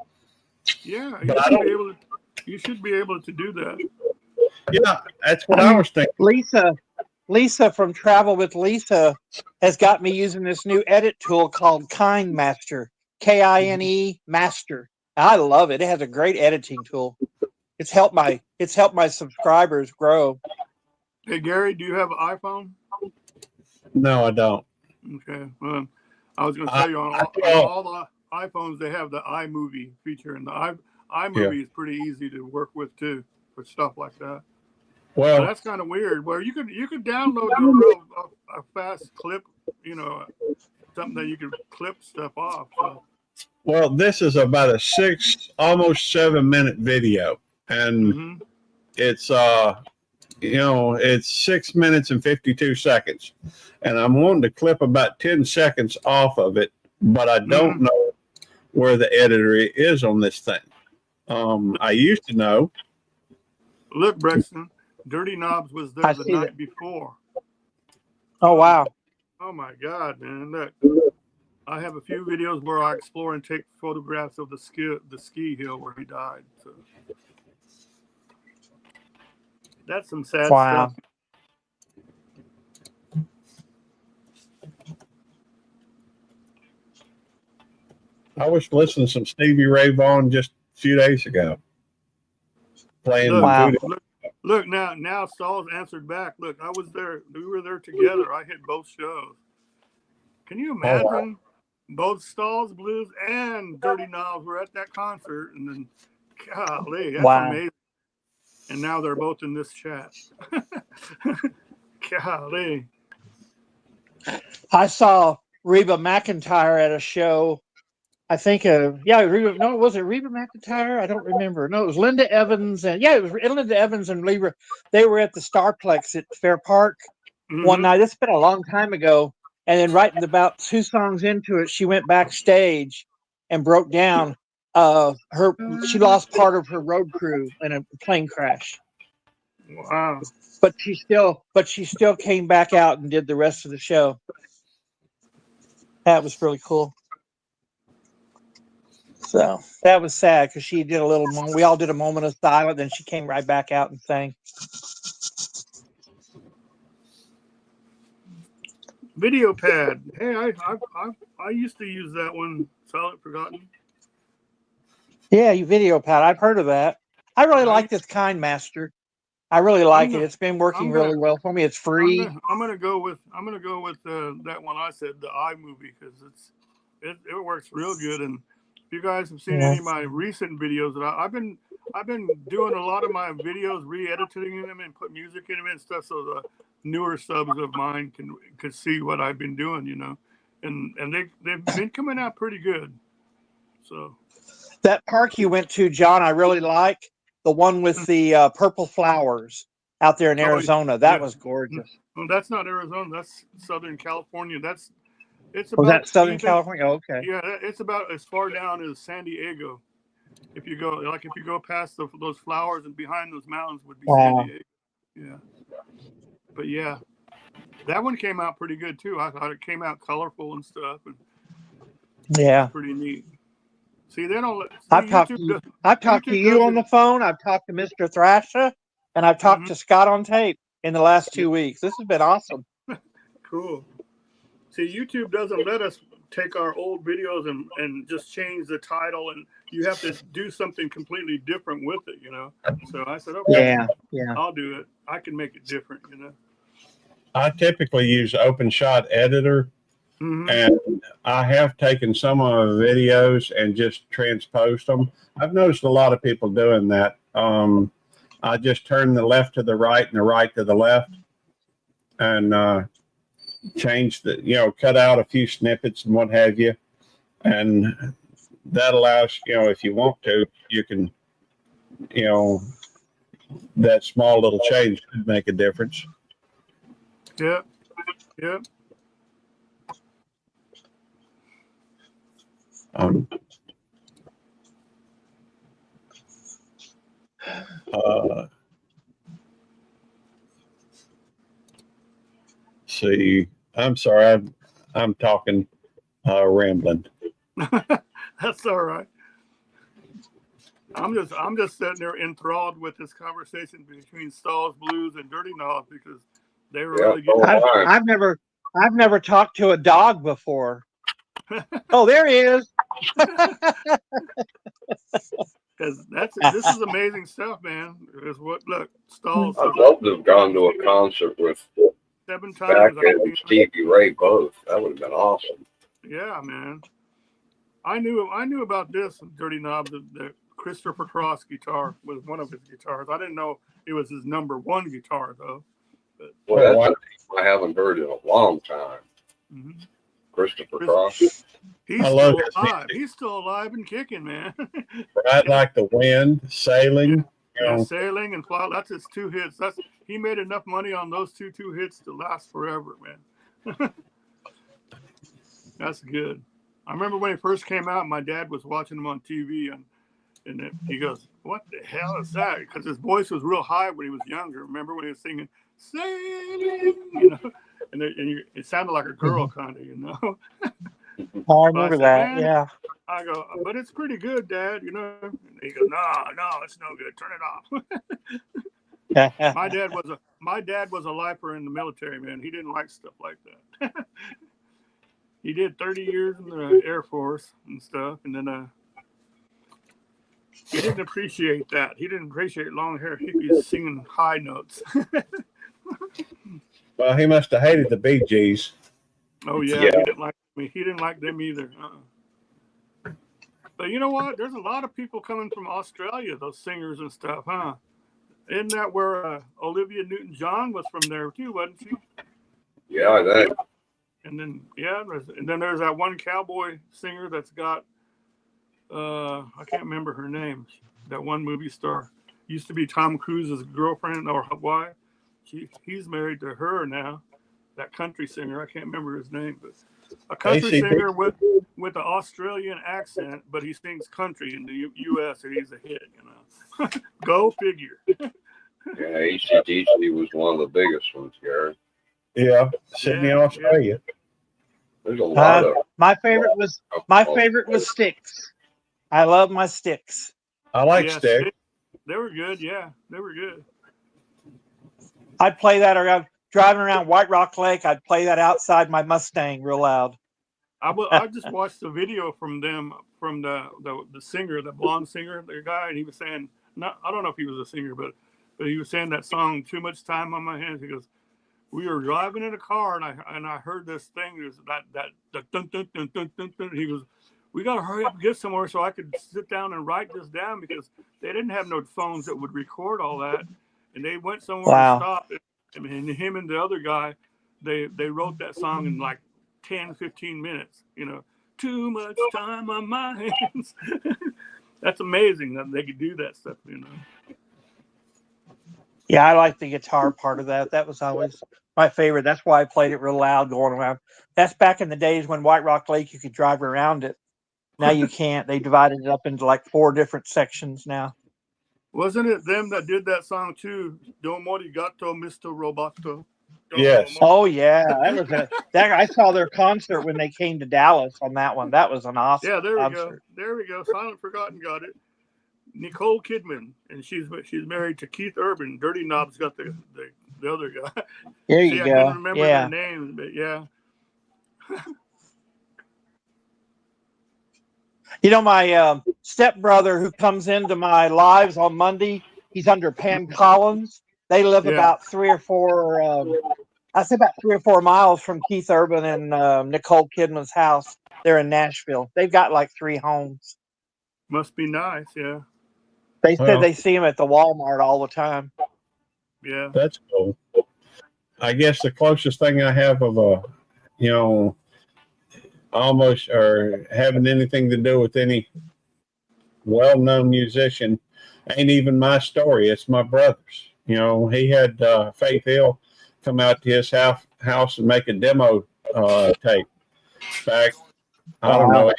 yeah, But I don't. you should be able to do that. Yeah, that's what I was thinking. Lisa from Travel with Lisa has got me using this new edit tool called KineMaster, KINE Master. I love it. It has a great editing tool. It's helped my subscribers grow. Hey, Gary, do you have an iPhone? No, I don't. Okay. Well, I was going to tell you on all the iPhones, they have the iMovie feature, and the iMovie is pretty easy to work with too for stuff like that. Well, So that's kind of weird. Where you could download a fast clip, you know, something that you could clip stuff off. So. Well, this is about a almost 7-minute video, and it's it's 6 minutes and 52 seconds, and I'm wanting to clip about 10 seconds off of it, but I don't know where the editor is on this thing. I used to know. Look, Brexton, Dirty Knobs was there the night before. Oh wow! Oh my God, man! Look, I have a few videos where I explore and take photographs of the ski hill where he died. So that's some sad stuff. I was listening to some Stevie Ray Vaughan just a few days ago. Playing Look now Saul's answered back. Look, I was there. We were there together. I hit both shows. Can you imagine? Both Stalls Blues and Dirty Knobs were at that concert, and then, golly, that's amazing. And now they're both in this chat. Golly. I saw Reba McEntire at a show. I think, was it Reba McEntire? I don't remember. No, it was Linda Evans, and it was Linda Evans and Reba. They were at the Starplex at Fair Park one night. It's been a long time ago. And then right about 2 songs into it, she went backstage and broke down. She lost part of her road crew in a plane crash. Wow. But she still came back out and did the rest of the show. That was really cool. So that was sad because she did we all did a moment of silence, then she came right back out and sang. Video pad. Hey, I used to use that one. Solid Forgotten. Yeah, video pad. I've heard of that. I really like this KineMaster. I really like it. It's been working really well for me. It's free. I'm gonna go with that one I said, the iMovie, because it works real good. And if you guys have seen any of my recent videos, that I've been doing a lot of my videos, re-editing them and put music in them and stuff, so the newer subs of mine can see what I've been doing, you know, and they've been coming out pretty good. So that park you went to, John, I really like the one with the purple flowers out there in Arizona. That was gorgeous. Well, that's not Arizona. That's Southern California. It's about that Southern California. Oh, okay. Yeah, it's about as far down as San Diego. If you go past those flowers and behind those mountains would be San Diego. Yeah. But yeah, that one came out pretty good too. I thought it came out colorful and stuff. And pretty neat. See, they don't let. I've talked to you on the phone. I've talked to Mr. Thrasher, and I've talked to Scott on tape in the last 2 weeks. This has been awesome. Cool. See, YouTube doesn't let us take our old videos and just change the title, and you have to do something completely different with it, you know. So I said, okay, I'll do it. I can make it different, you know. I typically use OpenShot Editor, And I have taken some of the videos and just transposed them. I've noticed a lot of people doing that. I just turn the left to the right and the right to the left, and change the, cut out a few snippets and what have you. And that allows, if you want to, you can, that small little change could make a difference. Yeah. Yeah. See, I'm sorry, I'm talking, rambling. That's all right. I'm just sitting there enthralled with this conversation between Stalls Blues and Dirty Knobs because they were really good. I've never talked to a dog before. Oh, there he is. Because this is amazing stuff, man. Is what look Stalls. I'd love to have gone to a concert with 7 times. and Stevie Ray both. That would have been awesome. Yeah, man. I knew about this Dirty Knob. The Christopher Cross guitar was one of his guitars. I didn't know it was his #1 guitar though. But, well, that's a name I haven't heard in a long time. Christopher Cross. He's still alive. He's still alive and kicking, man. Right, like the wind, sailing. Yeah, sailing and fly. That's his 2 hits. He made enough money on those two hits to last forever, man. That's good. I remember when he first came out, my dad was watching him on TV, and he goes, "What the hell is that?" Because his voice was real high when he was younger. Remember when he was singing "Sailing," and it sounded like a girl, kind of, I remember that. Yeah. I go, but it's pretty good, Dad. And he goes, no, it's no good. Turn it off. My dad was a lifer in the military, man. He didn't like stuff like that. He did 30 years in the Air Force and stuff, and then he didn't appreciate that. He didn't appreciate long hair hippies singing high notes. Well, he must have hated the Bee Gees. Oh yeah, he didn't like me. He didn't like them either. But you know what? There's a lot of people coming from Australia, those singers and stuff, huh? Isn't that where Olivia Newton-John was from there too, wasn't she? Yeah, I think. And then there's that one cowboy singer that's got I can't remember her name. That one movie star used to be Tom Cruise's girlfriend or wife. He's married to her now. That country singer, I can't remember his name, but a country singer with an Australian accent, but he sings country in the U.S. and he's a hit. Go figure. Yeah, ACDC was one of the biggest ones, Gary. Yeah, Sydney, Australia. There's a lot of. My favorite was Styx. I love my Styx. I like Styx. They were good. Yeah, they were good. I'd play that around driving around White Rock Lake. I'd play that outside my Mustang real loud. I just watched the video from them, from the singer, the blonde singer, the guy, and he was saying, I don't know if he was a singer, but he was saying that song, "Too Much Time on My Hands." He goes, "We were driving in a car, and I heard this thing, there's that dun, dun, dun, dun, dun, dun. He goes, we got to hurry up and get somewhere so I could sit down and write this down because they didn't have no phones that would record all that, and they went somewhere and stopped. And him and the other guy, they wrote that song in like 10, 15 minutes. Too much time on my hands." That's amazing that they could do that stuff. Yeah, I like the guitar part of that. That was always my favorite. That's why I played it real loud going around. That's back in the days when White Rock Lake, you could drive around it. Now you can't. They divided it up into like 4 different sections now. Wasn't it them that did that song too? Domo arigato, Mr. Roboto. Yes. Oh yeah, that I saw their concert when they came to Dallas on that one. That was an awesome. Yeah, there we concert. go. There we go. Silent Forgotten got it. Nicole Kidman, and she's married to Keith Urban. Dirty Knob's got the other guy. There you go. I can't remember their names, but yeah. My stepbrother who comes into my lives on Monday, he's under Pam Collins. They live about 3 or 4 I say about 3 or 4 miles from Keith Urban and Nicole Kidman's house. They're in Nashville. They've got like 3 homes. Must be nice, yeah. They said Well, they see him at the Walmart all the time. Yeah. that's cool. I guess the closest thing I have of a, you know, almost or having anything to do with any well-known musician ain't even my story. It's my brother's. You know, he had Faith Hill come out to his house and make a demo tape back, I don't know,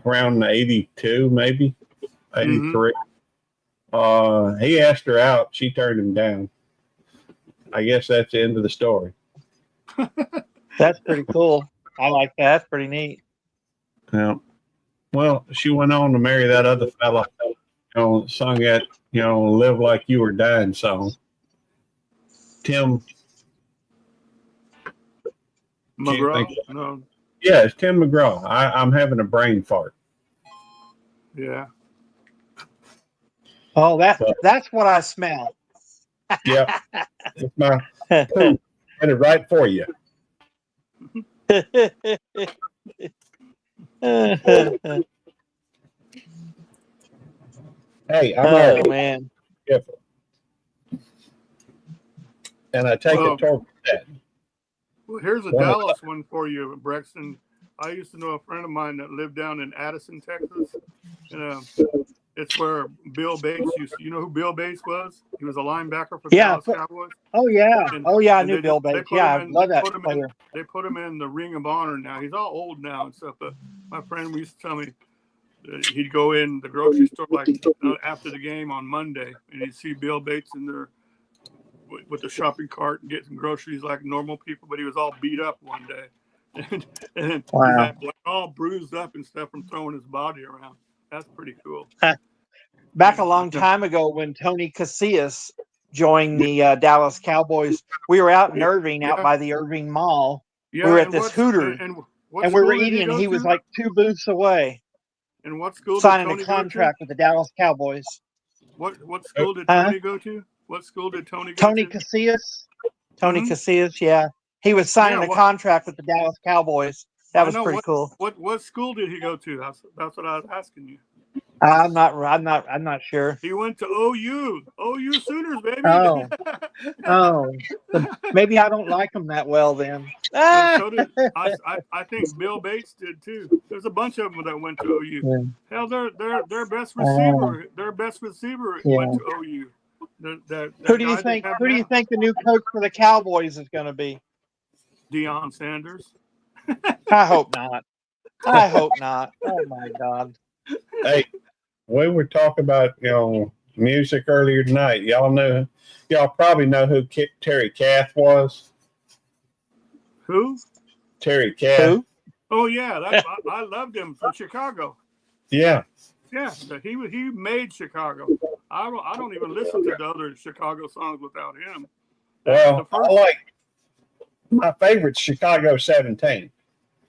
around 82, maybe 83. He asked her out. She turned him down. I guess that's the end of the story. That's pretty cool. I like that. That's pretty neat. Yeah. Well, she went on to marry that other fella, you know, sung that, you know, Live Like You Were Dying song. Tim McGraw? No. Yeah, it's Tim McGraw. I'm having a brain fart. Yeah. Oh, that's what I smell. Yeah. It's my poo. Headed right for you. Hey, I'm already man. careful. And I take it toward that. Well, here's a Dallas one for you, Brexton. I used to know a friend of mine that lived down in Addison, Texas. And it's where Bill Bates used to, you know who Bill Bates was? He was a linebacker for the Dallas Cowboys. Oh, yeah. I knew Bill Bates. Yeah, I love that player. They put him in the Ring of Honor now. He's all old now and stuff, but my friend used to tell me that he'd go in the grocery store like after the game on Monday, and he'd see Bill Bates in there with the shopping cart and getting groceries like normal people, but he was all beat up one day. and wow. He's like all bruised up and stuff from throwing his body around. That's pretty cool. Back a long time ago when Tony Casillas joined the Dallas Cowboys, we were out in Irving, out by the Irving Mall. Yeah, we were at this Hooters, and we were eating, and he was like 2 booths away. And what school signing did Tony a contract with the Dallas Cowboys. What school did Tony go to? What school did Tony go Tony to? Casillas. Tony Casillas, yeah. He was signing a contract with the Dallas Cowboys. That was pretty cool. What school did he go to? That's what I was asking you. I'm not sure. He went to OU Sooners, baby. Oh, maybe I don't like him that well then. So did, I think Bill Bates did too. There's a bunch of them that went to OU. Yeah. Hell, their best receiver went to OU. Who do you think the new coach for the Cowboys is going to be? Deion Sanders. I hope not. I hope not. Oh my God. Hey, we were talking about, music earlier tonight. Y'all probably know who Terry Kath was. Who? Terry Kath. Who? Oh yeah, I loved him from Chicago. Yeah. Yeah, he made Chicago. I don't even listen to the other Chicago songs without him. Well, I like my favorite Chicago 17.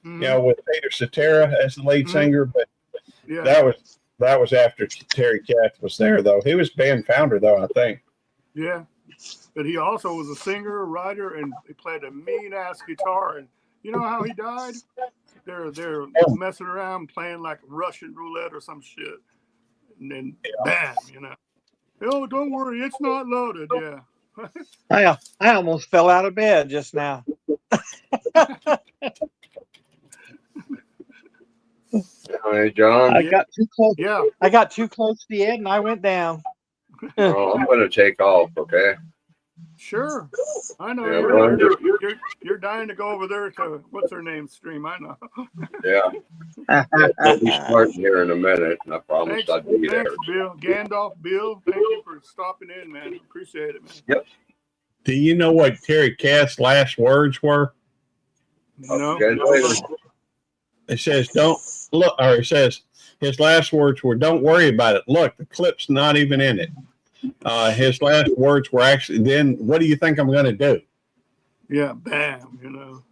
With Peter Cetera as the lead singer, but that was after Terry Kath was there, though. He was band founder, though, I think. Yeah, but he also was a singer, writer, and he played a mean-ass guitar. And you know how he died? They're messing around playing like Russian roulette or some shit, and then bam, Oh, don't worry, it's not loaded. Yeah. I almost fell out of bed just now. Hey, John. I got too close. Yeah. I got too close to the edge and I went down. I'm going to take off, okay? Sure. I know you're dying to go over there to what's her name stream. I know. Yeah. I'll be starting here in a minute, and I promised I'd be there. Thanks, Bill. Gandalf Bill, thank you for stopping in, man. Appreciate it, man. Yep. Do you know what Terry Kath's last words were? No. It says, don't look, or it says his last words were, don't worry about it. Look, the clip's not even in it. His last words were actually, then what do you think I'm going to do? Yeah, bam,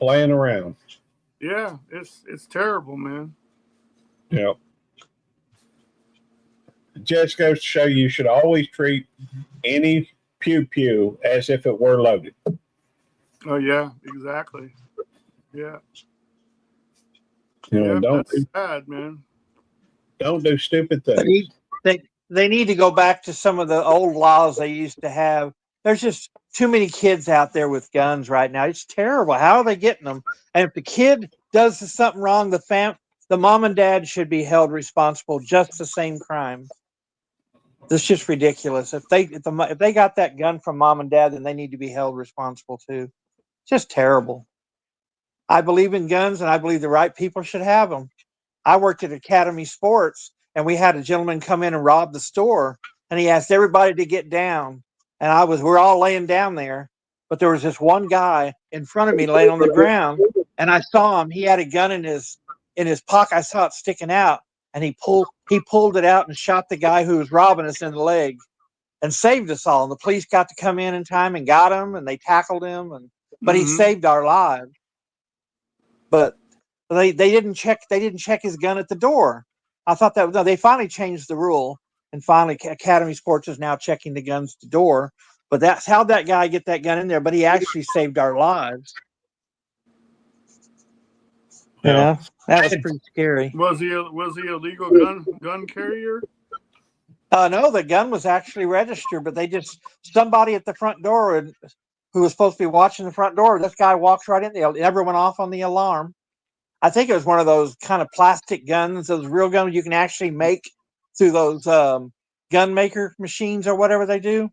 Playing around. Yeah, it's terrible, man. Yeah. It just goes to show you should always treat any pew pew as if it were loaded. Oh yeah, exactly. Yeah. You know, Yeah, that's sad, man. don't do stupid things. They need to go back to some of the old laws they used to have. There's just too many kids out there with guns right now. It's terrible. How are they getting them? And if the kid does something wrong, the mom and dad should be held responsible just the same crime. It's just ridiculous. If they got that gun from mom and dad, then they need to be held responsible too. Just terrible. I believe in guns, and I believe the right people should have them. I worked at Academy Sports, and we had a gentleman come in and rob the store, and he asked everybody to get down. And we're all laying down there, but there was this one guy in front of me laying on the ground, and I saw him. He had a gun in his pocket. I saw it sticking out, and he pulled it out and shot the guy who was robbing us in the leg, and saved us all. And the police got to come in time and got him, and they tackled him, but he saved our lives. But they didn't check his gun at the door. I thought they finally changed the rule, and finally Academy Sports is now checking the guns at the door. But that's how that guy get that gun in there. But he actually saved our lives. You know, that was pretty scary. Was he a legal gun carrier? No, the gun was actually registered, but somebody at the front door who was supposed to be watching the front door. This guy walks right in there. It never went off on the alarm. I think it was one of those kind of plastic guns, those real guns you can actually make through those gun maker machines or whatever they do.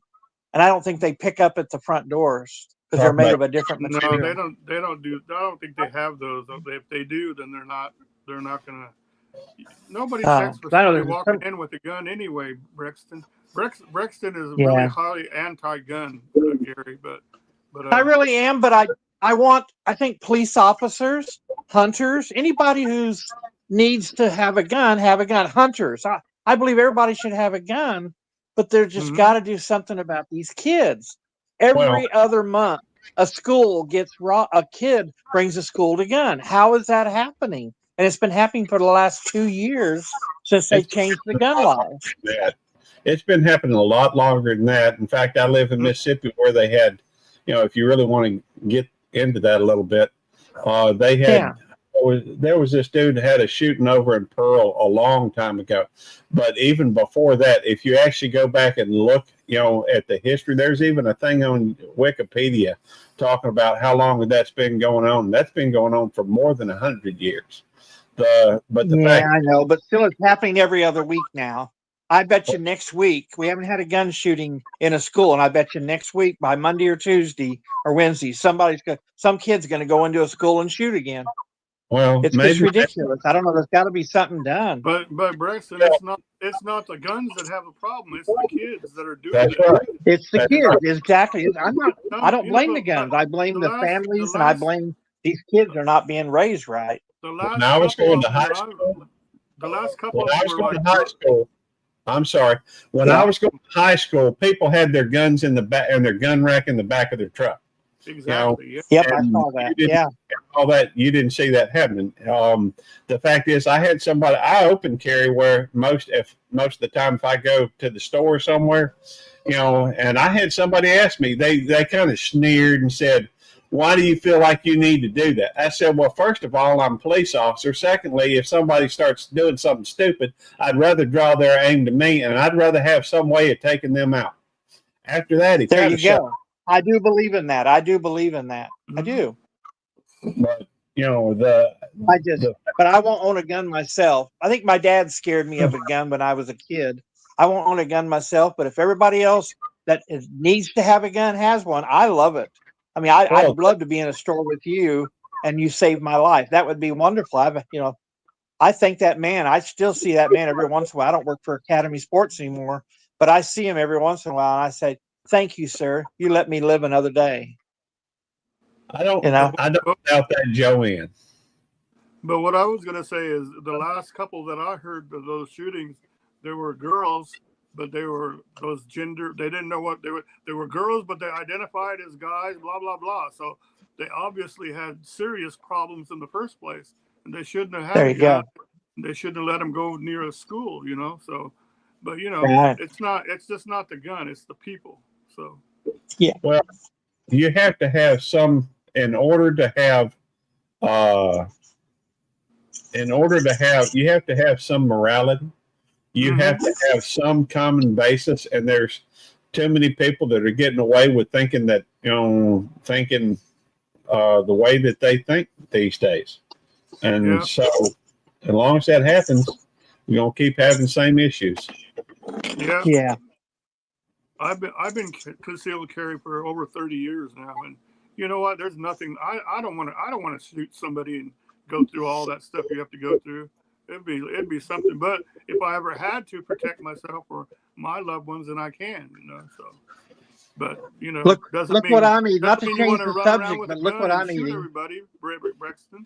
And I don't think they pick up at the front doors because they're made of a different material. No, they don't do. I don't think they have those. If they do, then they're not gonna. Nobody checks for somebody walking in with a gun anyway. Brexton is really highly anti-gun, Gary. But I really am. But I think police officers, hunters, anybody who's needs to have a gun, Hunters. I believe everybody should have a gun, but they're just got to do something about these kids. Every other month, a kid brings a school to gun. How is that happening? And it's been happening for the last 2 years since they changed the gun laws. It's been happening a lot longer than that. In fact, I live in Mississippi where they had, if you really want to get into that a little bit, they had there was this dude that had a shooting over in Pearl a long time ago. But even before that, if you actually go back and look, at the history, there's even a thing on Wikipedia talking about how long that's been going on. That's been going on for more than 100 years. I know, but still it's happening every other week now. I bet you next week, we haven't had a gun shooting in a school, and I bet you next week by Monday or Tuesday or Wednesday, some kid's going to go into a school and shoot again. Well, it's just ridiculous. I don't know. There's got to be something done. But Braxton, it's not the guns that have a problem. It's the kids that are doing it. Right. It's the kids, exactly. I don't blame the guns. I blame the families, and I blame these kids are not being raised right. When I was going to high school, I'm sorry. When I was going to high school, people had their guns in the back and their gun rack in the back of their truck. Exactly. Yep, I saw that. All that you didn't see that happening. The fact is, I had somebody. I open carry where most of the time, if I go to the store somewhere, and I had somebody ask me. They kind of sneered and said, "Why do you feel like you need to do that?" I said, "Well, first of all, I'm a police officer. Secondly, if somebody starts doing something stupid, I'd rather draw their aim to me, and I'd rather have some way of taking them out." After that, there you go. I do believe in that. I do. But but I won't own a gun myself. I think my dad scared me of a gun when I was a kid. I won't own a gun myself, but if everybody else that needs to have a gun has one, I love it. I mean, I'd love to be in a store with you and you saved my life. That would be wonderful. I think that man, I still see that man every once in a while. I don't work for Academy Sports anymore, but I see him every once in a while and I say, "Thank you, sir. You let me live another day." I don't doubt that, Joanne. But what I was going to say is the last couple that I heard of those shootings, there were girls, but they were those gender. They didn't know what they were. They were girls, but they identified as guys. Blah blah blah. So they obviously had serious problems in the first place, and they shouldn't have had. There you go. They shouldn't have let them go near a school. So, but right. it's not. It's just not the gun. It's the people. So. Yeah. Well, you have to have some in order to have you have to have some morality. You have to have some common basis, and there's too many people that are getting away with thinking that, the way that they think these days. And so as long as that happens, we're gonna keep having the same issues. Yeah. Yeah. I've been concealed carry for over 30 years now, and you know what? There's nothing. I don't want to shoot somebody and go through all that stuff you have to go through. It'd be something. But if I ever had to protect myself or my loved ones, then I can. So. But Look doesn't mean what I'm eating. Not to you change want to the run around subject, with but a look gun what and I'm shoot eating. everybody, Braxton.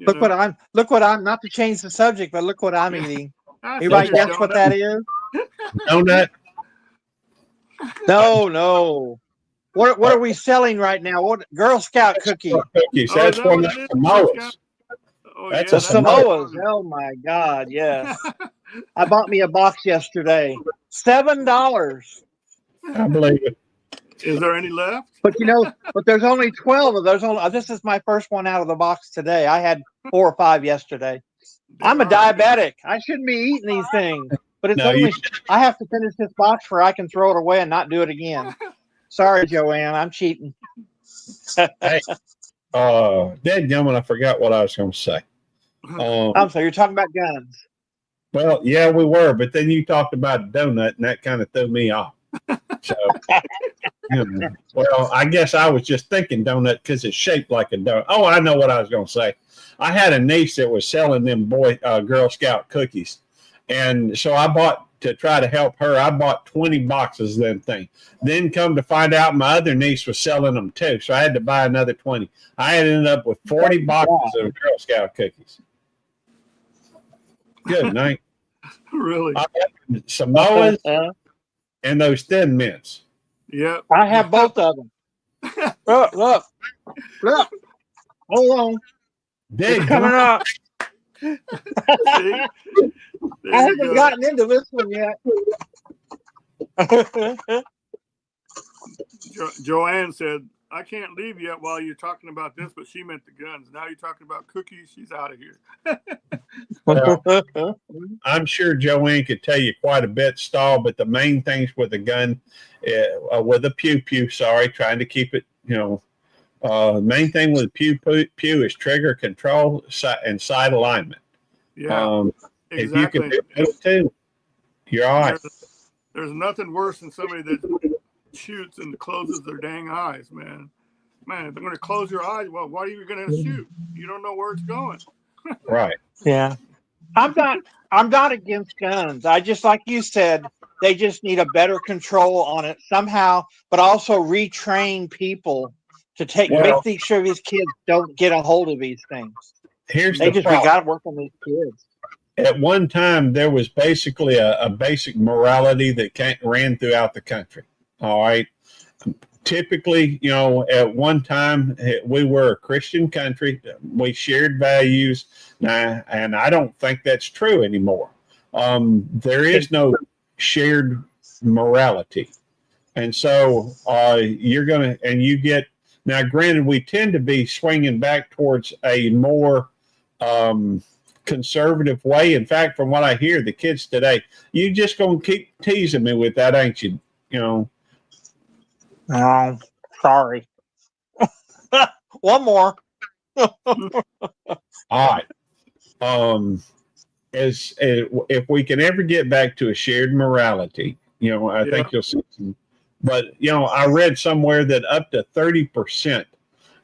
Look what I'm. Not to change the subject, but look what I'm eating. Anybody Anybody guess what that is? Donut. No. What are we selling right now? What Girl Scout cookie? Cookies. Oh, That's is that one what of it is? the Samoas. Oh, That's yeah, a The Samoa. Samoas. Oh my God, yes. I bought me a box yesterday. $7. I believe it. Is there any left? But but there's only 12 of those. This is my first one out of the box today. I had 4 or 5 yesterday. I'm a diabetic. I shouldn't be eating these things. But it's I have to finish this box before I can throw it away and not do it again. Sorry, Joanne, I'm cheating. Hey, dadgummit, I forgot what I was going to say. I'm sorry, you're talking about guns. Well, yeah, we were, but then you talked about a donut, and that kind of threw me off. So, well, I guess I was just thinking donut because it's shaped like a donut. Oh, I know what I was going to say. I had a niece that was selling them Girl Scout cookies, and so I bought, to try to help her, I bought 20 boxes of them things. Then come to find out my other niece was selling them too, so I had to buy another 20. I had ended up with 40 boxes of Girl Scout cookies. Good night. Really? Samoas and those Thin Mints. Yeah. I have both of them. Look. Hold on. It's coming up. I haven't gotten into this one yet. Joanne said, I can't leave yet while you're talking about this, but she meant the guns. Now you're talking about cookies. She's out of here. Well, I'm sure Joanne could tell you quite a bit, Stahl, but the main things with a gun, with a pew, trying to keep it, main thing with a pew is trigger control and sight alignment. Yeah, exactly. If you can do those two, you're all right. There's nothing worse than somebody that shoots and closes their dang eyes, man. Man, if they're going to close your eyes, well, why are you going to shoot? You don't know where it's going. Right. Yeah. I'm not against guns. I just, like you said, they just need a better control on it somehow, but also retrain people to make sure these kids don't get a hold of these things. We got to work on these kids. At one time, there was basically a basic morality that ran throughout the country. All right. Typically, at one time, we were a Christian country. We shared values. And I don't think that's true anymore. There is no shared morality. And so now granted, we tend to be swinging back towards a more conservative way. In fact, from what I hear, the kids today, you just going to keep teasing me with that, ain't you? Oh, sorry. One more. All right. As if we can ever get back to a shared morality, I think you'll see some. But I read somewhere that up to 30%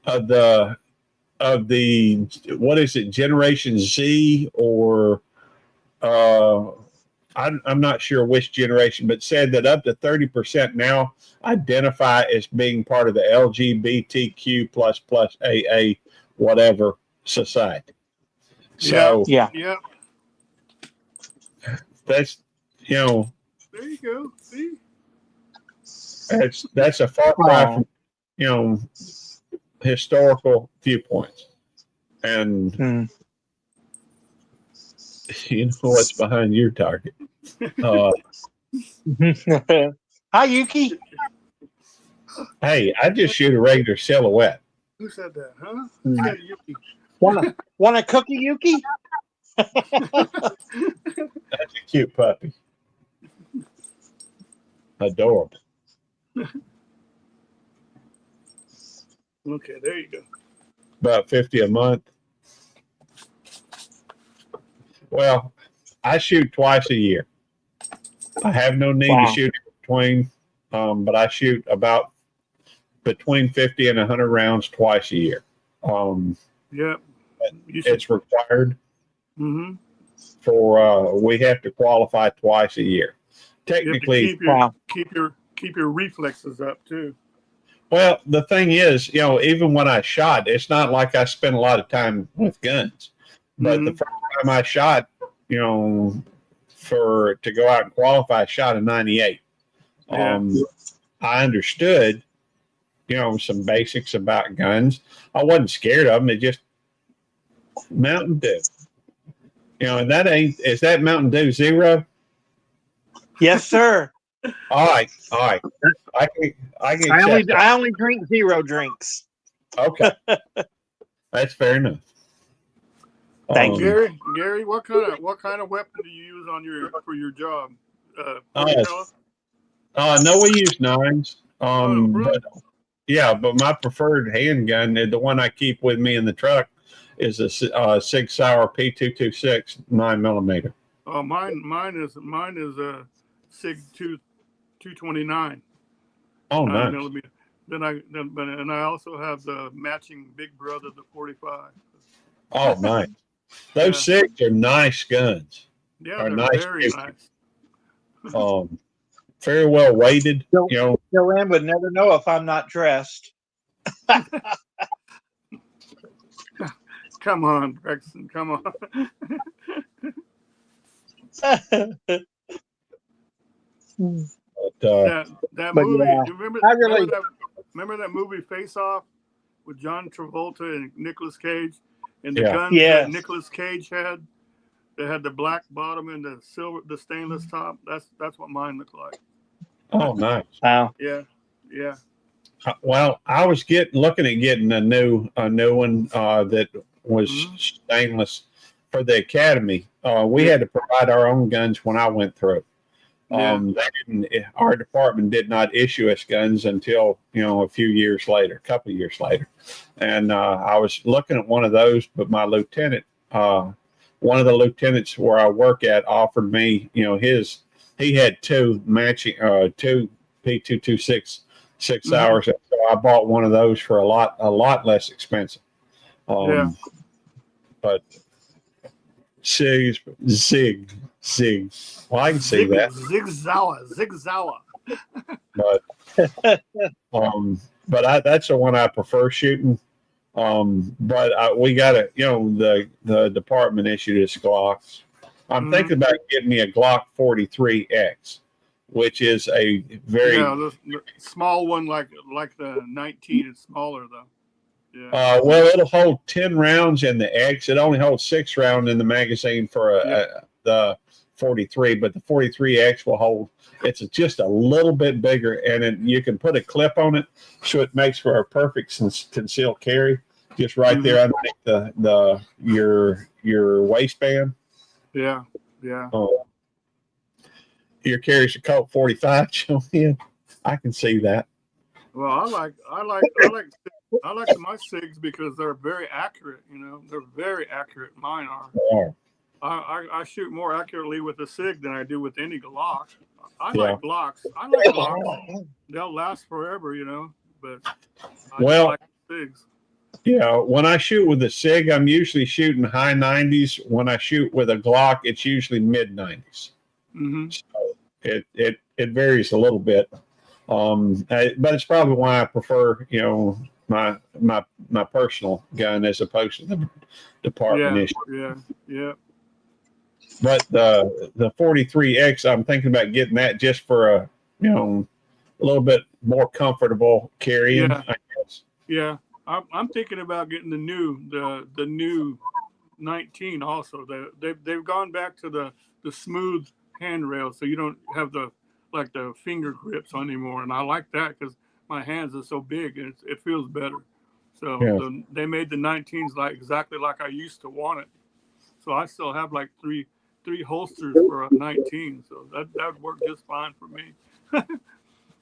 of the what is it, Generation Z, or I'm not sure which generation, but said that up to 30% now identify as being part of the LGBTQ plus AA whatever society. So yeah. That's there you go. See, that's a far cry from historical viewpoints, and you know what's behind your target. Hi, Yuki. Hey, I just shoot a regular silhouette. Who said that, huh? Who said Yuki? Want a cookie, Yuki? That's a cute puppy. Adorable. Okay, there you go. About 50 a month. Well, I shoot twice a year. I have no need to shoot in between, but I shoot about between 50 and 100 rounds twice a year. Yep. It's required Mm-hmm. for we have to qualify twice a year. Technically, keep your reflexes up too. well, the thing is, even when I shot, it's not like I spent a lot of time with guns. But the first time I shot, to go out and qualify, I shot a 98. Yeah. I understood, some basics about guns. I wasn't scared of them. It just Mountain Dew. And is that Mountain Dew Zero? Yes, sir. All right. I only drink zero drinks. Okay. That's fair enough. Thank you. Gary, what kind of weapon do you use for your job? No, we use nines. Really? But my preferred handgun, the one I keep with me in the truck, is a Sig Sauer P226 9mm. Oh, mine is a Sig 229. Oh, nice. And I also have the matching Big Brother, the 45. Oh, nice. Those Sigs are nice guns. Yeah, they're very nice. Very well weighted. Joanne would never know if I'm not dressed. Come on, Braxton. Come on. That movie. Remember that movie Face Off with John Travolta and Nicolas Cage, and the guns that Nicolas Cage had. They had the black bottom and the stainless top. That's what mine looked like. Oh, nice. Wow. Yeah. Well, I was looking at getting a new one that was stainless for the academy. We had to provide our own guns when I went through. Our department did not issue us guns until a couple of years later. And I was looking at one of those, but my lieutenant, one of the lieutenants where I work at, offered me, he had two matching, two P226 6 hours. So I bought one of those for a lot less expensive. But Zig. Well, I can see that. Zig Zauer. But that's the one I prefer shooting. But we got the department issued us Glocks. I'm thinking about getting me a Glock 43X, which is a very the small one, like the 19. It's smaller though. Yeah. Well, it'll hold 10 rounds in the X. It only holds 6 rounds in the magazine for the 43, but the 43X will hold. It's just a little bit bigger, and you can put a clip on it, so it makes for a perfect concealed carry, just right there underneath your waistband. Yeah. Your carry's a Colt 45, Joanne. I can see that. Well, I like my SIGs because they're very accurate. They're very accurate. Mine are. Yeah. I shoot more accurately with a SIG than I do with any Glock. I like Glocks. They'll last forever, but I like SIGs. Yeah, when I shoot with a SIG, I'm usually shooting high 90s. When I shoot with a Glock, it's usually mid 90s. So it varies a little bit, but it's probably why I prefer my personal gun as opposed to the department issue. Yeah. But the 43X, I'm thinking about getting that just for a little bit more comfortable carrying. I guess. Yeah. I'm thinking about getting the new 19 also. They've gone back to the smooth handrail, so you don't have the finger grips anymore, and I like that because my hands are so big, and it feels better. So Yeah. they made the 19s like exactly like I used to want it. So I still have like three holsters for a 19. So that would work just fine for me.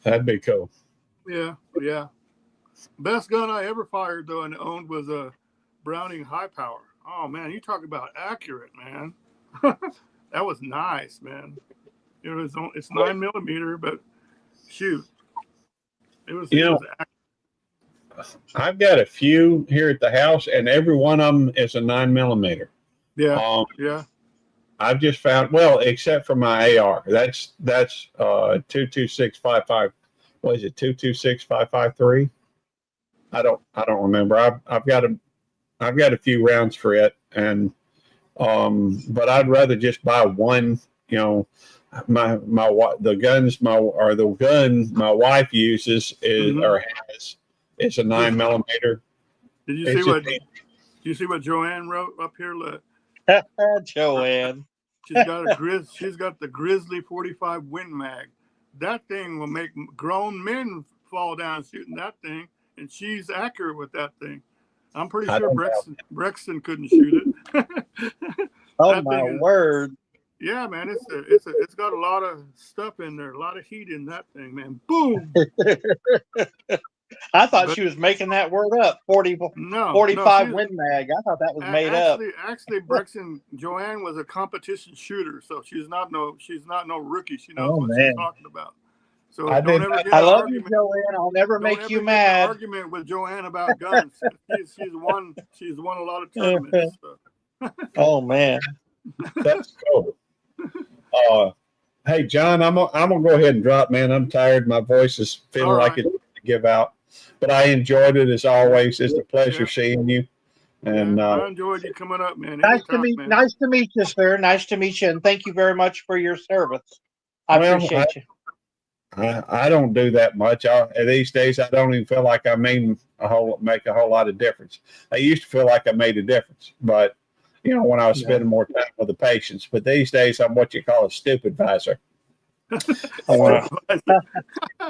That'd be cool. Yeah, yeah. Best gun I ever fired though and owned was a Browning high power. Oh man, you talk about accurate, man. That was nice, man. It's 9mm, but shoot, it was accurate. I've got a few here at the house, and every one of them is a 9mm. Yeah, yeah. I've just found, well, except for my AR. That's 22655. What is it? 226553. I don't remember. I've got a few rounds for it, and but I'd rather just buy one. You know, the gun my wife uses is or has. It's a 9mm. Did you see what Joanne wrote up here? Look. Joanne. She's got the Grizzly 45 Win Mag. That thing will make grown men fall down shooting that thing, and she's accurate with that thing. I'm pretty sure Brexton couldn't shoot it. Oh my word! Yeah, man, it's got a lot of stuff in there, a lot of heat in that thing, man. Boom. I thought she was making that word up. 45 Win Mag. I thought that was made up. Actually, Joanne was a competition shooter, so she's not no rookie. She knows what she's talking about. So I love you, Joanne. I'll never make you mad. Argument with Joanne about guns. She's won a lot of tournaments. So. Oh man, that's cool. Hey John, I'm gonna go ahead and drop, man. I'm tired. My voice is feeling like it's to give out. But I enjoyed it as always. It's a pleasure seeing you. And I enjoyed you coming up, man. Nice to meet you, sir. Nice to meet you, and thank you very much for your service. I appreciate you. I don't do that much. These days, I don't even feel like I make a whole lot of difference. I used to feel like I made a difference, but when I was spending more time with the patients. But these days, I'm what you call a stupid visor.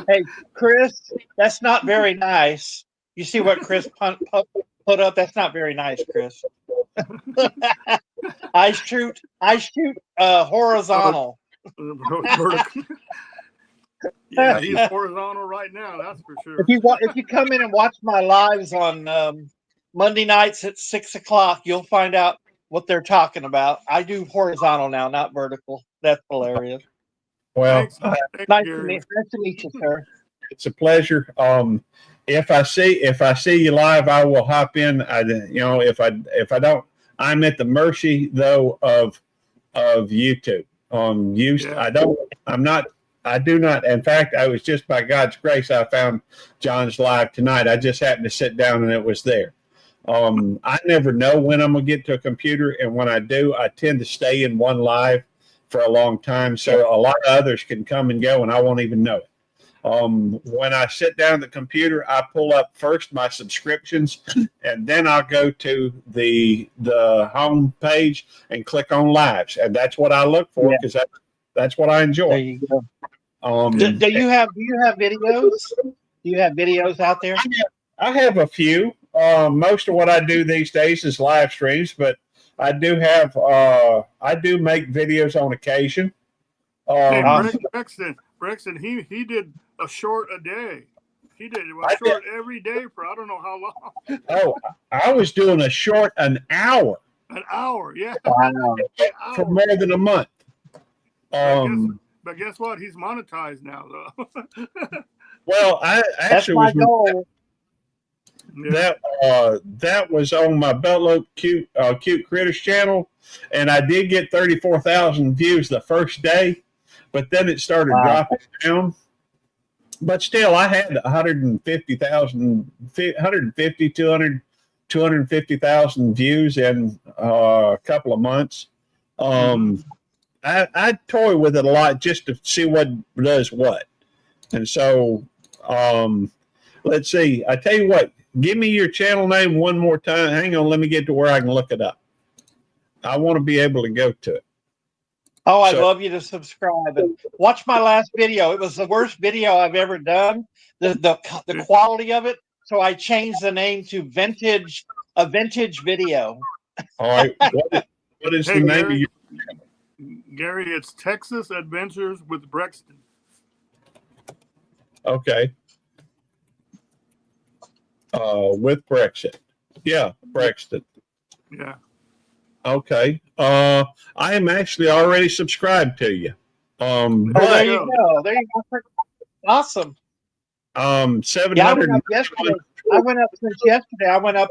Hey, Chris, that's not very nice. You see what Chris put up? That's not very nice, Chris. I shoot horizontal. Yeah, he's horizontal right now. That's for sure. If you come in and watch my lives on Monday nights at 6 o'clock, you'll find out what they're talking about. I do horizontal now, not vertical. That's hilarious. Well, nice to meet you, sir. It's a pleasure. If I see you live, I will hop in. If I don't, I'm at the mercy though of YouTube. I do not. In fact, I was just by God's grace, I found John's live tonight. I just happened to sit down and it was there. I never know when I'm gonna get to a computer, and when I do, I tend to stay in one live for a long time, so a lot of others can come and go, and I won't even know it. When I sit down at the computer, I pull up first my subscriptions, and then I'll go to the home page and click on lives, and that's what I look for because that's what I enjoy. There you go. Do you have videos? Do you have videos out there? I have a few. Most of what I do these days is live streams, but I do make videos on occasion. Hey, Brexton, he did a short a day. He did a short every day for I don't know how long. Oh, I was doing a short an hour. An hour, yeah. Wow. For more than a month. But guess what? He's monetized now, though. Well, I actually was my goal. That was on my Bellow Cute Critters channel, and I did get 34,000 views the first day, but then it started dropping down. But still, I had 250,000 views in a couple of months. I toy with it a lot just to see what does what, and so let's see. I tell you what. Give me your channel name one more time. Hang on, let me get to where I can look it up. I want to be able to go to it. Oh, I'd So- love you to subscribe and watch my last video. It was the worst video I've ever done. The quality of it. So I changed the name to a vintage video. All right. What is the name of your? Gary, it's Texas Adventures with Brexton. Okay. With Brexit. Yeah, Brexit. Yeah. Okay. I am actually already subscribed to you. There But you go. There you go. Awesome. 700. Yeah, I went up yesterday. Since yesterday. I went up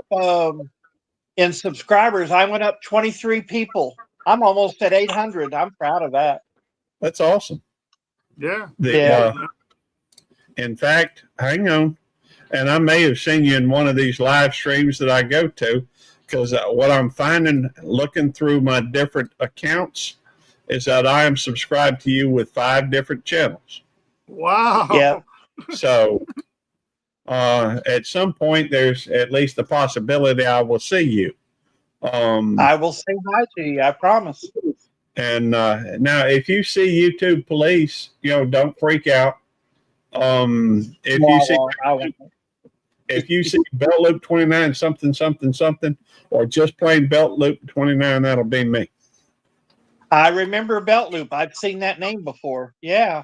in subscribers. I went up 23 people. I'm almost at 800. I'm proud of that. That's awesome. Yeah. In fact, hang on. And I may have seen you in one of these live streams that I go to, because what I'm finding looking through my different accounts is that I am subscribed to you with 5 different channels. Wow. Yeah. So at some point, there's at least the possibility I will see you. I will say hi to you. I promise. And now, if you see YouTube police, don't freak out. If you see belt loop 29 something something something, or just plain belt loop 29, that'll be me. I remember belt loop. I've seen that name before. Yeah.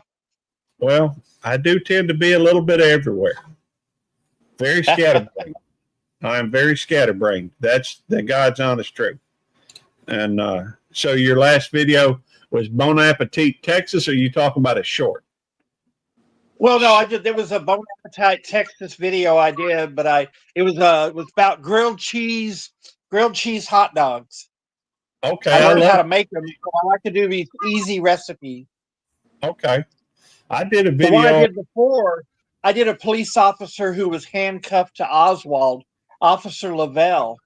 Well, I do tend to be a little bit everywhere. Very scatterbrained. I'm very scatterbrained. That's the God's honest truth. And so your last video was Bon Appetit, Texas, or are you talking about a short? Well, no, there was a Bon Appetit Texas video I did, but it was about grilled cheese hot dogs. Okay. I learned how to make them. So I like to do these easy recipes. Okay. I did a The video. one I did before, I did a police officer who was handcuffed to Oswald, Officer Lavelle.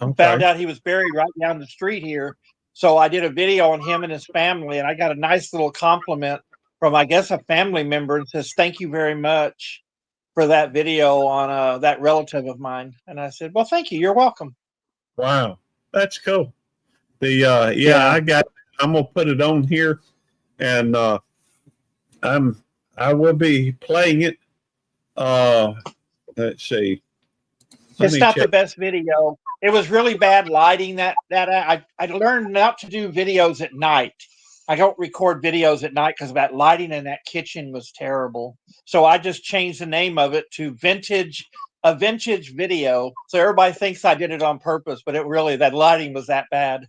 Okay. Found out he was buried right down the street here. So I did a video on him and his family, and I got a nice little compliment from, I guess, a family member, and says, "Thank you very much for that video on that relative of mine." And I said, "Well, thank you. You're welcome." Wow. That's cool. I'm gonna put it on here, and I will be playing it. Let's see. It's not the best video. It was really bad lighting. That I learned not to do videos at night. I don't record videos at night because that lighting in that kitchen was terrible. So I just changed the name of it to a vintage video. So everybody thinks I did it on purpose, but that lighting was that bad.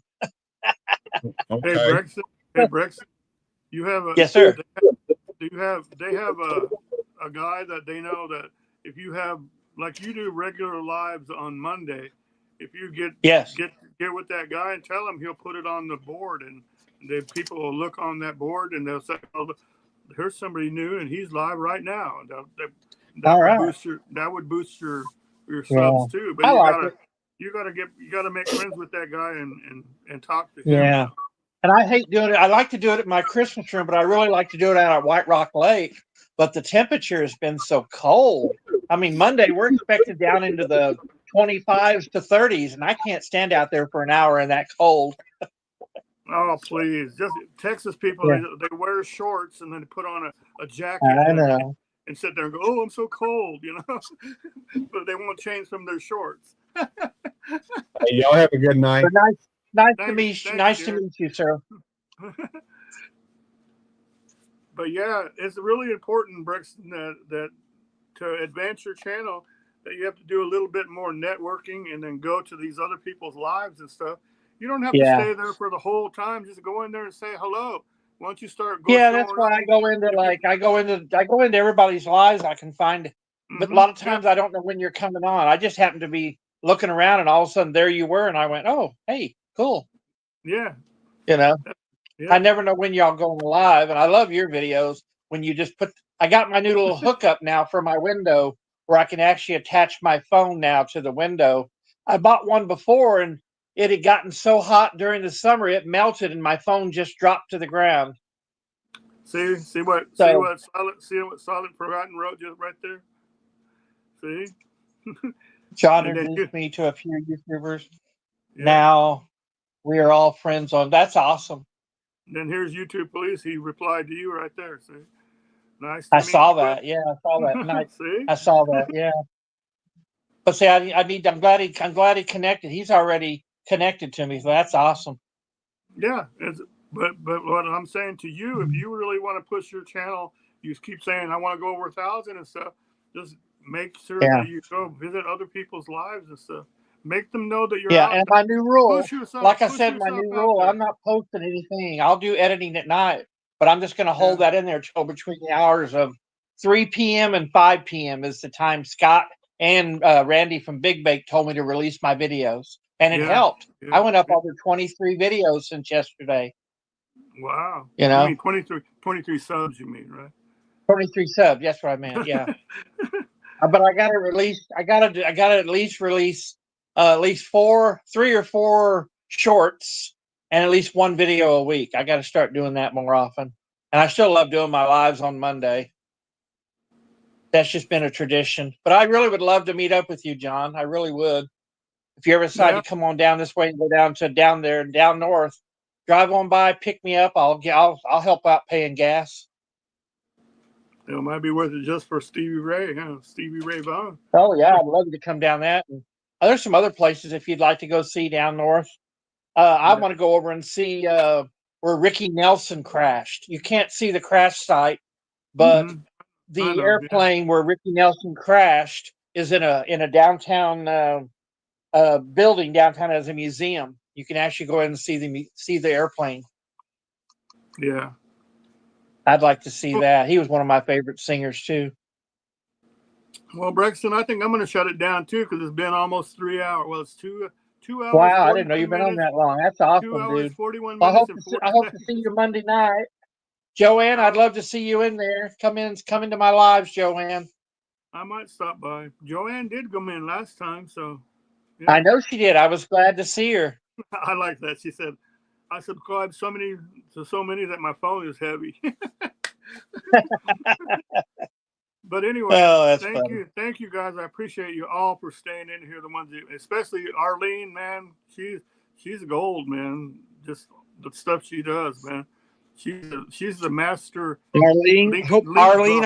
Okay. Hey Brexton, you have Yes, sir. They have a guy that they know that if you have, like you do regular lives on Monday, if you get with that guy and tell him, he'll put it on the board, and the people will look on that board and they'll say, "Oh, here's somebody new and he's live right now." That would boost your subs too. But you gotta make friends with that guy and talk to him. Yeah. And I hate doing it. I like to do it at my Christmas room, but I really like to do it out at White Rock Lake. But the temperature has been so cold. I mean, Monday we're expected down into the 25s to 30s, and I can't stand out there for an hour in that cold. Oh, please. Just Texas people, they wear shorts and then they put on a jacket. I know. And sit there and go, "Oh, I'm so cold," but they won't change from their shorts. Hey, y'all have a good night. Nice to meet you, sir. But yeah, it's really important, Brexton, that to advance your channel, that you have to do a little bit more networking and then go to these other people's lives and stuff. You don't have to stay there for the whole time. Just go in there and say hello. Once you start going, that's why I go into everybody's lives I can find. But a lot of times I don't know when you're coming on. I just happen to be looking around, and all of a sudden there you were, and I went, "Oh, hey, cool." Yeah. I never know when y'all going live, and I love your videos when you just I got my new little hookup now for my window where I can actually attach my phone now to the window. I bought one before, and it had gotten so hot during the summer it melted, and my phone just dropped to the ground. See what Solid Forgotten wrote just right there. See. John introduced me to a few YouTubers. Yeah. Now we are all friends on. That's awesome. Then here's YouTube Police. He replied to you right there. See, nice. I saw that. Yeah, I saw that. See, I saw that. Yeah. But see, I'm glad he connected. He's already connected to me, so that's awesome. yeah. But what I'm saying to you, if you really want to push your channel, you keep saying I want to go over 1,000 and stuff. Just make sure that you go visit other people's lives and stuff. Make them know that you're out. And my new rule, like I push said, my new yourself out rule, there. I'm not posting anything. I'll do editing at night, but I'm just going to hold that in there till between the hours of 3 p.m. and 5 p.m. is the time Scott and Randy from Big Bake told me to release my videos. And it helped. I went up over 23 videos since yesterday. Wow. You know? I mean, 23 subs, you mean, right? 23 subs. That's what I meant. Yeah. But I got to release, I got to at least release at least 3 or 4 shorts and at least 1 video a week. I got to start doing that more often. And I still love doing my lives on Monday. That's just been a tradition. But I really would love to meet up with you, John. I really would. If you ever decide to come on down this way and go down north, drive on by, pick me up. I'll help out paying gas. It might be worth it just for Stevie Ray, huh? Stevie Ray Vaughan. Oh yeah, I'd love you to come down that. And there's some other places if you'd like to go see down north. I want to go over and see where Ricky Nelson crashed. You can't see the crash site, but the airplane where Ricky Nelson crashed is in a downtown building downtown as a museum. You can actually go in and see the airplane. Yeah. I'd like to see that. He was one of my favorite singers too. Well, Brexton, I think I'm going to shut it down too because it's been almost 3 hours. Well, it's 2 hours. Wow, I didn't know you've been on that long. That's awesome, 2 hours, dude. 41 I minutes hope to see you Monday night, Joanne. I'd love to see you in there. Come into my lives, Joanne. I might stop by. Joanne did come in last time, so. Yeah. I know she did. I was glad to see her. I like that. She said, I subscribe so many that my phone is heavy. But anyway, thank you guys. I appreciate you all for staying in here. The ones, especially Arlene, man. She's gold, man. Just the stuff she does, man. She's the master. Arlene,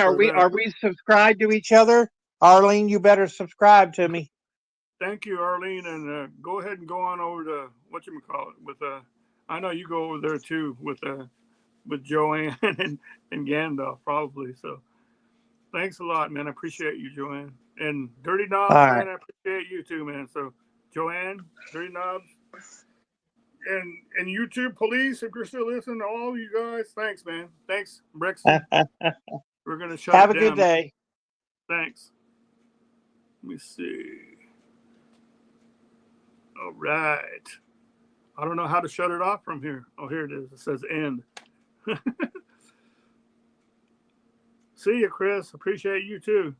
Arlene, are we subscribed to each other? Arlene, you better subscribe to me. Thank you, Arlene, and go ahead and go on over to whatchamacallit with I know you go over there too with Joanne and Gandalf probably. So thanks a lot, man. I appreciate you, Joanne. And Dirty Knobs, man, I appreciate you too, man. So Joanne, Dirty Knobs, and YouTube Police, if you're still listening, to all you guys, thanks, man. Thanks, Brexton. We're gonna shut it down. Have a good day. Thanks. Let me see. All right. I don't know how to shut it off from here. Oh, here it is. It says end. See you, Chris. Appreciate you too.